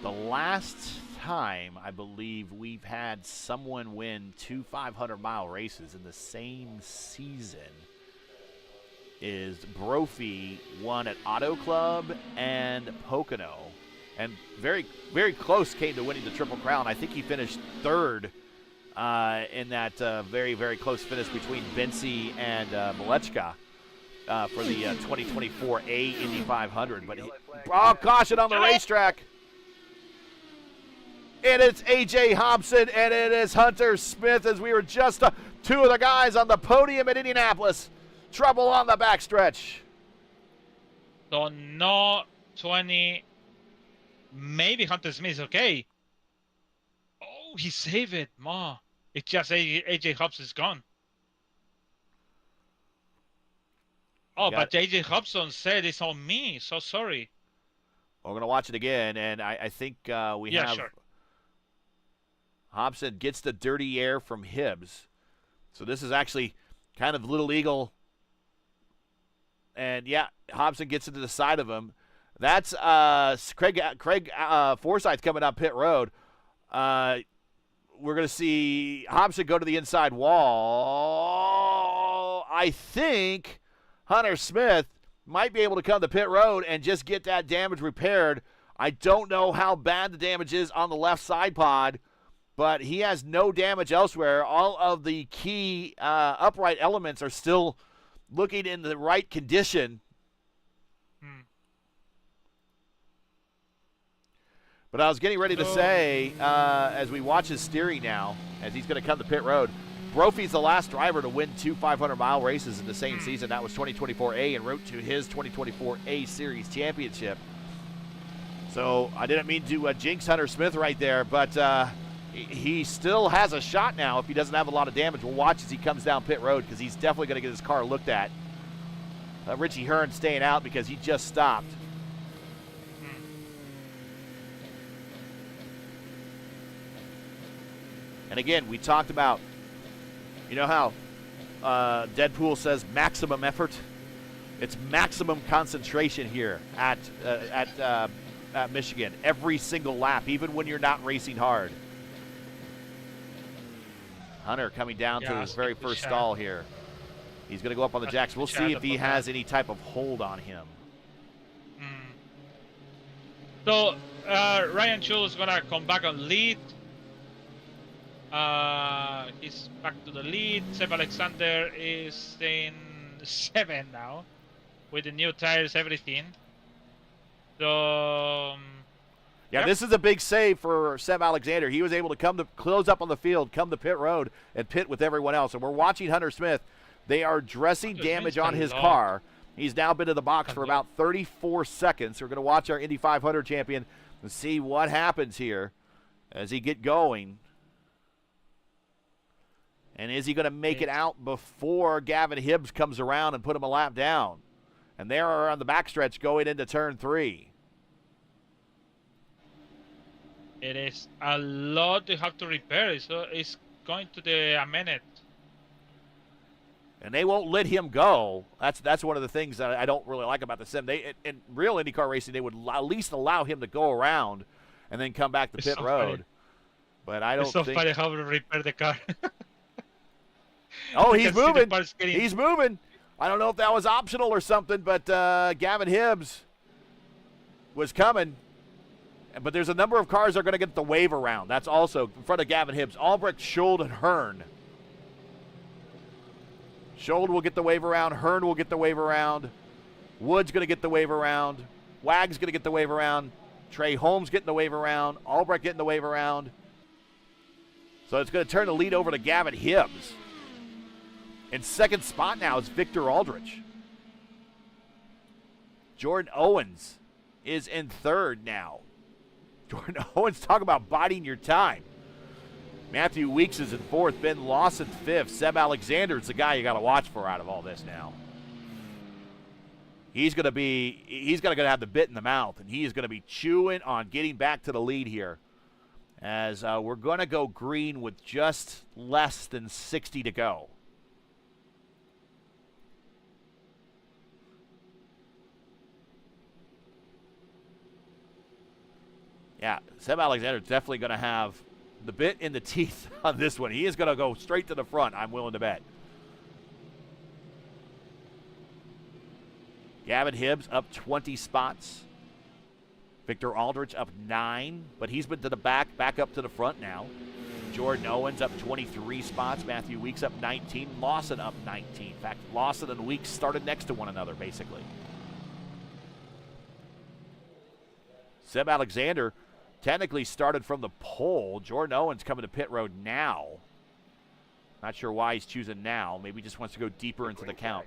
The last time, I believe, we've had someone win two 500-mile races in the same season is Brophy won at Auto Club and Pocono. And very, very close came to winning the Triple Crown. I think he finished third in that very, very close finish between Bensi and Malechka for the 2024 Indy 500. But caution on the racetrack. And it's A.J. Hobson and it is Hunter Smith as we were just two of the guys on the podium at Indianapolis. Trouble on the backstretch. So no 20. Maybe Hunter Smith is okay. Oh, he saved it, ma. It's just AJ Hobson is gone. Oh, but AJ Hobson said it's on me. So sorry. We're going to watch it again, and I think we have. Sure. Hobson gets the dirty air from Hibbs. So this is actually kind of Little Eagle. And, yeah, Hobson gets into the side of him. That's Craig Forsyth coming up pit road. We're going to see Hobson go to the inside wall. I think Hunter Smith might be able to come to pit road and just get that damage repaired. I don't know how bad the damage is on the left side pod, but he has no damage elsewhere. All of the key upright elements are still looking in the right condition. But I was getting ready to say, as we watch his steering now, as he's going to come to pit road, Brophy's the last driver to win 2 500-mile races in the same season. That was 2024 A en route to his 2024 A Series championship. So I didn't mean to jinx Hunter Smith right there, but he still has a shot now if he doesn't have a lot of damage. We'll watch as he comes down pit road because he's definitely going to get his car looked at. Richie Hearn staying out because he just stopped. And again, we talked about, you know how Deadpool says maximum effort? It's maximum concentration here at Michigan. Every single lap, even when you're not racing hard. Hunter coming down to his very first stall here. He's going to go up on the jacks. We'll see if he has any type of hold on him. So Ryan Chu is going to come back on lead. He's back to the lead. Seb Alexander is in 7 now with the new tires, everything. So yeah, this is a big save for Seb Alexander. He was able to come to close up on the field, come to pit road, and pit with everyone else. And we're watching Hunter Smith. They are dressing damage on his car. He's now been in the box for about 34 seconds. We're going to watch our Indy 500 champion and see what happens here as he get going. And is he going to make it out before Gavin Hibbs comes around and put him a lap down? And they are on the backstretch going into turn 3. It is a lot to have to repair, so it's going to a minute. And they won't let him go. That's one of the things that I don't really like about the sim. In real IndyCar racing, they would at least allow him to go around and then come back to pit road. Funny. But I don't think... It's so funny how to repair the car. Oh, he's moving. He's moving. I don't know if that was optional or something, but Gavin Hibbs was coming. But there's a number of cars that are going to get the wave around. That's also in front of Gavin Hibbs. Albrecht, Schold, and Hearn. Schold will get the wave around. Hearn will get the wave around. Wood's going to get the wave around. Wag's going to get the wave around. Trey Holmes getting the wave around. Albrecht getting the wave around. So it's going to turn the lead over to Gavin Hibbs. In second spot now is Victor Aldrich. Jordan Owens is in third now. Jordan Owens, talk about biding your time. Matthew Weeks is in fourth. Ben Lawson fifth. Seb Alexander is the guy you got to watch for out of all this now. He's going to have the bit in the mouth, and he is going to be chewing on getting back to the lead here. As we're going to go green with just less than 60 to go. Yeah, Seb Alexander is definitely going to have the bit in the teeth on this one. He is going to go straight to the front, I'm willing to bet. Gavin Hibbs up 20 spots. Victor Aldrich up 9, but he's been to the back up to the front now. Jordan Owens up 23 spots. Matthew Weeks up 19. Lawson up 19. In fact, Lawson and Weeks started next to one another, basically. Seb Alexander technically started from the pole. Jordan Owens coming to pit road now. Not sure why he's choosing now. Maybe he just wants to go deeper into the count.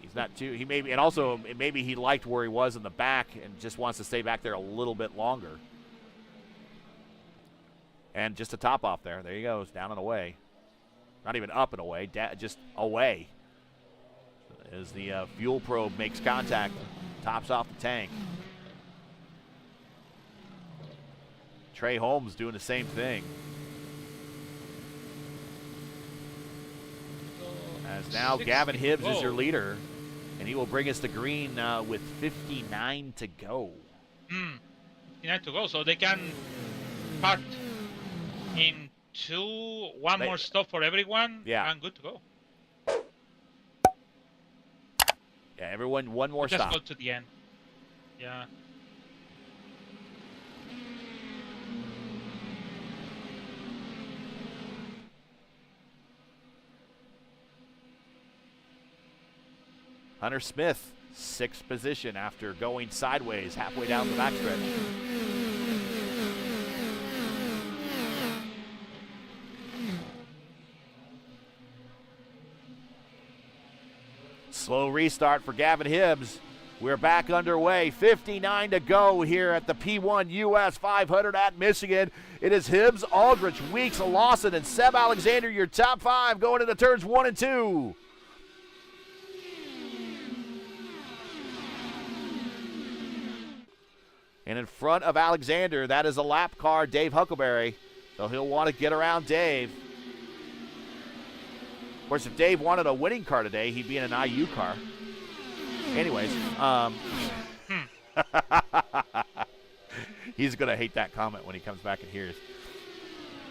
He's not too, he maybe, and also maybe he liked where he was in the back and just wants to stay back there a little bit longer. And just a top off there. There he goes, down and away. Not even up and away, just away. As the fuel probe makes contact, tops off the tank. Trey Holmes doing the same thing. As now Gavin Hibbs is your leader, and he will bring us to green with 59 to go. 59 to go, so they can cut in one more stop for everyone, and good to go. Yeah, everyone, one more stop. Just go to the end. Yeah. Hunter Smith, 6th position after going sideways halfway down the backstretch. Slow restart for Gavin Hibbs. We're back underway. 59 to go here at the P1 US 500 at Michigan. It is Hibbs, Aldrich, Weeks, Lawson, and Seb Alexander, your top 5 going into turns 1 and 2. And in front of Alexander, that is a lap car, Dave Huckleberry. So he'll want to get around Dave. Of course, if Dave wanted a winning car today, he'd be in an IU car. Anyways, he's going to hate that comment when he comes back and hears.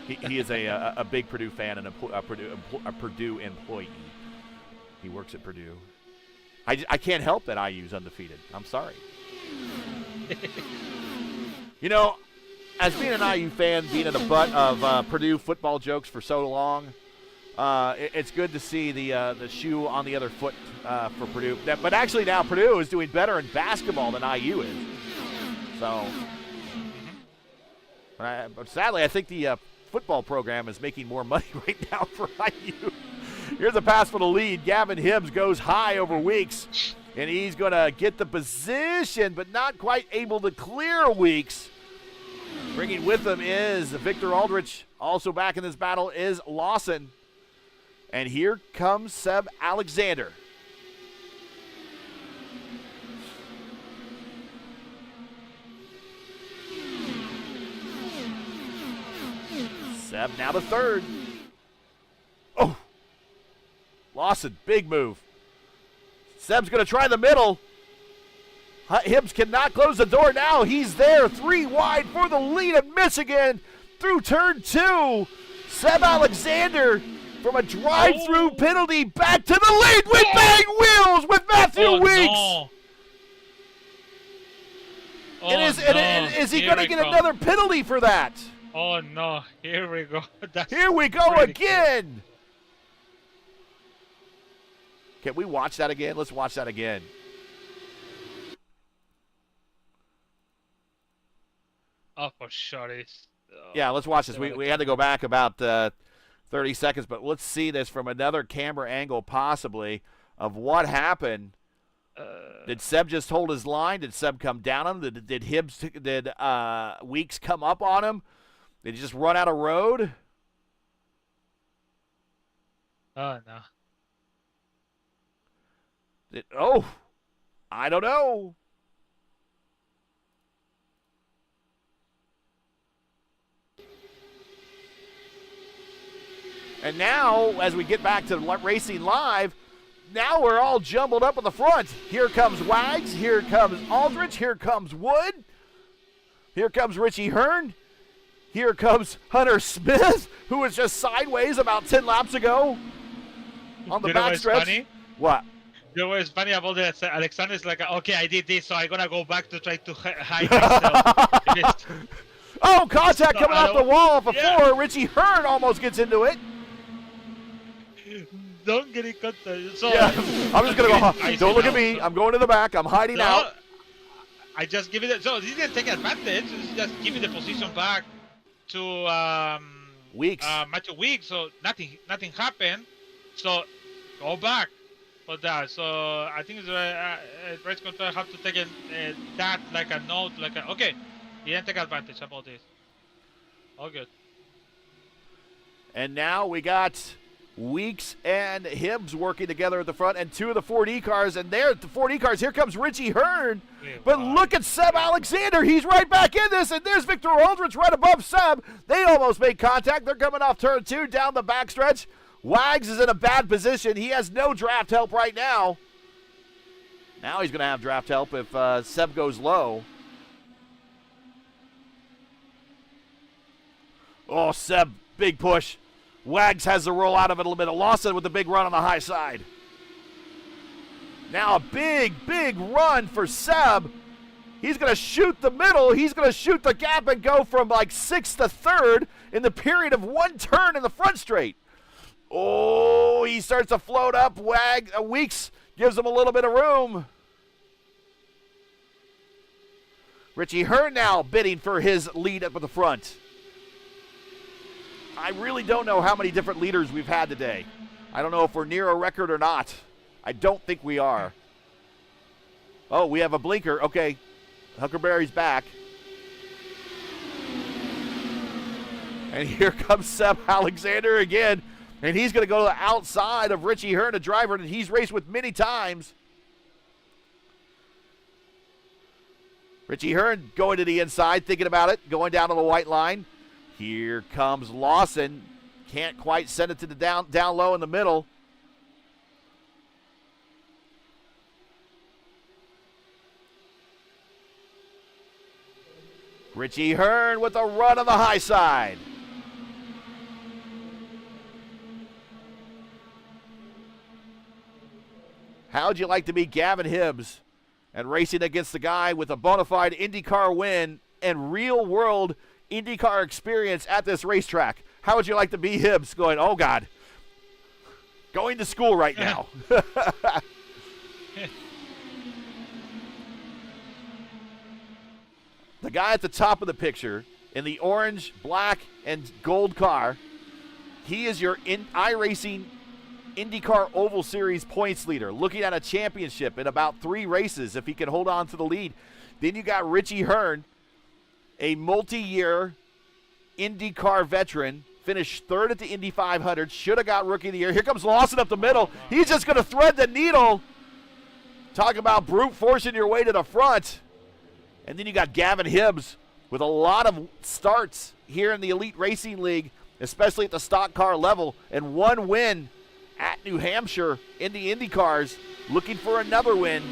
He is a big Purdue fan and a Purdue employee. He works at Purdue. I can't help that IU's undefeated. I'm sorry. You know, as being an IU fan, being in the butt of Purdue football jokes for so long, it's good to see the shoe on the other foot for Purdue. But actually now Purdue is doing better in basketball than IU is. So, but sadly, I think the football program is making more money right now for IU. Here's a pass for the lead. Gavin Hibbs goes high over Weeks, and he's going to get the position, but not quite able to clear Weeks. Bringing with him is Victor Aldrich. Also back in this battle is Lawson. And here comes Seb Alexander. Seb now to third. Oh! Lawson, big move. Seb's going to try the middle. Hibbs cannot close the door now. He's there, 3 wide for the lead of Michigan through turn 2. Seb Alexander from a drive-through penalty back to the lead with bang wheels with Matthew Weeks. No. Is he going to get another penalty for that? Oh, no. Here we go. Here we go again. Can we watch that again? Let's watch that again. Oh, for sure. Yeah, let's watch this. We had to go back about 30 seconds, but let's see this from another camera angle possibly of what happened. Did Seb just hold his line? Did Seb come down on him? Did Weeks come up on him? Did he just run out of road? Oh, no. I don't know. And now, as we get back to racing live, now we're all jumbled up in the front. Here comes Wags. Here comes Aldrich. Here comes Wood. Here comes Richie Hearn. Here comes Hunter Smith, who was just sideways about 10 laps ago on the backstretch. What? You know what's funny about this? Alexander's like, okay, I did this, so I'm going to go back to try to hide myself. Oh, contact coming off the wall before Richie Hearn almost gets into it. Don't get in contact. So, yeah, I'm just going to go, don't look at me. I'm going to the back. I'm hiding out. I just give it, so he's going to take advantage. Just give me the position back to Weeks. Matthew Weeks, so nothing happened. So go back for that. So I think race control have to take that like a note, like okay, he didn't take advantage about this. All good. And now we got Weeks and Hibbs working together at the front, and 2 of the 4D cars, and there at the 4D cars, here comes Richie Hearn. But look at Seb Alexander. He's right back in this, and there's Victor Aldrich right above Seb. They almost made contact. They're coming off turn 2 down the backstretch. Wags is in a bad position. He has no draft help right now. Now he's going to have draft help if Seb goes low. Oh, Seb, big push. Wags has the roll out of it a little bit. Lawson with the big run on the high side. Now a big run for Seb. He's going to shoot the middle. He's going to shoot the gap and go from like 6th to 3rd in the period of 1 turn in the front straight. Oh, he starts to float up. Weeks gives him a little bit of room. Richie Hearn now bidding for his lead up at the front. I really don't know how many different leaders we've had today. I don't know if we're near a record or not. I don't think we are. Oh, we have a blinker. Okay. Huckleberry's back. And here comes Seb Alexander again. And he's going to go to the outside of Richie Hearn, a driver that he's raced with many times. Richie Hearn going to the inside, thinking about it, going down to the white line. Here comes Lawson. Can't quite send it to the down low in the middle. Richie Hearn with a run on the high side. How'd you like to be Gavin Hibbs and racing against the guy with a bona fide IndyCar win and real-world IndyCar experience at this racetrack? How would you like to be Hibbs going, oh, God, going to school right now? The guy at the top of the picture in the orange, black, and gold car, he is your iRacing IndyCar Oval Series points leader, looking at a championship in about 3 races if he can hold on to the lead. Then you got Richie Hearn, a multi-year IndyCar veteran, finished 3rd at the Indy 500, should have got Rookie of the Year. Here comes Lawson up the middle. He's just going to thread the needle. Talk about brute forcing your way to the front. And then you got Gavin Hibbs with a lot of starts here in the Elite Racing League, especially at the stock car level, and 1 win at New Hampshire in the IndyCars, looking for another win.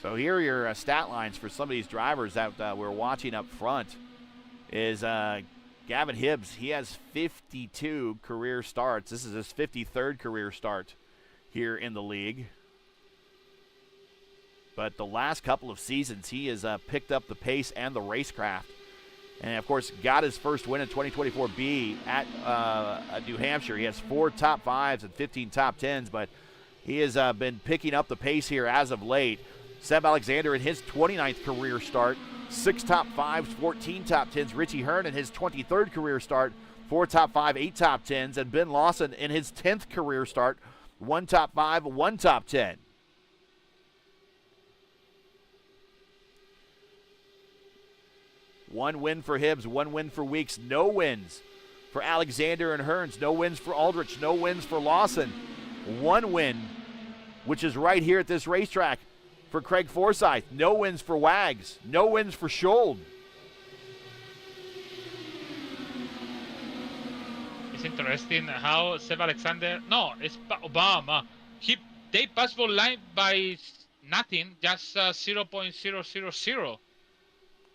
So here are your stat lines for some of these drivers that we're watching up front. Is Gavin Hibbs. He has 52 career starts. This is his 53rd career start here in the league. But the last couple of seasons, he has picked up the pace and the racecraft. And, of course, got his first win in 2024B at New Hampshire. He has 4 top 5s and 15 top 10s, but he has been picking up the pace here as of late. Seb Alexander in his 29th career start, 6 top 5s, 14 top 10s. Richie Hearn in his 23rd career start, 4 top 5, 8 top 10s. And Ben Lawson in his 10th career start, 1 top 5, 1 top 10. One win for Hibbs, 1 win for Weeks, no wins for Alexander and Hearns, no wins for Aldrich, no wins for Lawson. 1 win, which is right here at this racetrack, for Craig Forsyth. No wins for Wags. No wins for Schold. It's interesting how Seb Alexander, no, it's Obama. They passed for line by nothing, just 0.000.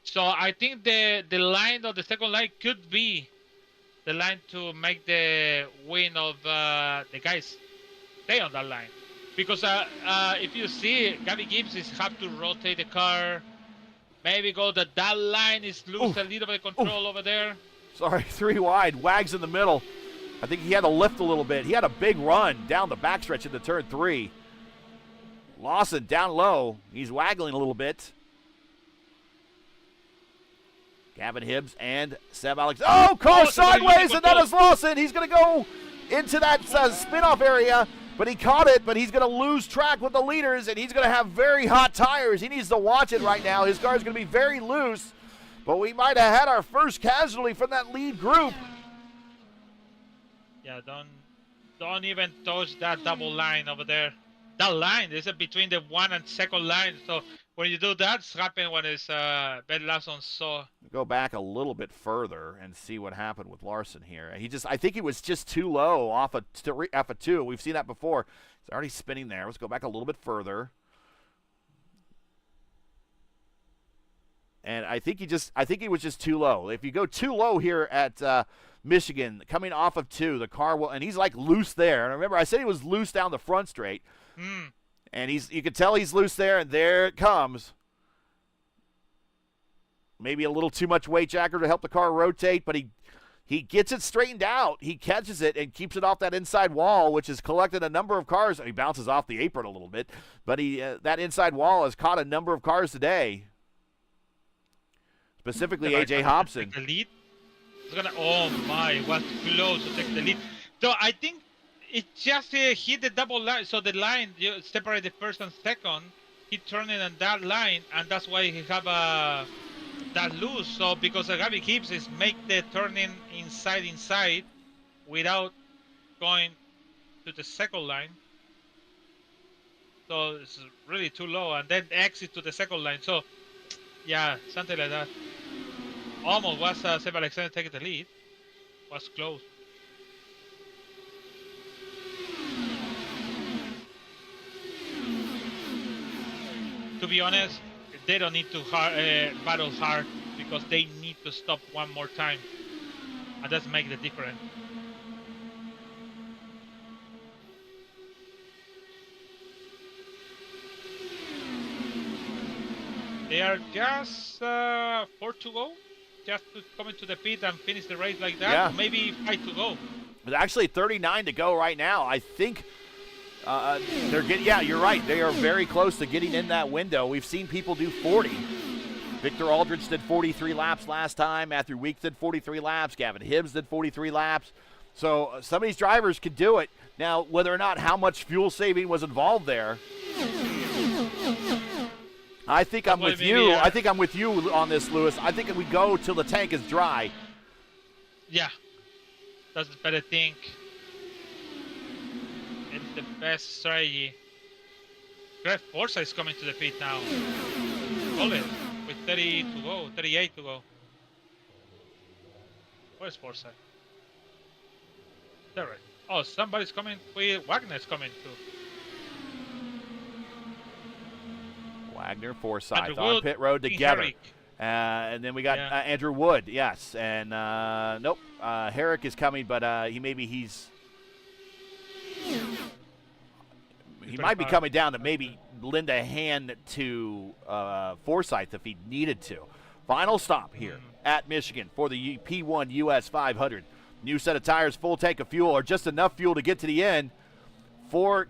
So I think the line of the second line could be the line to make the win of the guys stay on that line. Because if you see, Gabby Gibbs is have to rotate the car, maybe go that line is lose a little bit of control over there. Sorry, 3 wide. Wags in the middle. I think he had to lift a little bit. He had a big run down the backstretch into turn 3. Lawson down low. He's waggling a little bit. Gavin Hibbs and Seb Alex. Oh, car sideways, and that is Lawson. He's going to go into that spin-off area. But he caught it, but he's going to lose track with the leaders, and he's going to have very hot tires. He needs to watch it right now. His car is going to be very loose, but we might have had our first casualty from that lead group. Yeah, don't even touch that double line over there. That line is between the 1 and 2nd line, so when you do that, it's happened when it's Ben Larson saw. Go back a little bit further and see what happened with Larson here. I think he was just too low off of 2. We've seen that before. He's already spinning there. Let's go back a little bit further. And I think he was just too low. If you go too low here at Michigan coming off of 2. The car will, and he's like loose there. And remember, I said he was loose down the front straight. And you can tell he's loose there, and there it comes. Maybe a little too much weight jacker to help the car rotate, but he gets it straightened out. He catches it and keeps it off that inside wall, which has collected a number of cars. He bounces off the apron a little bit, but that inside wall has caught a number of cars today. Specifically, A.J. Hobson. The lead. Oh my, was close to take the lead. So I think it just hit the double line. So the line separate the first and second. He turned it on that line, and that's why he have that loose. So because Gabby Gibbs is make the turning inside without going to the second line. So it's really too low, and then exit to the second line. So yeah, something like that. Almost was Seb Alexander taking the lead. Was close. To be honest, they don't need to battle hard because they need to stop one more time, and that's make the difference. They are just 4 to go, just to come into the pit and finish the race like that. Yeah. Or maybe 5 to go. There's actually 39 to go right now. I think they're getting. Yeah, you're right. They are very close to getting in that window. We've seen people do 40. Victor Aldrich did 43 laps last time. Matthew Weeks did 43 laps. Gavin Hibbs did 43 laps. So some of these drivers could do it. Now, whether or not how much fuel saving was involved there, I think I'm with you. I think I'm with you on this, Lewis. I think we go till the tank is dry. Yeah, that's the better thing. It's the best strategy. Greg Forsyth is coming to the pit now. Call it with 30 to go, 38 to go. Where's Forsyth? There. Oh, somebody's coming. Wagner's coming too. Wagner, Forsyth Andrew on Wood, pit road together. Herrick. And then we got Andrew Wood, yes. And nope, Herrick is coming, but he might be coming down to maybe lend a hand to Forsyth if he needed to. Final stop here at Michigan for the P1 US 500. New set of tires, full tank of fuel, or just enough fuel to get to the end for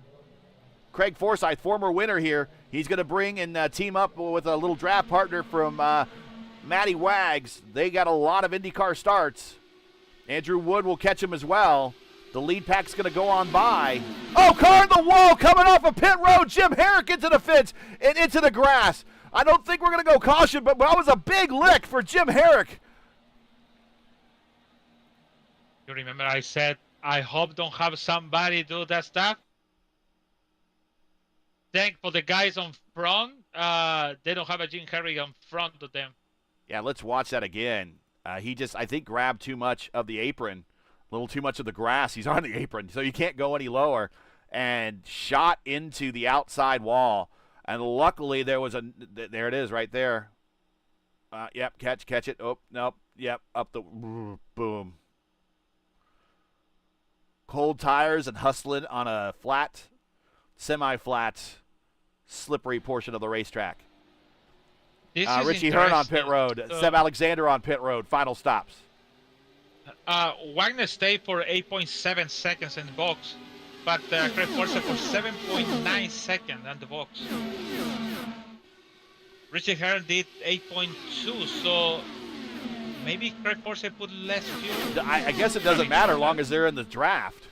Craig Forsyth, former winner here. He's going to bring and team up with a little draft partner from Matty Wags. They got a lot of IndyCar starts. Andrew Wood will catch him as well. The lead pack's going to go on by. Oh, car in the wall coming off of pit road. Jim Herrick into the fence and into the grass. I don't think we're going to go caution, but that was a big lick for Jim Herrick. You remember I said, I hope don't have somebody do that stuff? Thank for the guys on front. They don't have a Jim Herrick on front of them. Yeah, let's watch that again. He just, I think, grabbed too much of the apron. A little too much of the grass. He's on the apron, so you can't go any lower. And shot into the outside wall. And luckily there was there it is right there. Yep, catch it. Oh, nope. Yep, up the, boom. Cold tires and hustling on a flat, semi-flat, slippery portion of the racetrack. Richie Hearn on pit road. Seb Alexander on pit road. Final stops. Wagner stayed for 8.7 seconds in the box, but Craig Forsyth for 7.9 seconds in the box. Richie Hearn did 8.2, so maybe Craig Forsyth put less fuel. I guess it doesn't matter as long as they're in the draft.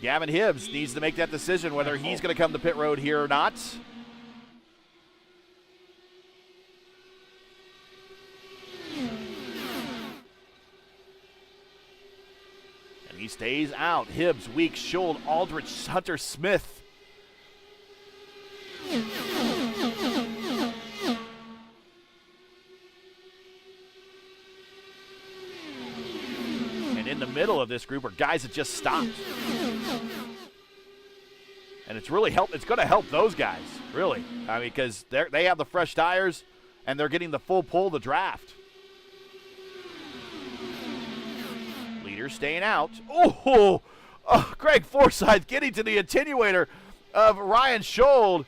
Gavin Hibbs needs to make that decision whether he's going to come to pit road here or not. And he stays out. Hibbs, Weeks, Schuld, Aldrich, Hunter Smith. In the middle of this group are guys that just stopped. And it's really it's going to help those guys, really. I mean, because they have the fresh tires and they're getting the full pull of the draft. You're staying out. Craig Forsyth getting to the attenuator of Ryan Schold.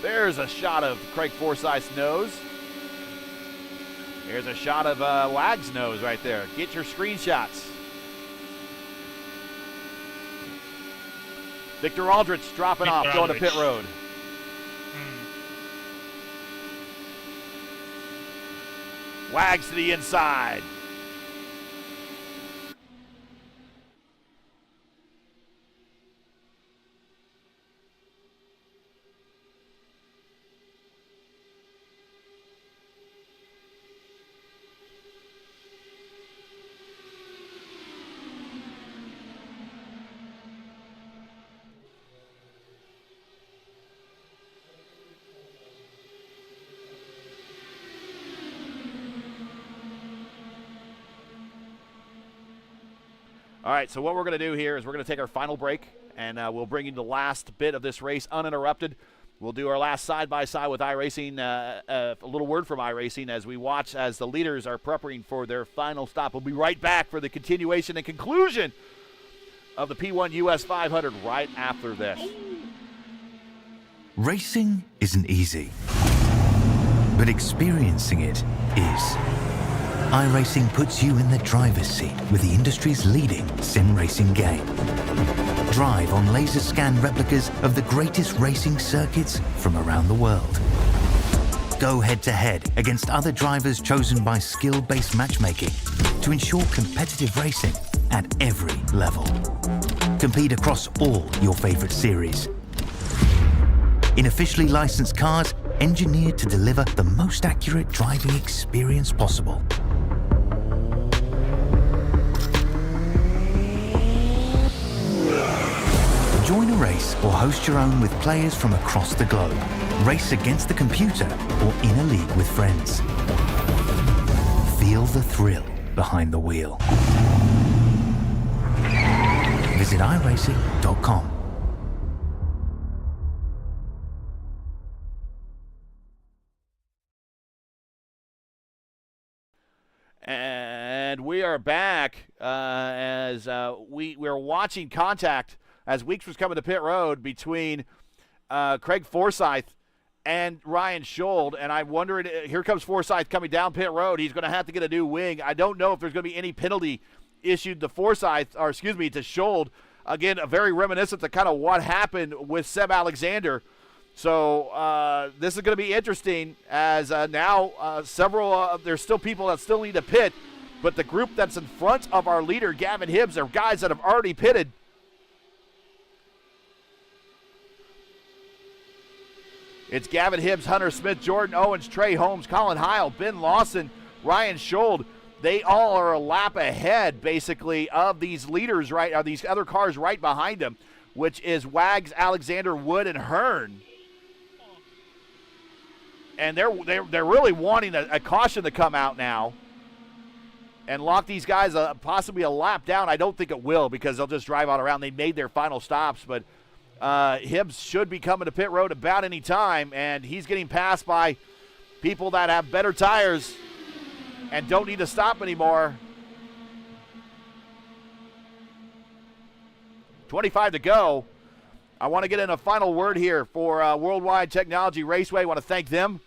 There's a shot of Craig Forsyth's nose. Here's a shot of Wag's nose right there. Get your screenshots. Victor Aldrich dropping off, going to pit road. Wags to the inside. All right, so what we're going to do here is we're going to take our final break, and we'll bring you the last bit of this race uninterrupted. We'll do our last side-by-side with iRacing, a little word from iRacing as we watch as the leaders are preparing for their final stop. We'll be right back for the continuation and conclusion of the P1 US 500 right after this. Racing isn't easy, but experiencing it is. iRacing puts you in the driver's seat with the industry's leading sim racing game. Drive on laser scan replicas of the greatest racing circuits from around the world. Go head-to-head against other drivers chosen by skill-based matchmaking to ensure competitive racing at every level. Compete across all your favorite series. In officially licensed cars, engineered to deliver the most accurate driving experience possible. Join a race or host your own with players from across the globe. Race against the computer or in a league with friends. Feel the thrill behind the wheel. Visit iRacing.com. And we are back as we're watching contact as Weeks was coming to pit road between Craig Forsyth and Ryan Schold. And I wondered, here comes Forsyth coming down pit road. He's going to have to get a new wing. I don't know if there's going to be any penalty issued to Forsyth, or excuse me, to Schold. Again, very reminiscent to kind of what happened with Seb Alexander. So this is going to be interesting as now there's still people that still need to pit, but the group that's in front of our leader, Gavin Hibbs, are guys that have already pitted. It's Gavin Hibbs, Hunter Smith, Jordan Owens, Trey Holmes, Colin Heil, Ben Lawson, Ryan Schold. They all are a lap ahead, basically, of these leaders, right? Of these other cars right behind them, which is Wags, Alexander, Wood, and Hearn. And they're really wanting a caution to come out now and lock these guys possibly a lap down. I don't think it will because they'll just drive on around. They made their final stops, but Hibbs should be coming to pit road about any time, and he's getting passed by people that have better tires and don't need to stop anymore. 25 to go. I want to get in a final word here for World Wide Technology Raceway. I want to thank them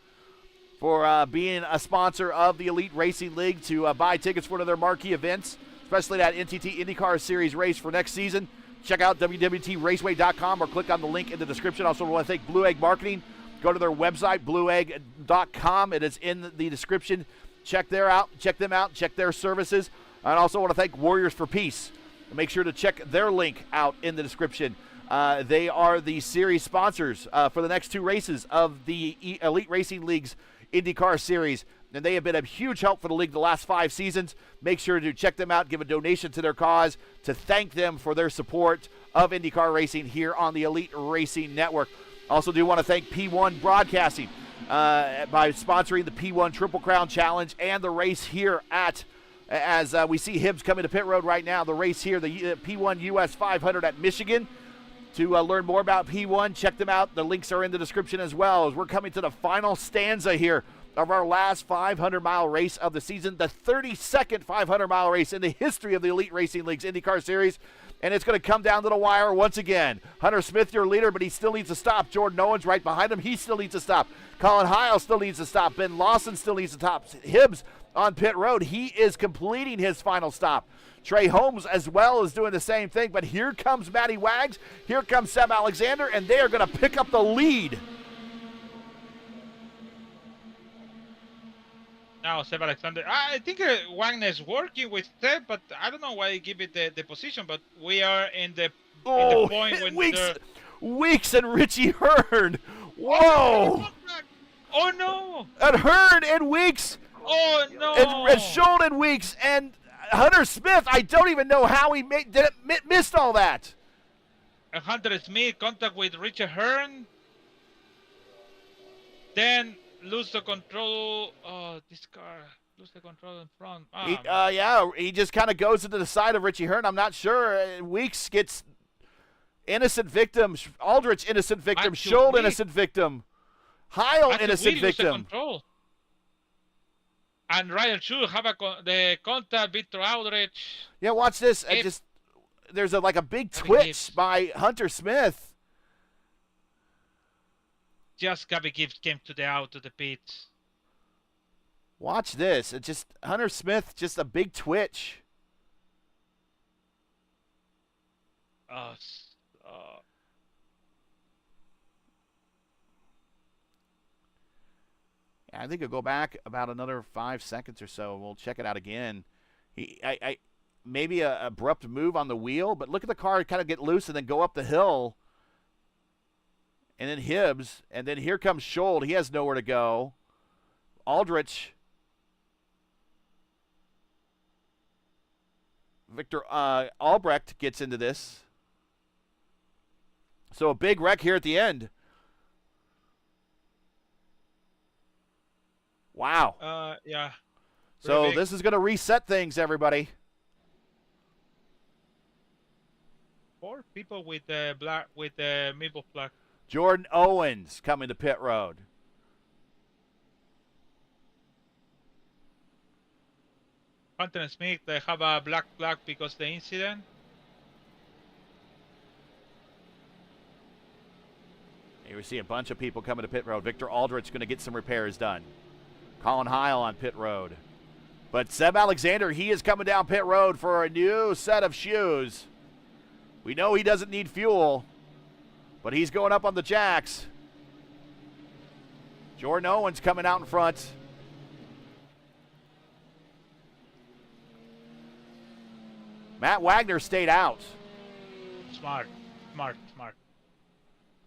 for being a sponsor of the Elite Racing League to buy tickets for one of their marquee events, especially that NTT IndyCar Series race for next season. Check out www.raceway.com or click on the link in the description. Also want to thank Blue Egg Marketing. Go to their website, blueegg.com. It is in the description. Check them out, check their services. And also want to thank Warriors for Peace. Make sure to check their link out in the description. They are the series sponsors for the next two races of the Elite Racing League's IndyCar Series. And they have been a huge help for the league the last 5 seasons. Make sure to check them out, give a donation to their cause, to thank them for their support of IndyCar racing here on the Elite Racing Network. Also do want to thank P1 Broadcasting by sponsoring the P1 Triple Crown Challenge and the race here at as we see Hibbs coming to pit road right now. The race here, the P1 US 500 at Michigan. To learn more about P1, check them out. The links are in the description as well. As we're coming to the final stanza here of our last 500-mile race of the season, the 32nd 500-mile race in the history of the Elite Racing League's IndyCar Series, and it's going to come down to the wire once again. Hunter Smith, your leader, but he still needs to stop. Jordan Owens right behind him. He still needs to stop. Colin Heil still needs to stop. Ben Lawson still needs to stop. Hibbs on pit road. He is completing his final stop. Trey Holmes as well is doing the same thing, but here comes Matty Wags, here comes Seb Alexander, and they are going to pick up the lead. Now Seb Alexander, I think Wagner is working with Seb, but I don't know why he give it the position, but we are in the point when Weeks and Richie Hearn. Whoa! Oh no! And Hearn and Weeks. Oh no! And Scholl and Weeks and Hunter Smith, I don't even know how he missed all that. Hunter Smith contact with Richard Hearn. Then lose the control. Oh, this car lose the control in front. He just kind of goes into the side of Richie Hearn. I'm not sure. Weeks gets innocent victim. Aldrich innocent victim. Scholl innocent victim. Heil innocent victim. And Ryan Schuh have the contact, Victor Aldrich. Yeah, watch this. There's a big twitch by Hunter Smith. Just Gabby Gibbs came to the pits. Watch this. Hunter Smith, just a big twitch. I think he'll go back about another 5 seconds or so. We'll check it out again. Maybe an abrupt move on the wheel, but look at the car kind of get loose and then go up the hill. And then Hibbs, and then here comes Scholl. He has nowhere to go. Aldrich. Victor Albrecht gets into this. So a big wreck here at the end. Wow. Yeah. So this is going to reset things, everybody. 4 people with the maple flag. Jordan Owens coming to pit road. Hunter Smith, they have a black flag because of the incident. Here we see a bunch of people coming to pit road. Victor Aldrich going to get some repairs done. Colin Heil on pit road. But Seb Alexander, he is coming down pit road for a new set of shoes. We know he doesn't need fuel, but he's going up on the jacks. Jordan Owens coming out in front. Matt Wagner stayed out. Smart.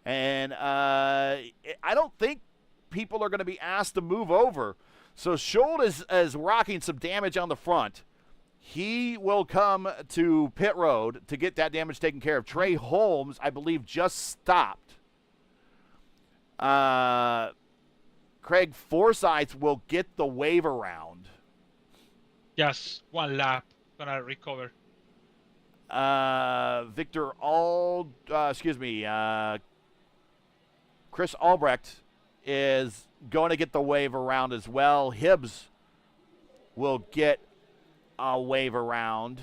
And I don't think people are going to be asked to move over. So Scholl is rocking some damage on the front. He will come to pit road to get that damage taken care of. Trey Holmes, I believe, just stopped. Craig Forsyth will get the wave around. Yes, 1 lap. Gonna recover. Chris Albrecht is going to get the wave around as well. Hibbs will get a wave around.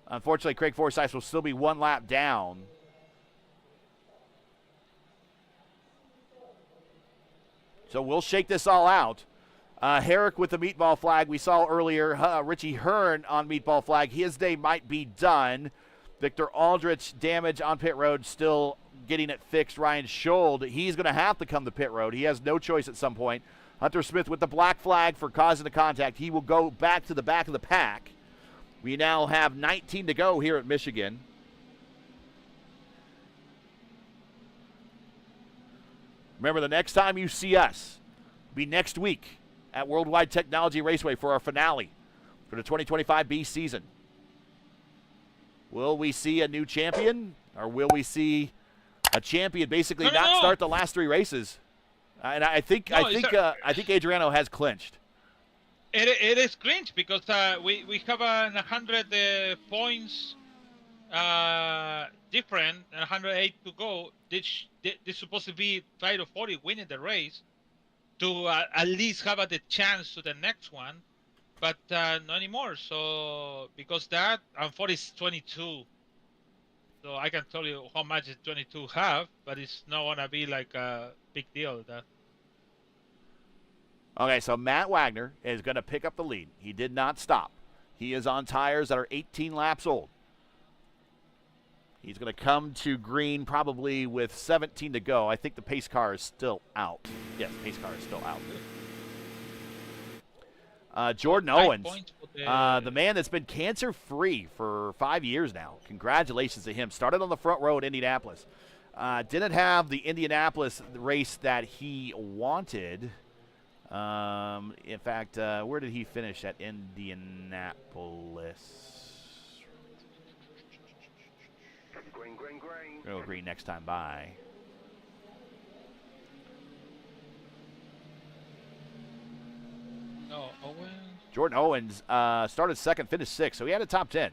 Unfortunately, Craig Forsyth will still be 1 lap down. So we'll shake this all out. Herrick with the meatball flag. We saw earlier Richie Hearn on meatball flag. His day might be done. Victor Aldrich, damage on pit road, still getting it fixed. Ryan Scholl, he's going to have to come to pit road. He has no choice at some point. Hunter Smith with the black flag for causing the contact. He will go back to the back of the pack. We now have 19 to go here at Michigan. Remember, the next time you see us will be next week at World Wide Technology Raceway for our finale for the 2025 B season. Will we see a new champion, or will we see a champion basically not start the last 3 races? And I think Adriano has clinched. It is cringe because we have 100 points different, 108 to go. This supposed to be 5 to 40 winning the race to at least have the chance to the next one, but not anymore. So because that and 40 is 22. So I can tell you how much 22 have, but it's not gonna be like a big deal. That. Okay, so Matt Wagner is going to pick up the lead. He did not stop. He is on tires that are 18 laps old. He's going to come to green probably with 17 to go. I think the pace car is still out. Yes, the pace car is still out. Jordan Owens, the man that's been cancer-free for 5 years now. Congratulations to him. Started on the front row at Indianapolis. Didn't have the Indianapolis race that he wanted. In fact, where did he finish at Indianapolis? Green. Go green next time by. No, Owens. Jordan Owens started second, finished sixth, so he had a top 10.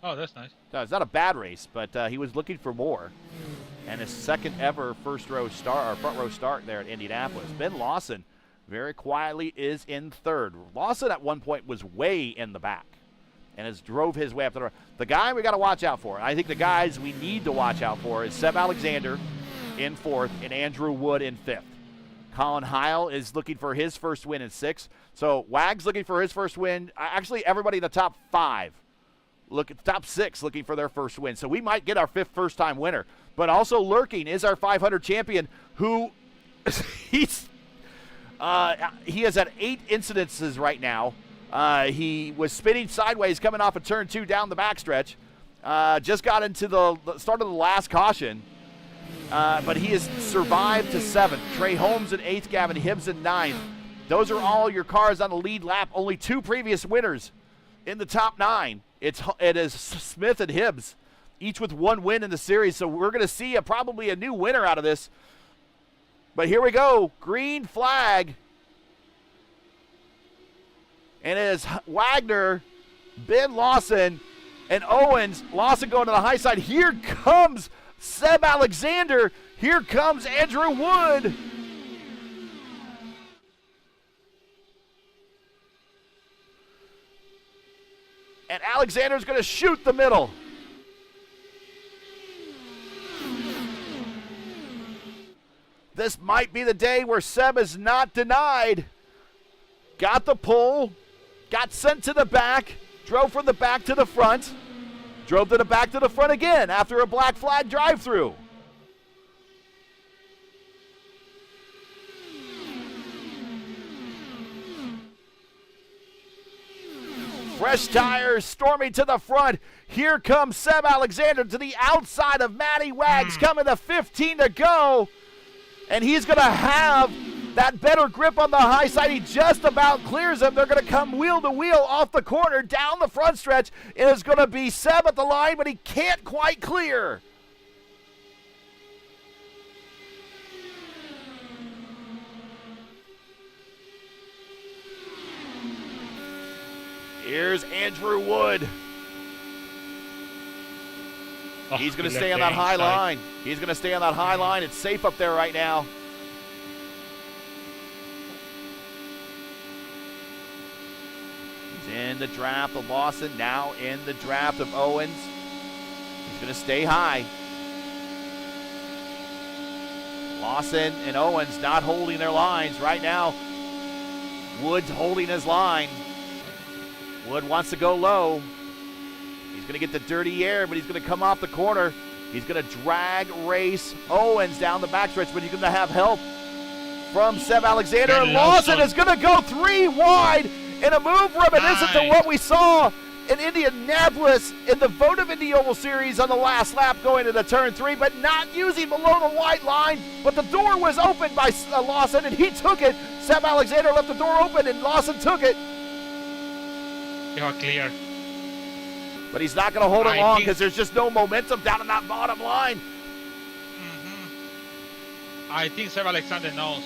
Oh, that's nice. So it's not a bad race, but he was looking for more. And his second ever front row start there at Indianapolis. Ben Lawson very quietly is in third. Lawson at one point was way in the back and has drove his way up to the right. The guy we got to watch out for, I think the guys we need to watch out for, is Seb Alexander in fourth and Andrew Wood in fifth. Colin Heil is looking for his first win in sixth. So Wag's looking for his first win. Actually, everybody in the top five, look at the top six looking for their first win. So we might get our fifth first-time winner. But also lurking is our 500 champion who he has had 8 incidences right now. He was spinning sideways coming off of turn 2 down the backstretch. Just got into the start of the last caution. But he has survived to 7th. Trey Holmes in 8th, Gavin Hibbs in 9th. Those are all your cars on the lead lap. Only 2 previous winners in the top 9. It is Smith and Hibbs, each with 1 win in the series. So we're going to see probably a new winner out of this. But here we go. Green flag. And it is Wagner, Ben Lawson, and Owens. Lawson going to the high side. Here comes Seb Alexander. Here comes Andrew Wood. And Alexander's going to shoot the middle. This might be the day where Seb is not denied. Got the pole, got sent to the back, drove from the back to the front, drove to the back to the front again after a black flag drive-through. Fresh tires, storming to the front. Here comes Seb Alexander to the outside of Matty Wags, coming to 15 to go. And he's going to have that better grip on the high side. He just about clears him. They're going to come wheel to wheel off the corner, down the front stretch. It is going to be Seb at the line, but he can't quite clear. Here's Andrew Wood. He's going to stay on that high line. He's going to stay on that high line. It's safe up there right now. He's in the draft of Lawson, now in the draft of Owens. He's going to stay high. Lawson and Owens not holding their lines right now. Wood's holding his line. Wood wants to go low. He's going to get the dirty air, but he's going to come off the corner. He's going to drag race Owens down the backstretch, but he's going to have help from Seb Alexander. And Lawson is going to go 3 wide in a move reminiscent to what we saw in Indianapolis in the Votive Indy Oval Series on the last lap going into turn 3, but not using below the white line. But the door was opened by Lawson, and he took it. Seb Alexander left the door open, and Lawson took it. You're clear. But he's not going to hold it long because there's just no momentum down in that bottom line. I think Seb Alexander knows.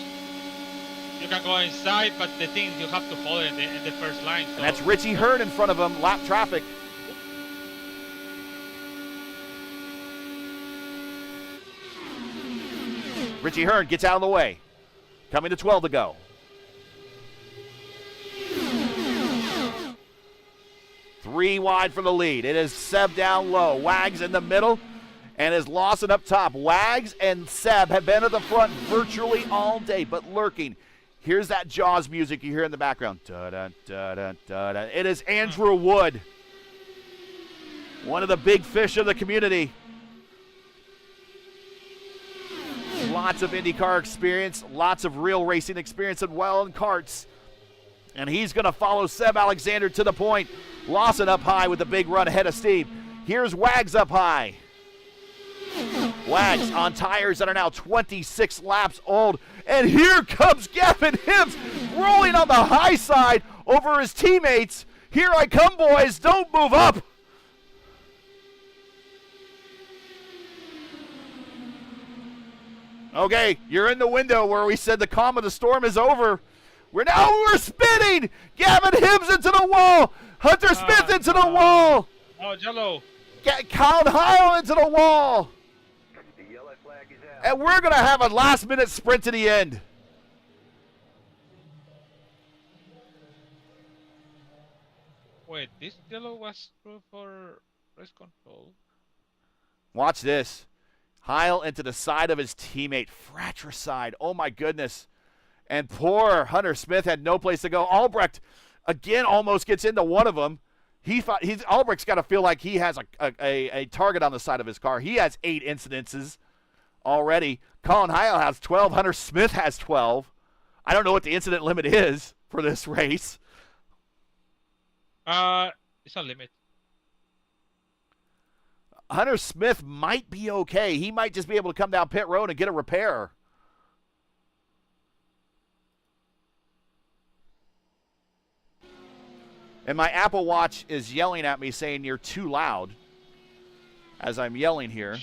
you can go inside, but the thing you have to follow in the first line. So. And that's Richie Hurd in front of him, lap traffic. Richie Hurd gets out of the way. Coming to 12 to go. Three wide for the lead. It is Seb down low. Wags in the middle. And is Lawson up top. Wags and Seb have been at the front virtually all day, but lurking. Here's that Jaws music you hear in the background. Da-da, da-da, da-da. It is Andrew Wood, one of the big fish of the community. Lots of IndyCar experience, lots of real racing experience and well in karts. And he's going to follow Seb Alexander to the point. Lawson up high with the big run ahead of Steve. Here's Wags up high. Wags on tires that are now 26 laps old. And here comes Gavin Hibbs rolling on the high side over his teammates. Here I come, boys. Don't move up. Okay, you're in the window where we said the calm of the storm is over. We're spinning. Gavin Hibbs into the wall. Hunter Smith into the wall. Oh, yellow. Colin Heil into the wall. The yellow flag is out. And we're going to have a last-minute sprint to the end. Wait, this yellow was true for race control. Watch this. Heil into the side of his teammate, fratricide. Oh, my goodness. And poor Hunter Smith had no place to go. Albrecht, again, almost gets into one of them. Albrecht's got to feel like he has a target on the side of his car. He has 8 incidences already. Colin Heil has 12. Hunter Smith has 12. I don't know what the incident limit is for this race. It's a limit. Hunter Smith might be okay. He might just be able to come down pit road and get a repair. And my Apple Watch is yelling at me saying you're too loud as I'm yelling here.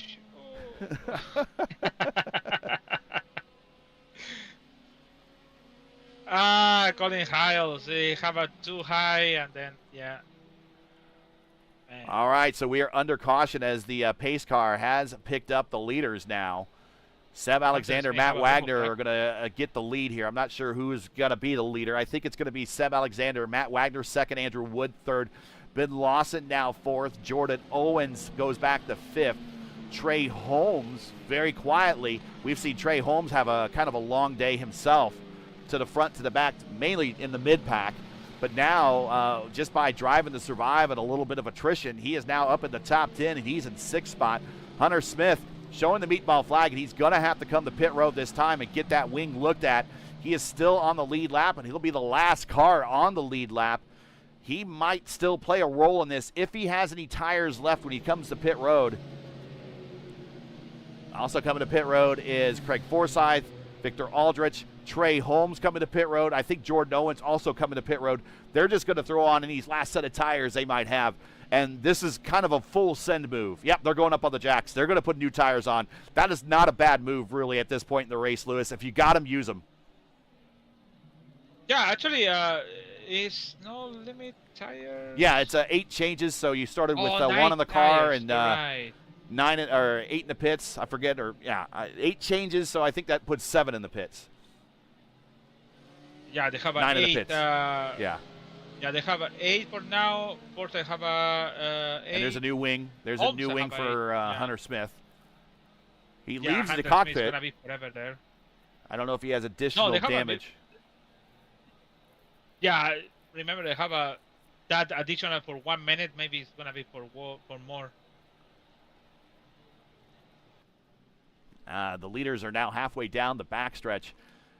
Colin Heil, they have a too high and then, yeah. Man. All right, so we are under caution as the pace car has picked up the leaders now. Seb Alexander, Matt Wagner are going to get the lead here. I'm not sure who is going to be the leader. I think it's going to be Seb Alexander, Matt Wagner second, Andrew Wood third, Ben Lawson now fourth, Jordan Owens goes back to fifth. Trey Holmes, very quietly, we've seen Trey Holmes have a kind of a long day himself, to the front, to the back, mainly in the mid-pack. But now, just by driving to survive and a little bit of attrition, he is now up in the top 10, and he's in 6th spot. Hunter Smith showing the meatball flag, and he's going to have to come to pit road this time and get that wing looked at. He is still on the lead lap, and he'll be the last car on the lead lap. He might still play a role in this if he has any tires left when he comes to pit road. Also coming to pit road is Craig Forsyth, Victor Aldrich, Trey Holmes coming to pit road. I think Jordan Owens also coming to pit road. They're just going to throw on any last set of tires they might have. And this is kind of a full send move. Yep, they're going up on the jacks. They're going to put new tires on. That is not a bad move, really, at this point in the race, Lewis. If you got them, use them. Yeah, actually, it's no limit tires. Yeah, it's 8 changes. So you started with 1 on the car and 9 or 8 in the pits. I forget, or 8 changes. So I think that puts 7 in the pits. Yeah, they have 9 8. in the pits. Yeah, they have 8 for now. Fourth, they have 8. And there's a new wing. There's a new wing for Hunter Smith. He leaves Hunter the cockpit. Smith's gonna be forever there. I don't know if he has additional damage. Yeah, remember they have that additional for 1 minute. Maybe it's gonna be for more. The leaders are now halfway down the backstretch.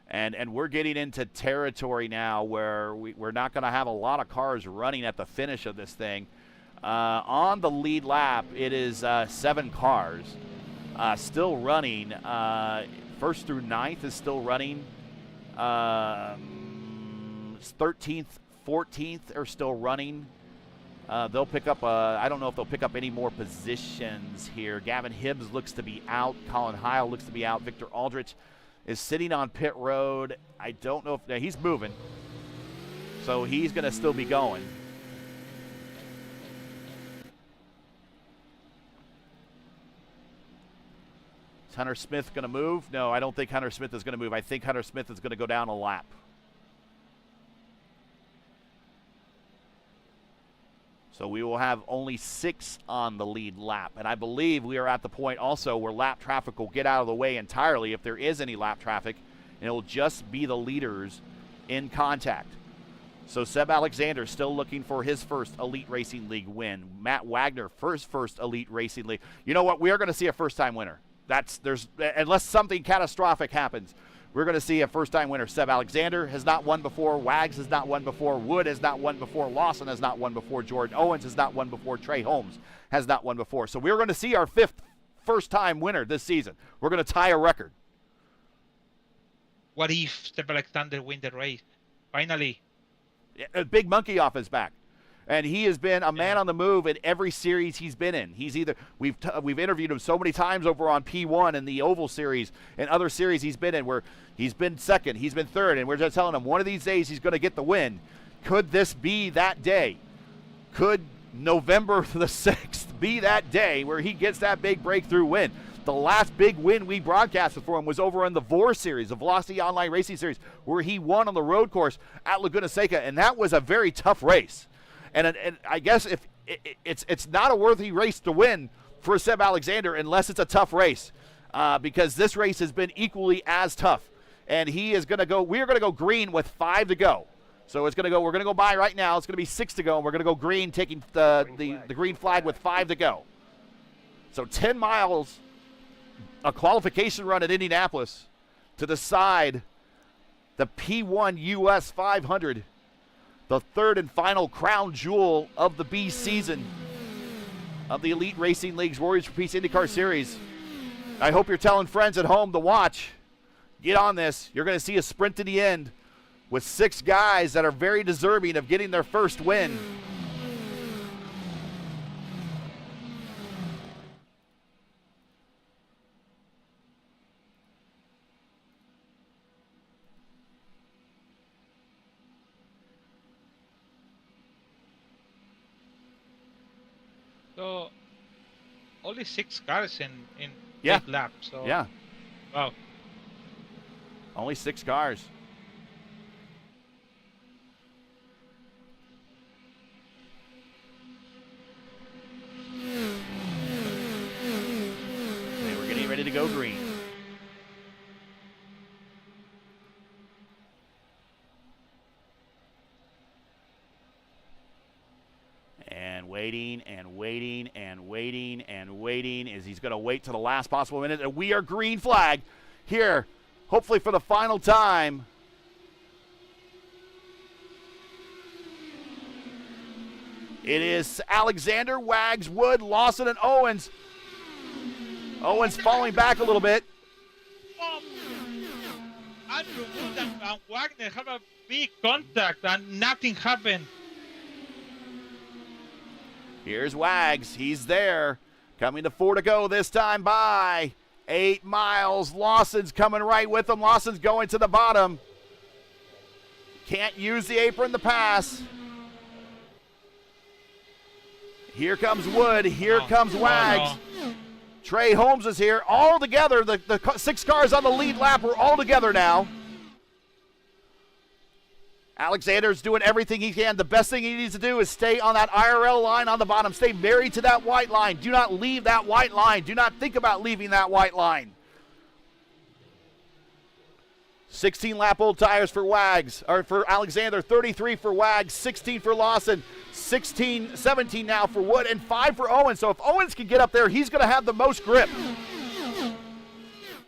And we're getting into territory now where we're not going to have a lot of cars running at the finish of this thing. On the lead lap, it is 7 cars still running. 1st through 9th is still running. 13th, 14th are still running. They'll pick up, I don't know if they'll pick up any more positions here. Gavin Hibbs looks to be out. Colin Heil looks to be out. Victor Aldrich is sitting on pit road. I don't know if now he's moving, so he's going to still be going. Is Hunter Smith going to move? No, I don't think Hunter Smith is going to move. I think Hunter Smith is going to go down a lap. So we will have only 6 on the lead lap. And I believe we are at the point also where lap traffic will get out of the way entirely if there is any lap traffic, and it will just be the leaders in contact. So Seb Alexander still looking for his first Elite Racing League win. Matt Wagner, first Elite Racing League. You know what? We are going to see a first-time winner. Unless something catastrophic happens, we're going to see a first-time winner. Seb Alexander has not won before. Wags has not won before. Wood has not won before. Lawson has not won before. Jordan Owens has not won before. Trey Holmes has not won before. So we're going to see our 5th first-time winner this season. We're going to tie a record. What if Seb Alexander win the race? Finally. A big monkey off his back. And he has been a man on the move in every series he's been in. He's either we've interviewed him so many times over on P1 and the Oval Series and other series he's been in where he's been second, he's been third, and we're just telling him one of these days he's going to get the win. Could this be that day? Could November the 6th be that day where he gets that big breakthrough win? The last big win we broadcasted for him was over in the VOR Series, the Velocity Online Racing Series, where he won on the road course at Laguna Seca, and that was a very tough race. And I guess if it's not a worthy race to win for Seb Alexander unless it's a tough race, because this race has been equally as tough. And he is going to go. We're going to go green with 5 to go. So it's going to go. We're going to go by right now. It's going to be 6 to go, and we're going to go green, taking the green flag with 5 to go. So 10 miles, a qualification run at Indianapolis to decide the P1 US 500. The 3rd and final crown jewel of the B season of the Elite Racing League's Warriors for Peace IndyCar Series. I hope you're telling friends at home to watch. Get on this. You're going to see a sprint to the end with 6 guys that are very deserving of getting their first win. So, only 6 cars in 8 laps. So. Yeah. Wow. Only 6 cars. Okay, we're getting ready to go green. And waiting and waiting and waiting and waiting as he's going to wait to the last possible minute. And we are green flag here, hopefully for the final time. It is Alexander, Wags, Wood, Lawson, and Owens. Owens falling back a little bit. Andrew Wood and Wagner have a big contact and nothing happened. Here's Wags. He's there. Coming to 4 to go this time by 8 miles. Lawson's coming right with him. Lawson's going to the bottom. Can't use the apron to pass. Here comes Wood. Here comes Wags. Trey Holmes is here. All together, the 6 cars on the lead lap are all together now. Alexander's doing everything he can. The best thing he needs to do is stay on that IRL line on the bottom. Stay married to that white line. Do not leave that white line. Do not think about leaving that white line. 16 lap old tires for Wags, or for Alexander, 33 for Wags, 16 for Lawson, 17 now for Wood, and 5 for Owens. So if Owens can get up there, he's going to have the most grip.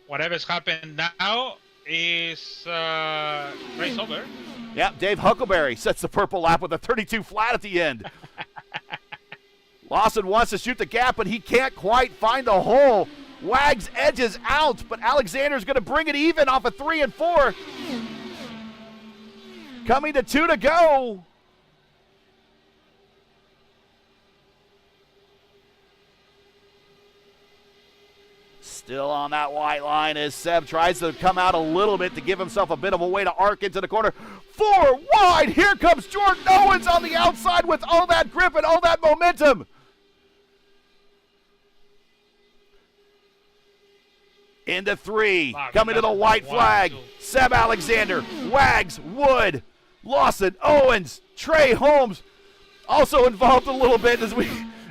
Whatever's happened now is race over. Yeah, Dave Huckleberry sets the purple lap with a 32 flat at the end. Lawson wants to shoot the gap, but he can't quite find the hole. Wags edges out, but Alexander's going to bring it even off of 3 and 4. Coming to 2 to go. Still on that white line as Seb tries to come out a little bit to give himself a bit of a way to arc into the corner. 4 wide. Here comes Jordan Owens on the outside with all that grip and all that momentum. Into 3. Wow, coming to the white flag. Seb Alexander, Wags, Wood, Lawson, Owens, Trey Holmes also involved a little bit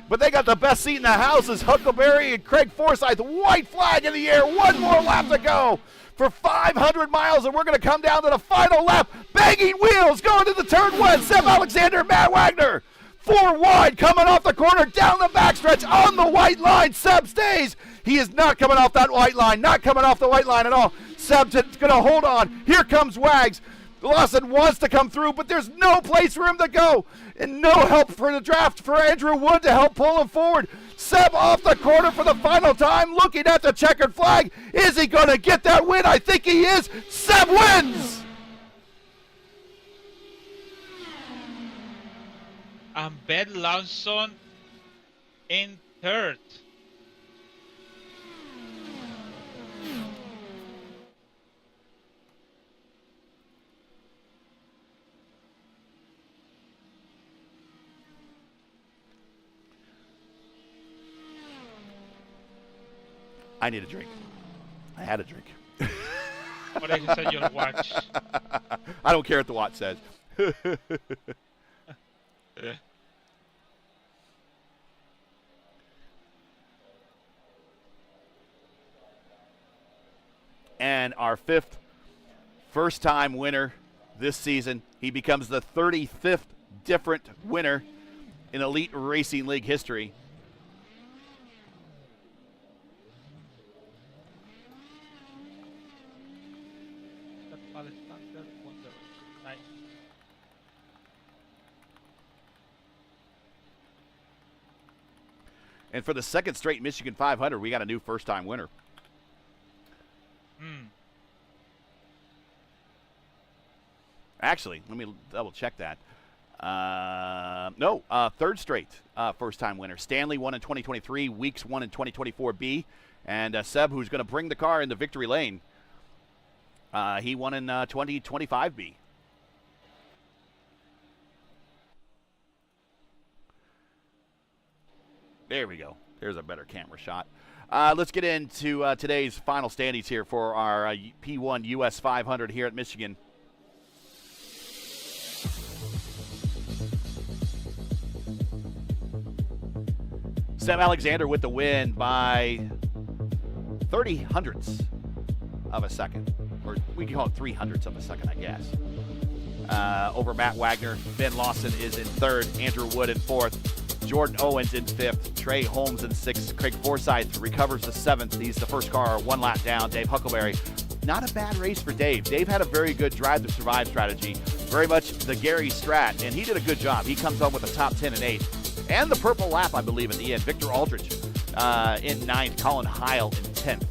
but they got the best seat in the house as Huckleberry and Craig Forsyth. White flag in the air. 1 more lap to go for 500 miles, and we're going to come down to the final lap. Banging wheels going to the turn 1. Seb Alexander, Matt Wagner. 4 wide coming off the corner, down the backstretch on the white line. Seb stays. He is not coming off that white line, not coming off the white line at all. Seb's going to hold on. Here comes Wags. Lawson wants to come through, but there's no place for him to go. And no help for the draft for Andrew Wood to help pull him forward. Seb off the corner for the final time, looking at the checkered flag. Is he going to get that win? I think he is. Seb wins! And Ben Lawson in 3rd. I need a drink. I had a drink. What did you say your watch? I don't care what the watch says. And our 5th first-time winner this season. He becomes the 35th different winner in Elite Racing League history. And for the 2nd straight Michigan 500, we got a new first-time winner. Actually, let me double-check that. No, 3rd straight first-time winner. Stanley won in 2023, Weeks won in 2024B, and Seb, who's going to bring the car into victory lane, he won in 2025B. There we go. There's a better camera shot. Let's get into today's final standings here for our P1 US 500 here at Michigan. Seb Alexander with the win by 30 hundredths of a second. Or we can call it 3 hundredths of a second, I guess. Over Matt Wagner. Ben Lawson is in 3rd. Andrew Wood in 4th. Jordan Owens in 5th, Trey Holmes in 6th, Craig Forsyth recovers the 7th. He's the first car 1 lap down. Dave Huckleberry, not a bad race for Dave. Dave had a very good drive to survive strategy, very much the Gary Strat, and he did a good job. He comes home with a top 10 and 8th, and the purple lap, I believe, at the end. Victor Aldrich in 9th, Colin Heil in 10th.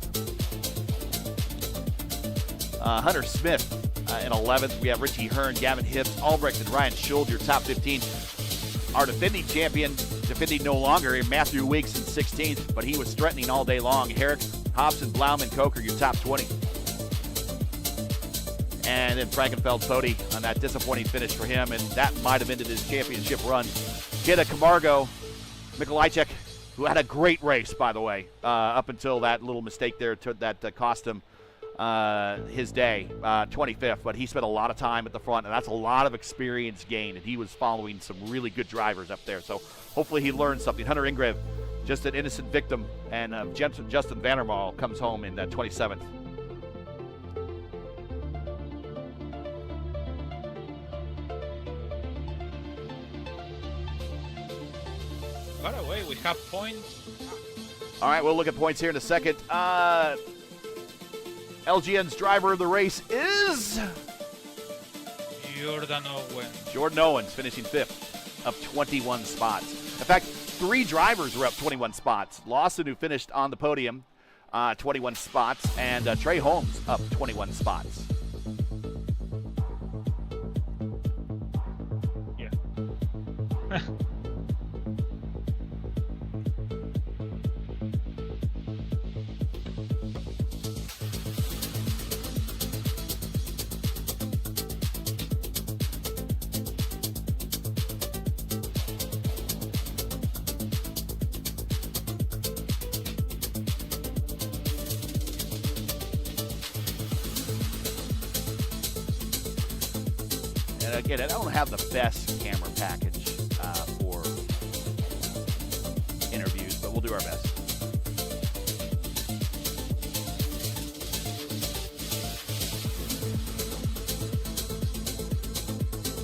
Hunter Smith in 11th. We have Richie Hearn, Gavin Hibbs, Albrecht, and Ryan Schuld, your top 15. Our defending champion, defending no longer, Matthew Weeks in 16th, but he was threatening all day long. Herrick, Hobson, Blauman, Coker, your top 20. And then Frankenfeld Pody on that disappointing finish for him, and that might have ended his championship run. Jetta Camargo, Mikolajczyk, who had a great race, by the way, up until that little mistake there that cost him his day, 25th, but he spent a lot of time at the front, and that's a lot of experience gained, and he was following some really good drivers up there, so hopefully he learned something. Hunter Ingrev, just an innocent victim, and Justin Vandermaal comes home in 27th. By the way, we have points. All right, we'll look at points here in a second. LGN's driver of the race is Jordan Owens. Jordan Owens, finishing 5th of 21 spots. In fact, 3 drivers were up 21 spots. Lawson, who finished on the podium, 21 spots, and Trey Holmes up 21 spots. Yeah. And again, I don't have the best camera package for interviews, but we'll do our best.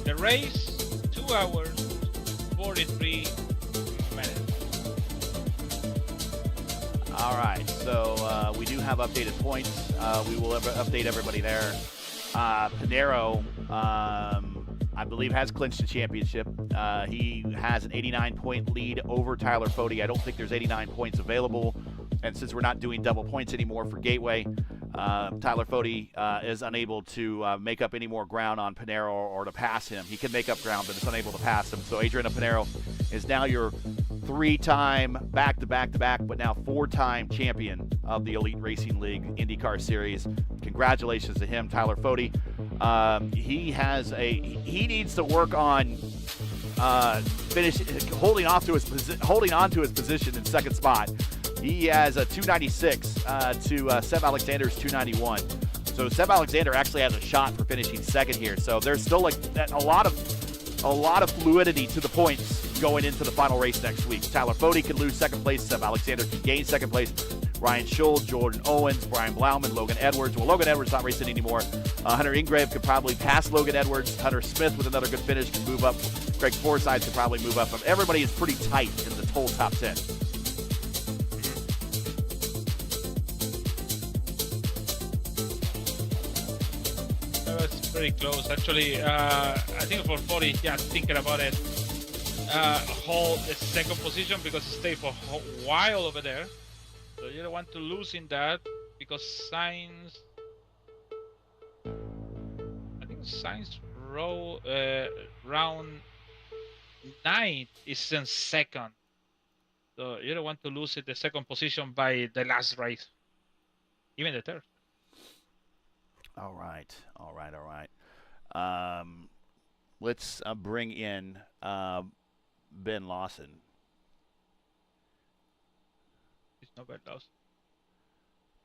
The race, 2 hours, 43 minutes. All right, so we do have updated points. We will update everybody there. Pinero, I believe, has clinched the championship. He has an 89-point lead over Tyler Fode. I don't think there's 89 points available. And since we're not doing double points anymore for Gateway, Tyler Fode is unable to make up any more ground on Pinero or to pass him. He can make up ground, but is unable to pass him. So Adriano Pinero is now your 3-time back-to-back, but now 4-time champion of the Elite Racing League IndyCar Series. Congratulations to him, Tyler Fode. He needs to work on holding on to his position in second spot. He has a 296 to Seb Alexander's 291. So Seb Alexander actually has a shot for finishing second here. So there's still like a lot of fluidity to the points going into the final race next week. Tyler Fode can lose second place. Seb Alexander can gain second place. Ryan Schultz, Jordan Owens, Brian Blauman, Logan Edwards. Well, Logan Edwards not racing anymore. Hunter Ingrave could probably pass Logan Edwards. Hunter Smith with another good finish can move up. Greg Forsythe could probably move up. Everybody is pretty tight in the whole top 10. That's pretty close. Actually, I think for 40, thinking about it, hold the second position because he stayed for a while over there. So you don't want to lose in that because Sainz, I think Sainz round 9 is in second. So you don't want to lose the second position by the last race, even the third. All right. Let's bring in Ben Lawson. It's not bad, Lawson.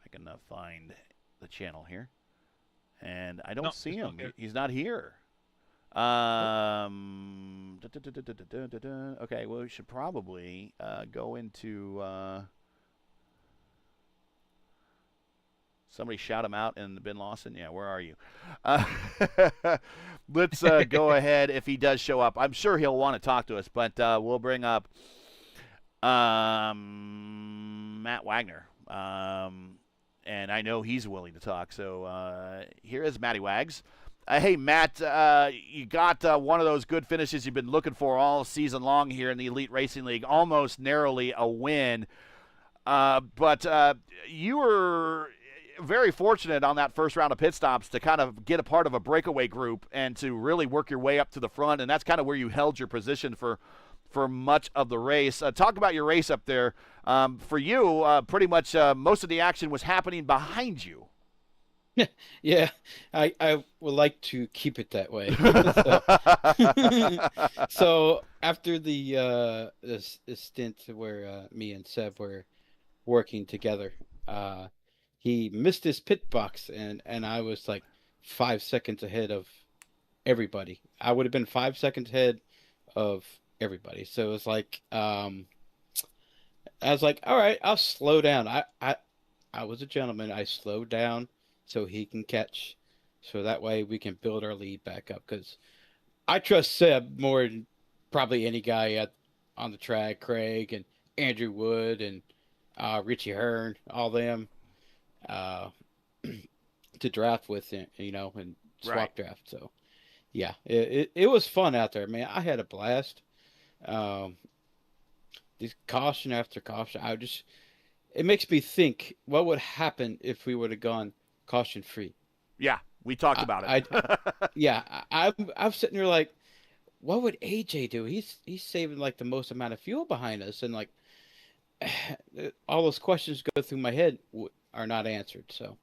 I can find the channel here, and I don't see him. He's not here. Okay, well, we should probably go into. Somebody shout him out in the Ben Lawson. Yeah, where are you? Let's go ahead. If he does show up, I'm sure he'll want to talk to us, but we'll bring up Matt Wagner. And I know he's willing to talk. So here is Matty Wags. Hey, Matt, you got one of those good finishes you've been looking for all season long here in the Elite Racing League, almost narrowly a win. But you were very fortunate on that first round of pit stops to kind of get a part of a breakaway group and to really work your way up to the front, and that's kind of where you held your position for much of the race. Talk about your race up there. For you, pretty much most of the action was happening behind you. Yeah, I would like to keep it that way. So after the stint where me and Seb were working together, he missed his pit box, and I was like 5 seconds ahead of everybody. I would have been 5 seconds ahead of everybody. So it was like, I was like, all right, I'll slow down. I was a gentleman. I slowed down so he can catch, so that way we can build our lead back up. Because I trust Seb more than probably any guy on the track. Craig and Andrew Wood and Richie Hearn, all them. To draft with, you know, and swap draft. So yeah, it was fun out there, man. I had a blast. This caution after caution, it makes me think what would happen if we would have gone caution free. Yeah, we talked about it. I'm sitting there like, what would AJ do? He's saving like the most amount of fuel behind us, and like all those questions go through my head are not answered. So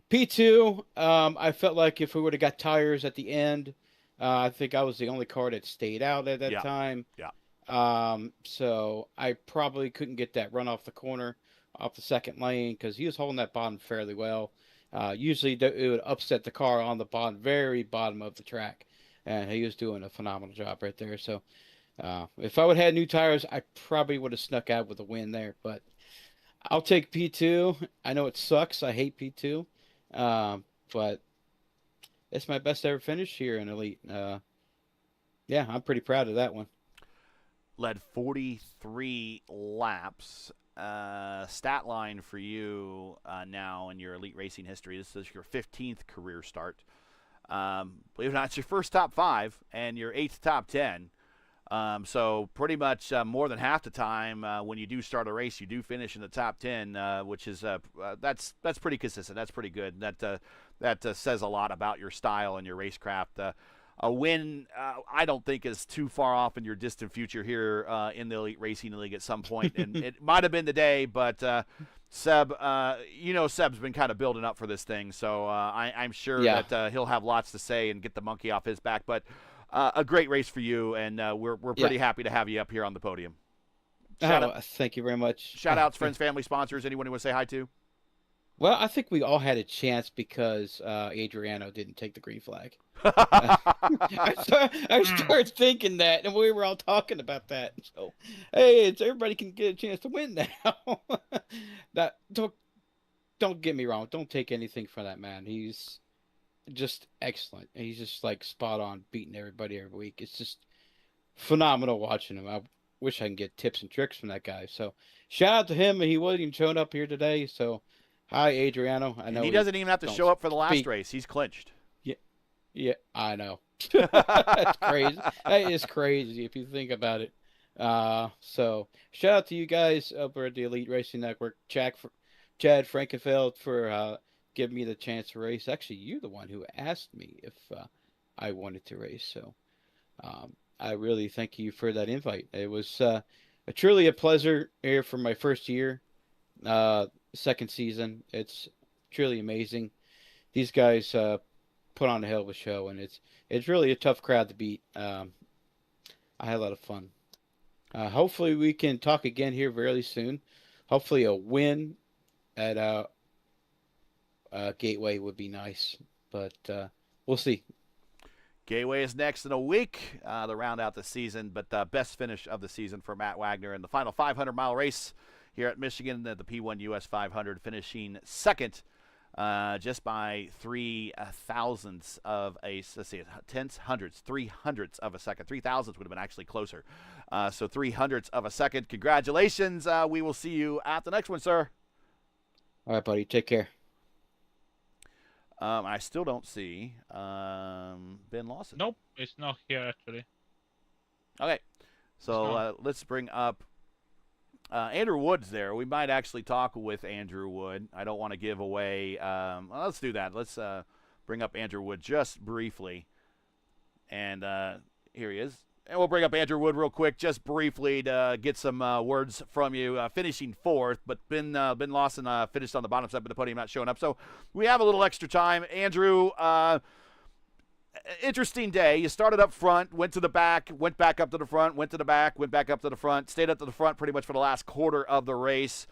P2, I felt like if we would have got tires at the end, I think I was the only car that stayed out at that time. Yeah. So I probably couldn't get that run off the corner, off the second lane, because he was holding that bottom fairly well. Usually it would upset the car on the bottom, very bottom of the track, and he was doing a phenomenal job right there. So if I would have had new tires, I probably would have snuck out with a win there. But I'll take P2. I know it sucks. I hate P2, but it's my best ever finish here in Elite. Yeah, I'm pretty proud of that one. Led 43 laps. Stat line for you now in your Elite Racing history. This is your 15th career start. Believe it or not, it's your first top 5 and your 8th top 10. So pretty much more than half the time when you do start a race, you do finish in the top 10, which is that's pretty consistent. That's pretty good. That says a lot about your style and your racecraft. A win, I don't think, is too far off in your distant future here in the Elite Racing League at some point. And it might have been today, but Seb, Seb's been kind of building up for this thing. So I'm sure that he'll have lots to say and get the monkey off his back. But a great race for you, and we're pretty happy to have you up here on the podium. Thank you very much. Shout outs, friends, family, sponsors. Anyone you want to say hi to? Well, I think we all had a chance because Adriano didn't take the green flag. I started thinking that, and we were all talking about that. So, hey, everybody can get a chance to win now. Don't get me wrong. Don't take anything from that man. He's just excellent. He's just like spot on, beating everybody every week. It's just phenomenal watching him. I wish I can get tips and tricks from that guy. So, shout out to him. He wasn't even showing up here today. So, hi, Adriano. I know he doesn't even have to show up for the last race. He's clinched. Yeah, I know. That's crazy. That is crazy if you think about it. So shout out to you guys over at the Elite Racing Network. Chad Frankenfeld for giving me the chance to race. Actually, you're the one who asked me if I wanted to race. So I really thank you for that invite. It was truly a pleasure here for my first year, second season. It's truly amazing. These guys put on a hell of a show, and it's really a tough crowd to beat. I had a lot of fun. Hopefully we can talk again here very soon. Hopefully a win at Gateway would be nice, but we'll see. Gateway is next in a week to round out the season, but best finish of the season for Matt Wagner in the final 500-mile race here at Michigan, the P1 US 500, finishing second. Just by 3 thousandths of a, hundredths of a second. 3 thousandths would have been actually closer. So 3 hundredths of a second. Congratulations. We will see you at the next one, sir. All right, buddy. Take care. I still don't see Ben Lawson. Nope, it's not here actually. Okay, so let's bring up Andrew Wood's there. We might actually talk with Andrew Wood. I don't want to give away. Let's do that. Let's bring up Andrew Wood just briefly. And here he is. And we'll bring up Andrew Wood real quick, just briefly to get some words from you. Finishing fourth, but Ben Lawson finished on the bottom step of the podium, not showing up. So we have a little extra time. Andrew, interesting day. You started up front, went to the back, went back up to the front, went to the back, went back up to the front, stayed up to the front pretty much for the last quarter of the race.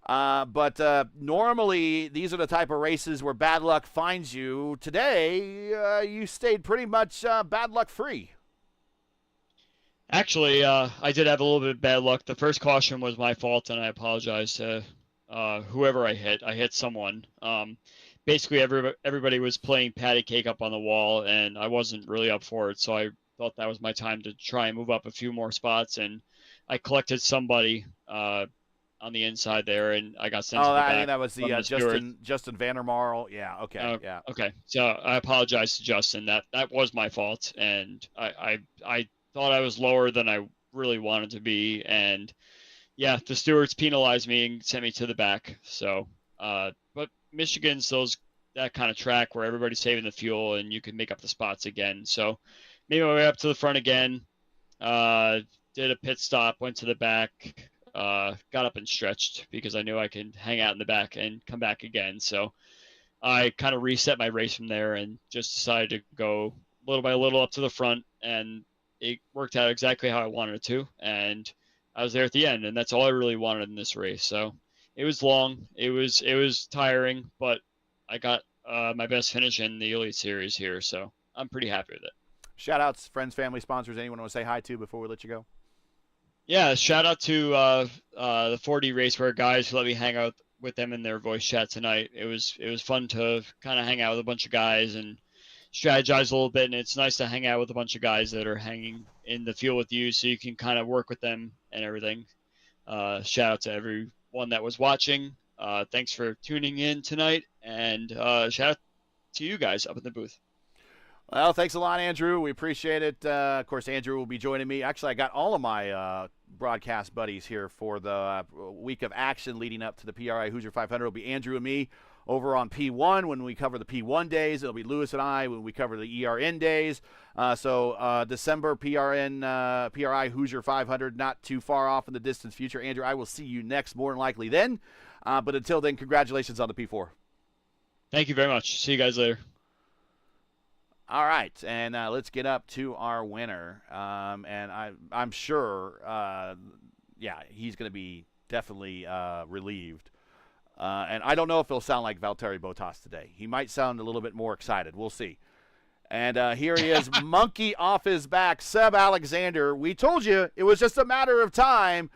But normally these are the type of races where bad luck finds you. Today, you stayed pretty much bad luck free. Actually, I did have a little bit of bad luck. The first caution was my fault, and I apologize to whoever I hit. I hit someone. Basically, everybody was playing patty cake up on the wall, and I wasn't really up for it. So I thought that was my time to try and move up a few more spots, and I collected somebody on the inside there, and I got sent to the back. I think that was the Justin Vandermarl. Yeah. Okay. Yeah. Okay. So I apologize to Justin. That was my fault, and I thought I was lower than I really wanted to be, and yeah, the stewards penalized me and sent me to the back. So, but Michigan's that kind of track where everybody's saving the fuel and you can make up the spots again. So, made my way up to the front again. Did a pit stop, went to the back, got up and stretched because I knew I could hang out in the back and come back again. So, I kind of reset my race from there and just decided to go little by little up to the front, and it worked out exactly how I wanted it to, and I was there at the end, and that's all I really wanted in this race. So it was long, it was tiring, but I got my best finish in the Elite Series here, so I'm pretty happy with it. Shout outs, friends, family, sponsors. Anyone want to say hi to before we let you go? Yeah, shout out to the 4D Racewear guys who let me hang out with them in their voice chat tonight. It was fun to kind of hang out with a bunch of guys and strategize a little bit, and it's nice to hang out with a bunch of guys that are hanging in the field with you so you can kind of work with them and everything. Shout out to everyone that was watching. Thanks for tuning in tonight, and shout out to you guys up in the booth. Well, thanks a lot, Andrew. We appreciate it. Of course, Andrew will be joining me. Actually, I got all of my broadcast buddies here for the week of action leading up to the PRI Hoosier 500. It'll be Andrew and me over on P1 when we cover the P1 days. It'll be Lewis and I when we cover the ERN days. So December PRI Hoosier 500, not too far off in the distant future. Andrew, I will see you next, more than likely then. But until then, congratulations on the P4. Thank you very much. See you guys later. All right, and let's get up to our winner. And I'm sure, he's going to be definitely relieved. And I don't know if he'll sound like Valtteri Bottas today. He might sound a little bit more excited. We'll see. And here he is, monkey off his back, Seb Alexander. We told you it was just a matter of time.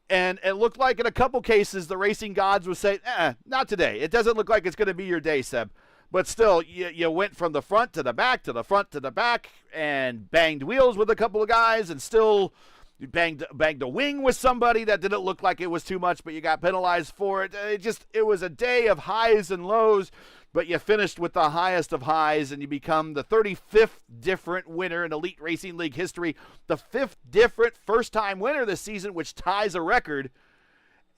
And it looked like in a couple cases the racing gods would say, not today. It doesn't look like it's going to be your day, Seb. But still, you went from the front to the back to the front to the back and banged wheels with a couple of guys and still banged a wing with somebody that didn't look like it was too much, but you got penalized for it. It was a day of highs and lows, but you finished with the highest of highs and you become the 35th different winner in Elite Racing League history, the 5th different first-time winner this season, which ties a record,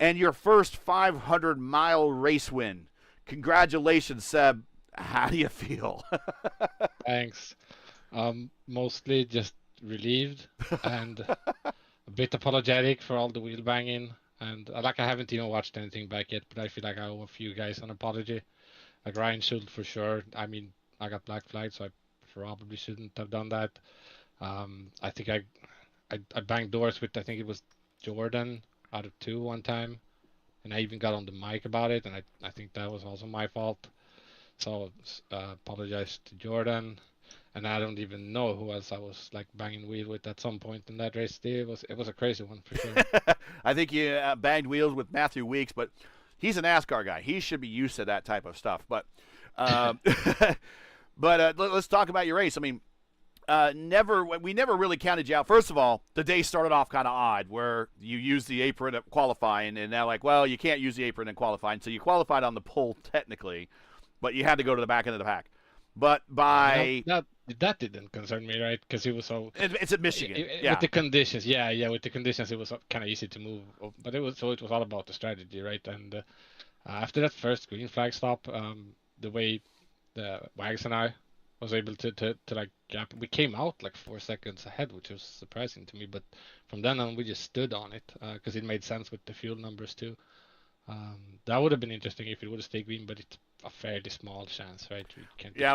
and your first 500-mile race win. Congratulations, Seb. How do you feel? Thanks. Mostly just relieved and a bit apologetic for all the wheel banging. And I haven't even watched anything back yet, but I feel like I owe a few guys an apology. Like Ryan should for sure. I mean, I got black flagged, so I probably shouldn't have done that. I think I banged doors with, I think it was Jordan out of 2 one time. And I even got on the mic about it, and I think that was also my fault. So apologize to Jordan, and I don't even know who else I was banging wheel with at some point in that race. It was a crazy one for sure. I think you banged wheels with Matthew Weeks, but he's a NASCAR guy. He should be used to that type of stuff. But let's talk about your race. I mean, we never really counted you out. First of all, the day started off kind of odd, where you used the apron at qualifying, and now you can't use the apron in qualifying, so you qualified on the pole technically. But you had to go to the back end of the pack. But by that didn't concern me, right? Because it was so. It's at Michigan. With the conditions, with the conditions, it was kind of easy to move. But it was all about the strategy, right? And after that first green flag stop, the way the Wags and I was able to gap, we came out 4 seconds ahead, which was surprising to me. But from then on, we just stood on it because it made sense with the fuel numbers too. That would have been interesting if it would have stayed green, but it's a fairly small chance, right?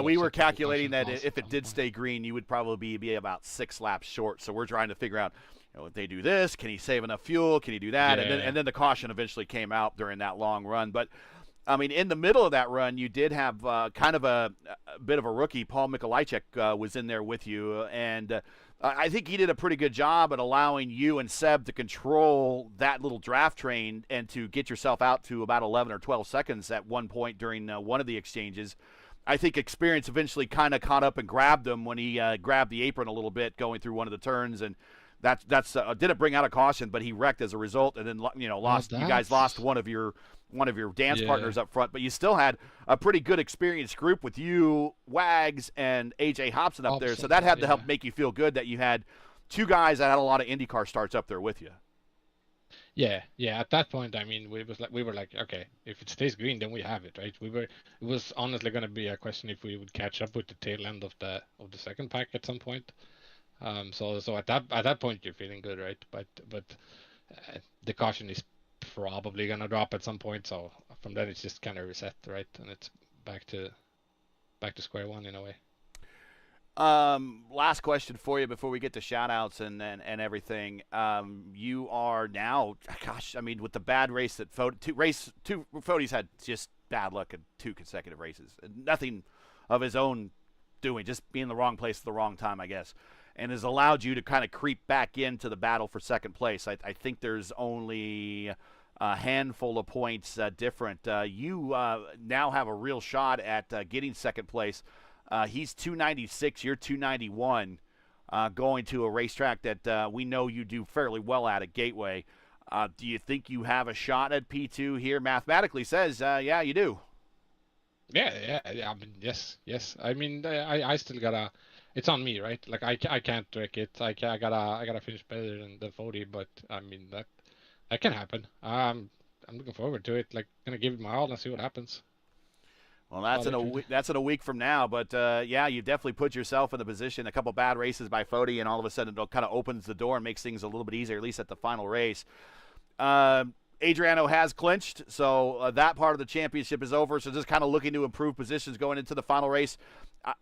We were calculating that if it did stay green, you would probably be about 6 laps short. So we're trying to figure out, if they do this, can he save enough fuel? Can he do that? Yeah. And then the caution eventually came out during that long run. But I mean, in the middle of that run, you did have kind of a bit of a rookie. Paul Mikolajczyk was in there with you, and I think he did a pretty good job at allowing you and Seb to control that little draft train and to get yourself out to about 11 or 12 seconds at one point during one of the exchanges. I think experience eventually kind of caught up and grabbed him when he grabbed the apron a little bit going through one of the turns, and that's didn't bring out a caution, but he wrecked as a result, and then lost. You guys lost one of your dance partners up front, but you still had a pretty good experienced group with you, Wags, and AJ Hobson up there. So that had to help make you feel good that you had 2 guys that had a lot of IndyCar starts up there with you. Yeah. At that point, I mean, we were like, okay, if it stays green, then we have it, right? It was honestly going to be a question if we would catch up with the tail end of the second pack at some point. So at that point, you're feeling good, right? But the caution is probably gonna drop at some point, so from then it's just kind of reset, right? And it's back to square one in a way. Last question for you before we get to shout outs and everything. You are now, gosh, I mean, with the bad race that two Fodes had just bad luck in 2 consecutive races. Nothing of his own doing, just being in the wrong place at the wrong time, I guess, and has allowed you to kind of creep back into the battle for second place. I think there's only a handful of points different. You now have a real shot at getting second place. He's 296, you're 291, going to a racetrack that we know you do fairly well at Gateway. Do you think you have a shot at P2 here? Mathematically says, yeah, you do. Yeah. I mean, yes. I mean, I still gotta. It's on me, right? Like I can't wreck it. I gotta finish better than the 40. But I mean that can happen. I'm looking forward to it. Like, gonna give it my all and see what happens. Well, that's in a week from now. But yeah, you definitely put yourself in the position. A couple bad races by Fody, and all of a sudden it kind of opens the door and makes things a little bit easier, at least at the final race. Adriano has clinched, so that part of the championship is over. So just kind of looking to improve positions going into the final race.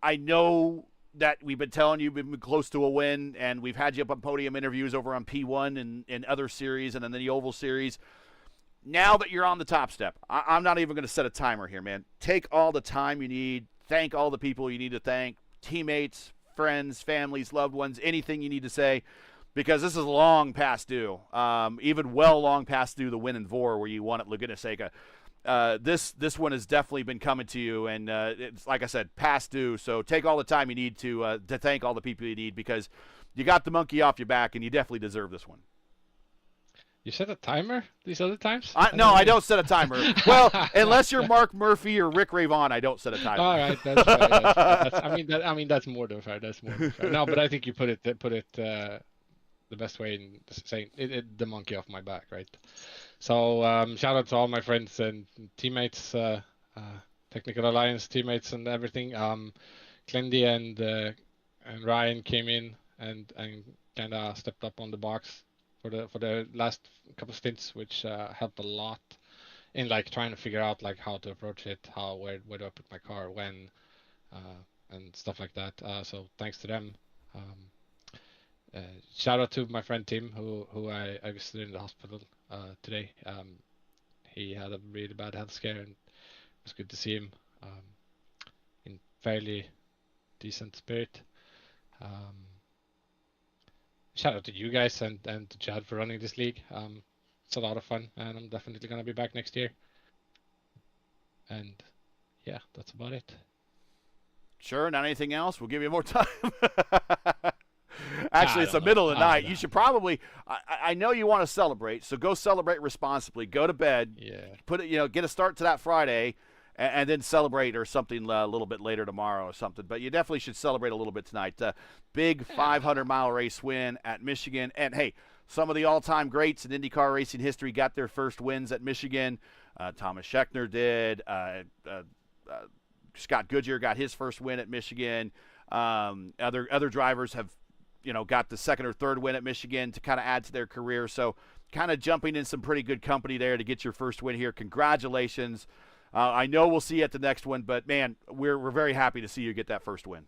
I know that we've been telling you we've been close to a win, and we've had you up on podium interviews over on P1 and other series and then the Oval Series. Now that you're on the top step, I'm not even going to set a timer here, man. Take all the time you need. Thank all the people you need to thank, teammates, friends, families, loved ones, anything you need to say. Because this is long past due, even well long past due the win in Vor where you won at Laguna Seca. This one has definitely been coming to you, and it's, like I said, past due. So take all the time you need to thank all the people you need, because you got the monkey off your back, and you definitely deserve this one. You set a timer these other times? No, I don't set a timer. Well, unless you're Mark Murphy or Rick Ravon, I don't set a timer. All right, that's right. I mean, that's more than fair. That's more than fair. No, but I think you put it the best way in saying the monkey off my back, right? So shout out to all my friends and teammates, Technical Alliance teammates and everything. Clendy and Ryan came in and kind of stepped up on the box for the last couple stints, which helped a lot in like trying to figure out like how to approach it, where do I put my car, when, and stuff like that. So thanks to them. Shout out to my friend Tim, who I visited in the hospital today. He had a really bad health scare, and it was good to see him in fairly decent spirit. Shout out to you guys and to Chad for running this league. It's a lot of fun, and I'm definitely going to be back next year. And yeah, that's about it. Sure, not anything else? We'll give you more time. Actually, it's the middle of the night. You should probably. I know you want to celebrate, so go celebrate responsibly. Go to bed. Yeah. Get a start to that Friday, and then celebrate or something a little bit later tomorrow or something. But you definitely should celebrate a little bit tonight. Big 500-mile race win at Michigan, and hey, some of the all-time greats in IndyCar racing history got their first wins at Michigan. Thomas Scheckter did. Scott Goodyear got his first win at Michigan. Other drivers have, got the second or third win at Michigan to kind of add to their career. So kind of jumping in some pretty good company there to get your first win here. Congratulations. I know we'll see you at the next one, but man, we're very happy to see you get that first win.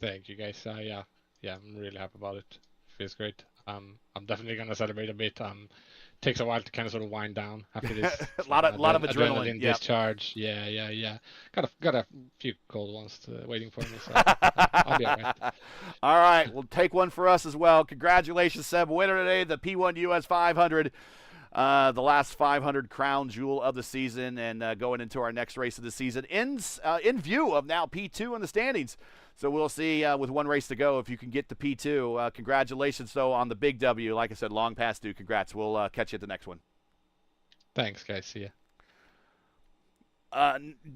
Thank you guys. Yeah, I'm really happy about it. Feels great. I'm definitely gonna celebrate a bit. Takes a while to kind of sort of wind down after this. a lot of adrenaline discharge. Yeah. Got a few cold ones waiting for me, so I'll be all right. All right, we'll take one for us as well. Congratulations, Seb. Winner today, the P1 US 500, the last 500 crown jewel of the season, and going into our next race of the season in view of now P2 in the standings. So we'll see with one race to go if you can get to P2. Congratulations, though, on the big W. Like I said, long past due. Congrats. We'll catch you at the next one. Thanks, guys. See ya.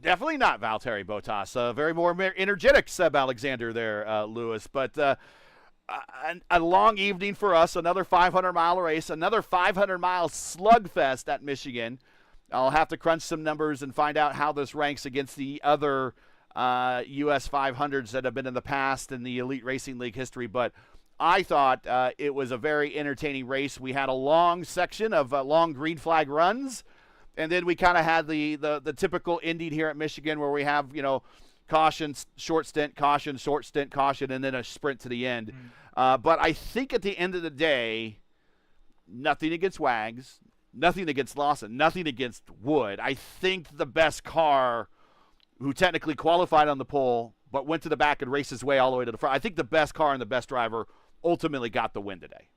Definitely not Valtteri Bottas. Very more energetic Seb Alexander there, Lewis. But a long evening for us. Another 500-mile race. Another 500-mile slugfest at Michigan. I'll have to crunch some numbers and find out how this ranks against the other US 500s that have been in the past in the Elite Racing League history, but I thought it was a very entertaining race. We had a long section of long green flag runs, and then we kind of had the typical Indy here at Michigan where we have, caution, short stint, caution, short stint, caution, and then a sprint to the end. But I think at the end of the day, nothing against Wags, nothing against Lawson, nothing against Wood. I think the best car, who technically qualified on the pole, but went to the back and raced his way all the way to the front. I think the best car and the best driver ultimately got the win today.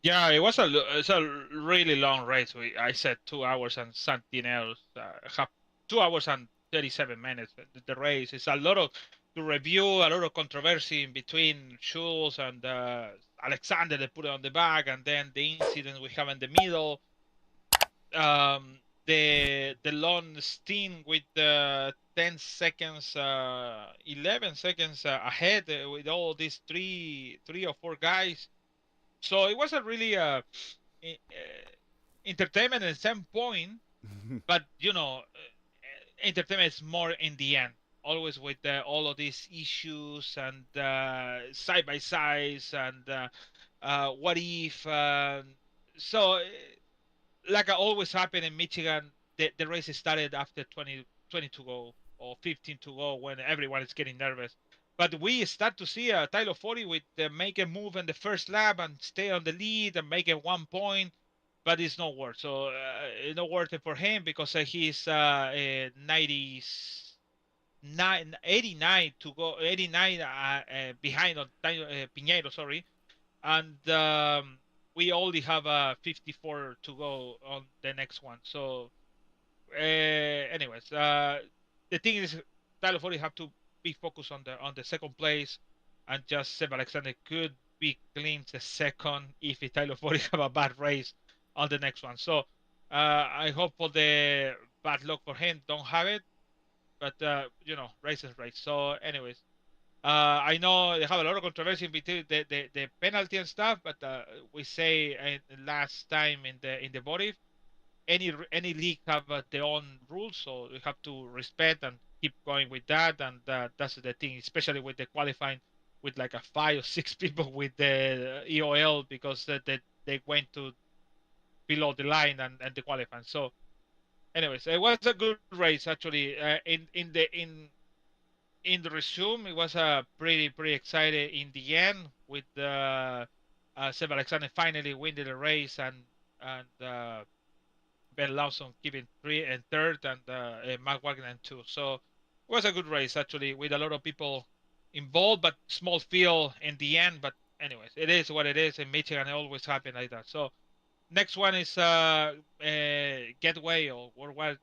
Yeah, it's a really long race. I said 2 hours and something else. Have 2 hours and 37 minutes. The race is a lot of to review, a lot of controversy in between Schultz and Alexander. They put it on the back, and then the incident we have in the middle. The long stint with 10 seconds, 11 seconds ahead with all these three or four guys. So it was a really entertainment at some point, but entertainment is more in the end. Always with all of these issues and side by sides and what if. So, like always happened in Michigan, the race started after 20 to go or 15 to go when everyone is getting nervous. But we start to see Tyler Forty with make a move in the first lap and stay on the lead and make it 1 point, but it's not worth. So it's not worth it for him because he's 89 to go, 89 behind on Piñeiro, sorry, and we only have 54 to go on the next one. So, anyways, the thing is, Tyler Forty have to be focused on the second place, and just Seb Alexander could be clean the second if Tyler Forty have a bad race on the next one. So I hope for the bad luck for him don't have it, but race is race. So anyways, I know they have a lot of controversy between the penalty and stuff, but we say last time in the body, any league have their own rules, so we have to respect and keep going with that, and that's the thing, especially with the qualifying, with like a 5 or 6 people with the EOL because they went to below the line and the qualifying. So, anyways, it was a good race actually. In the resume, it was pretty excited in the end with Seb Alexander finally winning the race and Ben Lawson keeping 3 and 3rd and Mark Wagner and 2. So it was a good race actually with a lot of people involved, but small field in the end. But anyways, it is what it is. In Michigan, it always happen like that. So next one is Gateway or World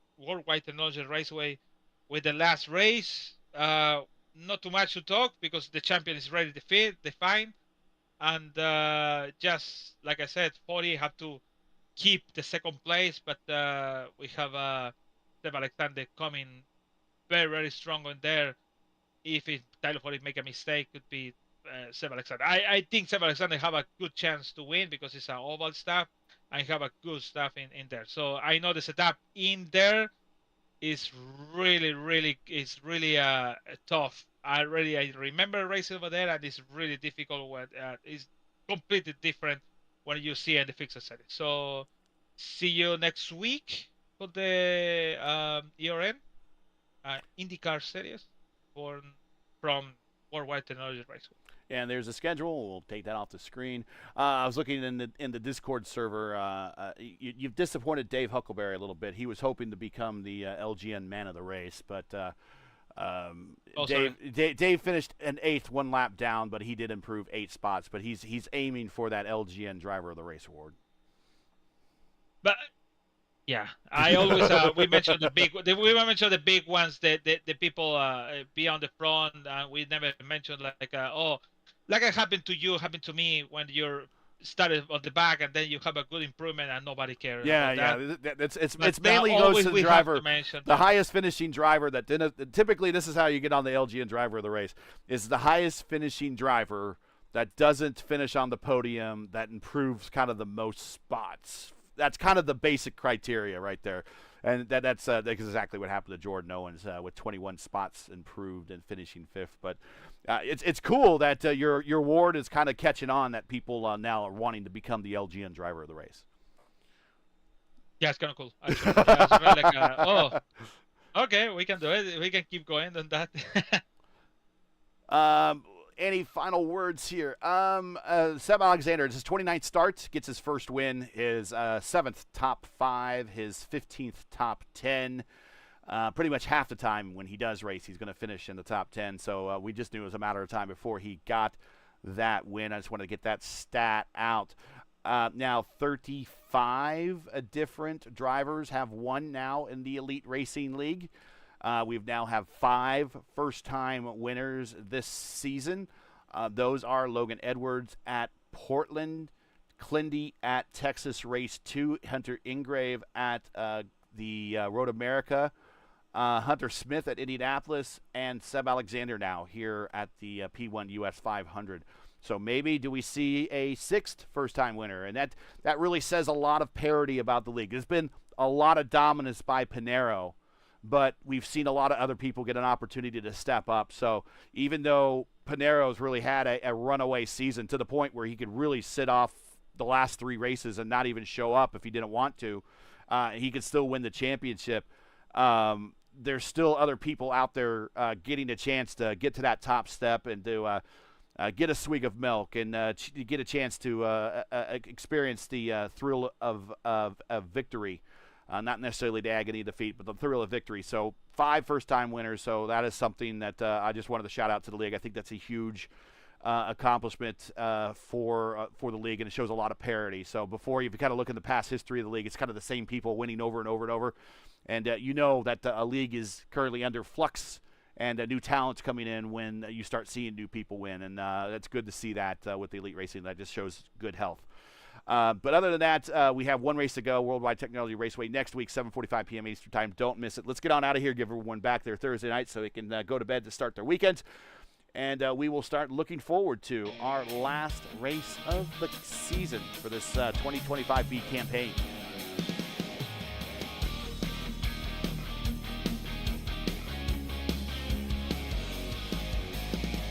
Wide Technology Raceway with the last race. Not too much to talk because the champion is ready to define, and just like I said, 40 have to keep the second place, but we have Seb Alexander coming very strong on there. If Tyler Forty make a mistake, could be Seb Alexander. I think Seb Alexander have a good chance to win because it's an oval stuff and have a good stuff in there. So I know the setup in there is really tough. I remember racing over there, and it's really difficult. When it's completely different when you see in the fixed setting. So see you next week for the ERN IndyCar Series from World Wide Technology Raceway. And there's a schedule. We'll take that off the screen. I was looking in the Discord server. You've disappointed Dave Huckleberry a little bit. He was hoping to become the LGN man of the race, but Dave finished an 8th, 1 lap down, but he did improve 8 spots. But he's aiming for that LGN driver of the race award. But yeah, I always we mentioned the big ones. The people be on the front. We never mentioned like it happened to you, happened to me when you're started on the back and then you have a good improvement and nobody cares. It's mainly goes to the driver, the highest finishing driver that didn't. Typically, this is how you get on the LGN driver of the race: is the highest finishing driver that doesn't finish on the podium that improves kind of the most spots. That's kind of the basic criteria right there, and that's exactly what happened to Jordan Owens with 21 spots improved and finishing 5th. But it's cool that your award is kind of catching on, that people now are wanting to become the LGN driver of the race. Yeah, it's kind of cool. Actually. Yeah, it's really like, okay, we can do it. We can keep going on that. any final words here? Seb Alexander, it's his 29th start, gets his first win, his 7th top 5, his 15th top 10. Pretty much half the time when he does race, he's going to finish in the top 10. So we just knew it was a matter of time before he got that win. I just wanted to get that stat out. Now 35 different drivers have won now in the Elite Racing League. We've now have 5 first-time winners this season. Those are Logan Edwards at Portland, Clindy at Texas Race 2, Hunter Ingrave at the Road America, Hunter Smith at Indianapolis, and Seb Alexander now here at the P1 US 500. So maybe do we see a 6th first-time winner? And that really says a lot of parity about the league. There's been a lot of dominance by Pinero, but we've seen a lot of other people get an opportunity to step up. So even though Pinero's really had a runaway season to the point where he could really sit off the last 3 races and not even show up if he didn't want to, he could still win the championship. There's still other people out there getting a chance to get to that top step and to get a swig of milk and get a chance to experience the thrill of victory. Not necessarily the agony of defeat, but the thrill of victory. So 5 first-time winners. So that is something that I just wanted to shout out to the league. I think that's a huge accomplishment for the league, and it shows a lot of parity. So before you kind of look at the past history of the league, it's kind of the same people winning over and over and over. And you know that a league is currently under flux and new talent's coming in when you start seeing new people win. And that's good to see that with the Elite Racing. That just shows good health. But other than that, we have one race to go, World Wide Technology Raceway next week, 7:45 p.m. Eastern Time. Don't miss it. Let's get on out of here, give everyone back there Thursday night so they can go to bed to start their weekend. And we will start looking forward to our last race of the season for this 2025B campaign.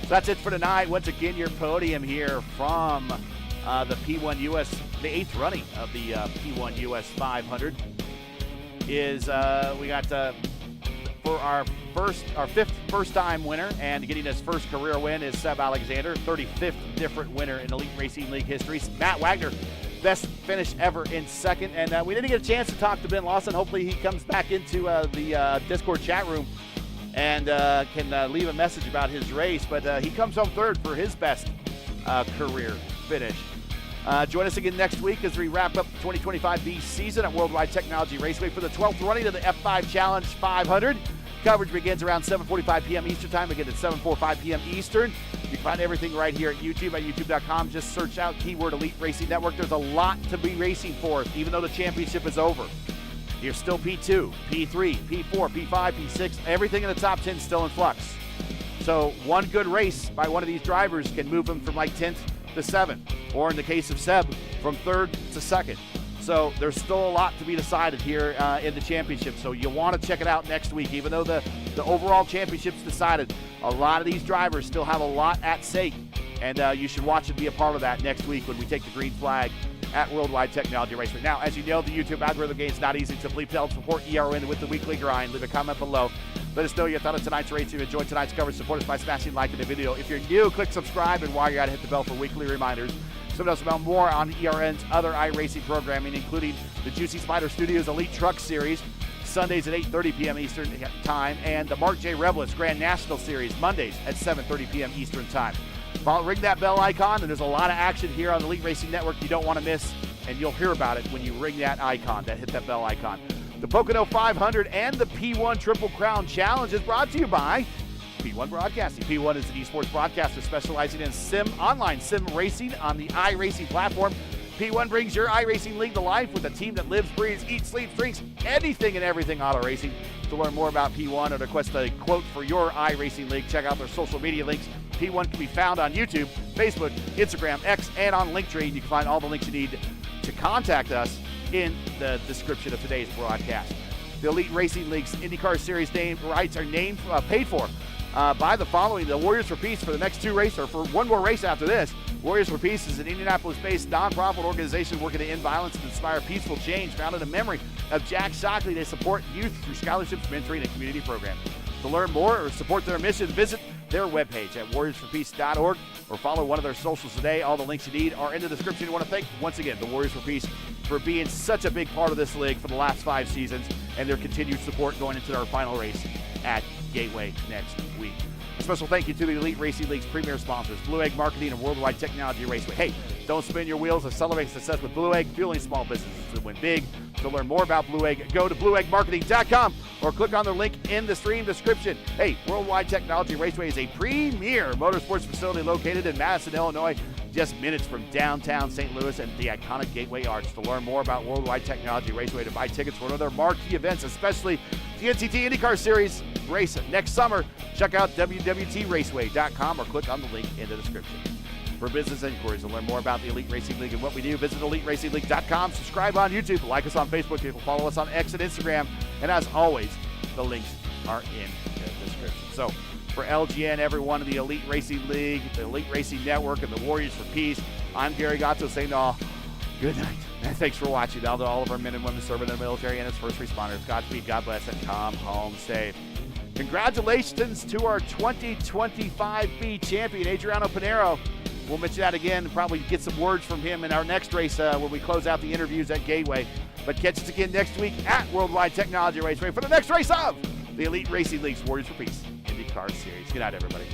So that's it for tonight. Once again, your podium here from the P1 US, the 8th running of the P1 US 500 is we got for our 5th first-time winner and getting his first career win is Seb Alexander, 35th different winner in Elite Racing League history. Matt Wagner, best finish ever in 2nd, and we didn't get a chance to talk to Ben Lawson. Hopefully he comes back into the Discord chat room and can leave a message about his race, but he comes home 3rd for his best career finish. Join us again next week as we wrap up the 2025B season at World Wide Technology Raceway for the 12th running of the F5 Challenge 500. Coverage begins around 7:45 p.m. Eastern Time, again at 7:45 p.m. Eastern. You can find everything right here at YouTube at youtube.com. Just search out keyword Elite Racing Network. There's a lot to be racing for, even though the championship is over. You're still P2, P3, P4, P5, P6. Everything in the top 10 is still in flux. So one good race by one of these drivers can move them from like 10th to 7th, or in the case of Seb, from 3rd to 2nd. So there's still a lot to be decided here in the championship. So you want to check it out next week. Even though the overall championship's decided, a lot of these drivers still have a lot at stake. And you should watch and be a part of that next week when we take the green flag at World Wide Technology Raceway. Now, as you know, the YouTube algorithm game is not easy, so please help support ERN with the weekly grind. Leave a comment below. Let us know your thought on tonight's race. If you enjoyed tonight's coverage, support us by smashing like in the video. If you're new, click subscribe, and while you're at it, hit the bell for weekly reminders. So tell us about more on ERN's other iRacing programming, including the Juicy Spider Studios Elite Truck Series, Sundays at 8:30 p.m. Eastern Time, and the Mark J. Rebellis Grand National Series, Mondays at 7:30 p.m. Eastern Time. Ring that bell icon, and there's a lot of action here on the Elite Racing Network you don't want to miss, and you'll hear about it when you ring that icon, hit that bell icon. The Pocono 500 and the P1 Triple Crown Challenge is brought to you by P1 Broadcasting. P1 is an esports broadcaster specializing in online sim racing on the iRacing platform. P1 brings your iRacing league to life with a team that lives, breathes, eats, sleeps, drinks, anything and everything auto racing. To learn more about P1 or request a quote for your iRacing league, check out their social media links. P1 can be found on YouTube, Facebook, Instagram, X, and on Linktree. You can find all the links you need to contact us in the description of today's broadcast. The Elite Racing League's IndyCar Series rights are paid for by the following: the Warriors for Peace for the next 2 races, or for one more race after this. Warriors for Peace is an Indianapolis-based nonprofit organization working to end violence and inspire peaceful change, founded in memory of Jack Shockley. They support youth through scholarships, mentoring, and community programs. To learn more or support their mission, visit their webpage at warriorsforpeace.org or follow one of their socials today. All the links you need are in the description. I want to thank, once again, the Warriors for Peace for being such a big part of this league for the last 5 seasons and their continued support going into our final race at Gateway next week. A special thank you to the Elite Racing League's premier sponsors, Blue Egg Marketing and World Wide Technology Raceway. Hey, don't spin your wheels. Accelerate success with Blue Egg, fueling small businesses to win big. To learn more about Blue Egg, go to blueeggmarketing.com or click on the link in the stream description. Hey, World Wide Technology Raceway is a premier motorsports facility located in Madison, Illinois, just minutes from downtown St. Louis and the iconic Gateway Arch. To learn more about World Wide Technology Raceway, to buy tickets for one of their marquee events, especially the NCT IndyCar Series race next summer, check out www.traceway.com or click on the link in the description. For business inquiries and learn more about the Elite Racing League and what we do, visit EliteRacingLeague.com. Subscribe on YouTube, like us on Facebook, you can follow us on X and Instagram. And as always, the links are in the description. So for LGN, everyone in the Elite Racing League, the Elite Racing Network, and the Warriors for Peace, I'm Gary Gatto saying all good night. And thanks for watching. Now to all of our men and women serving in the military and its first responders, Godspeed, God bless, and come home safe. Congratulations to our 2025B champion, Adriano Pinheiro. We'll mention that again, probably get some words from him in our next race when we close out the interviews at Gateway. But catch us again next week at World Wide Technology Raceway for the next race of the Elite Racing League's Warriors for Peace IndyCar Series. Good night, everybody.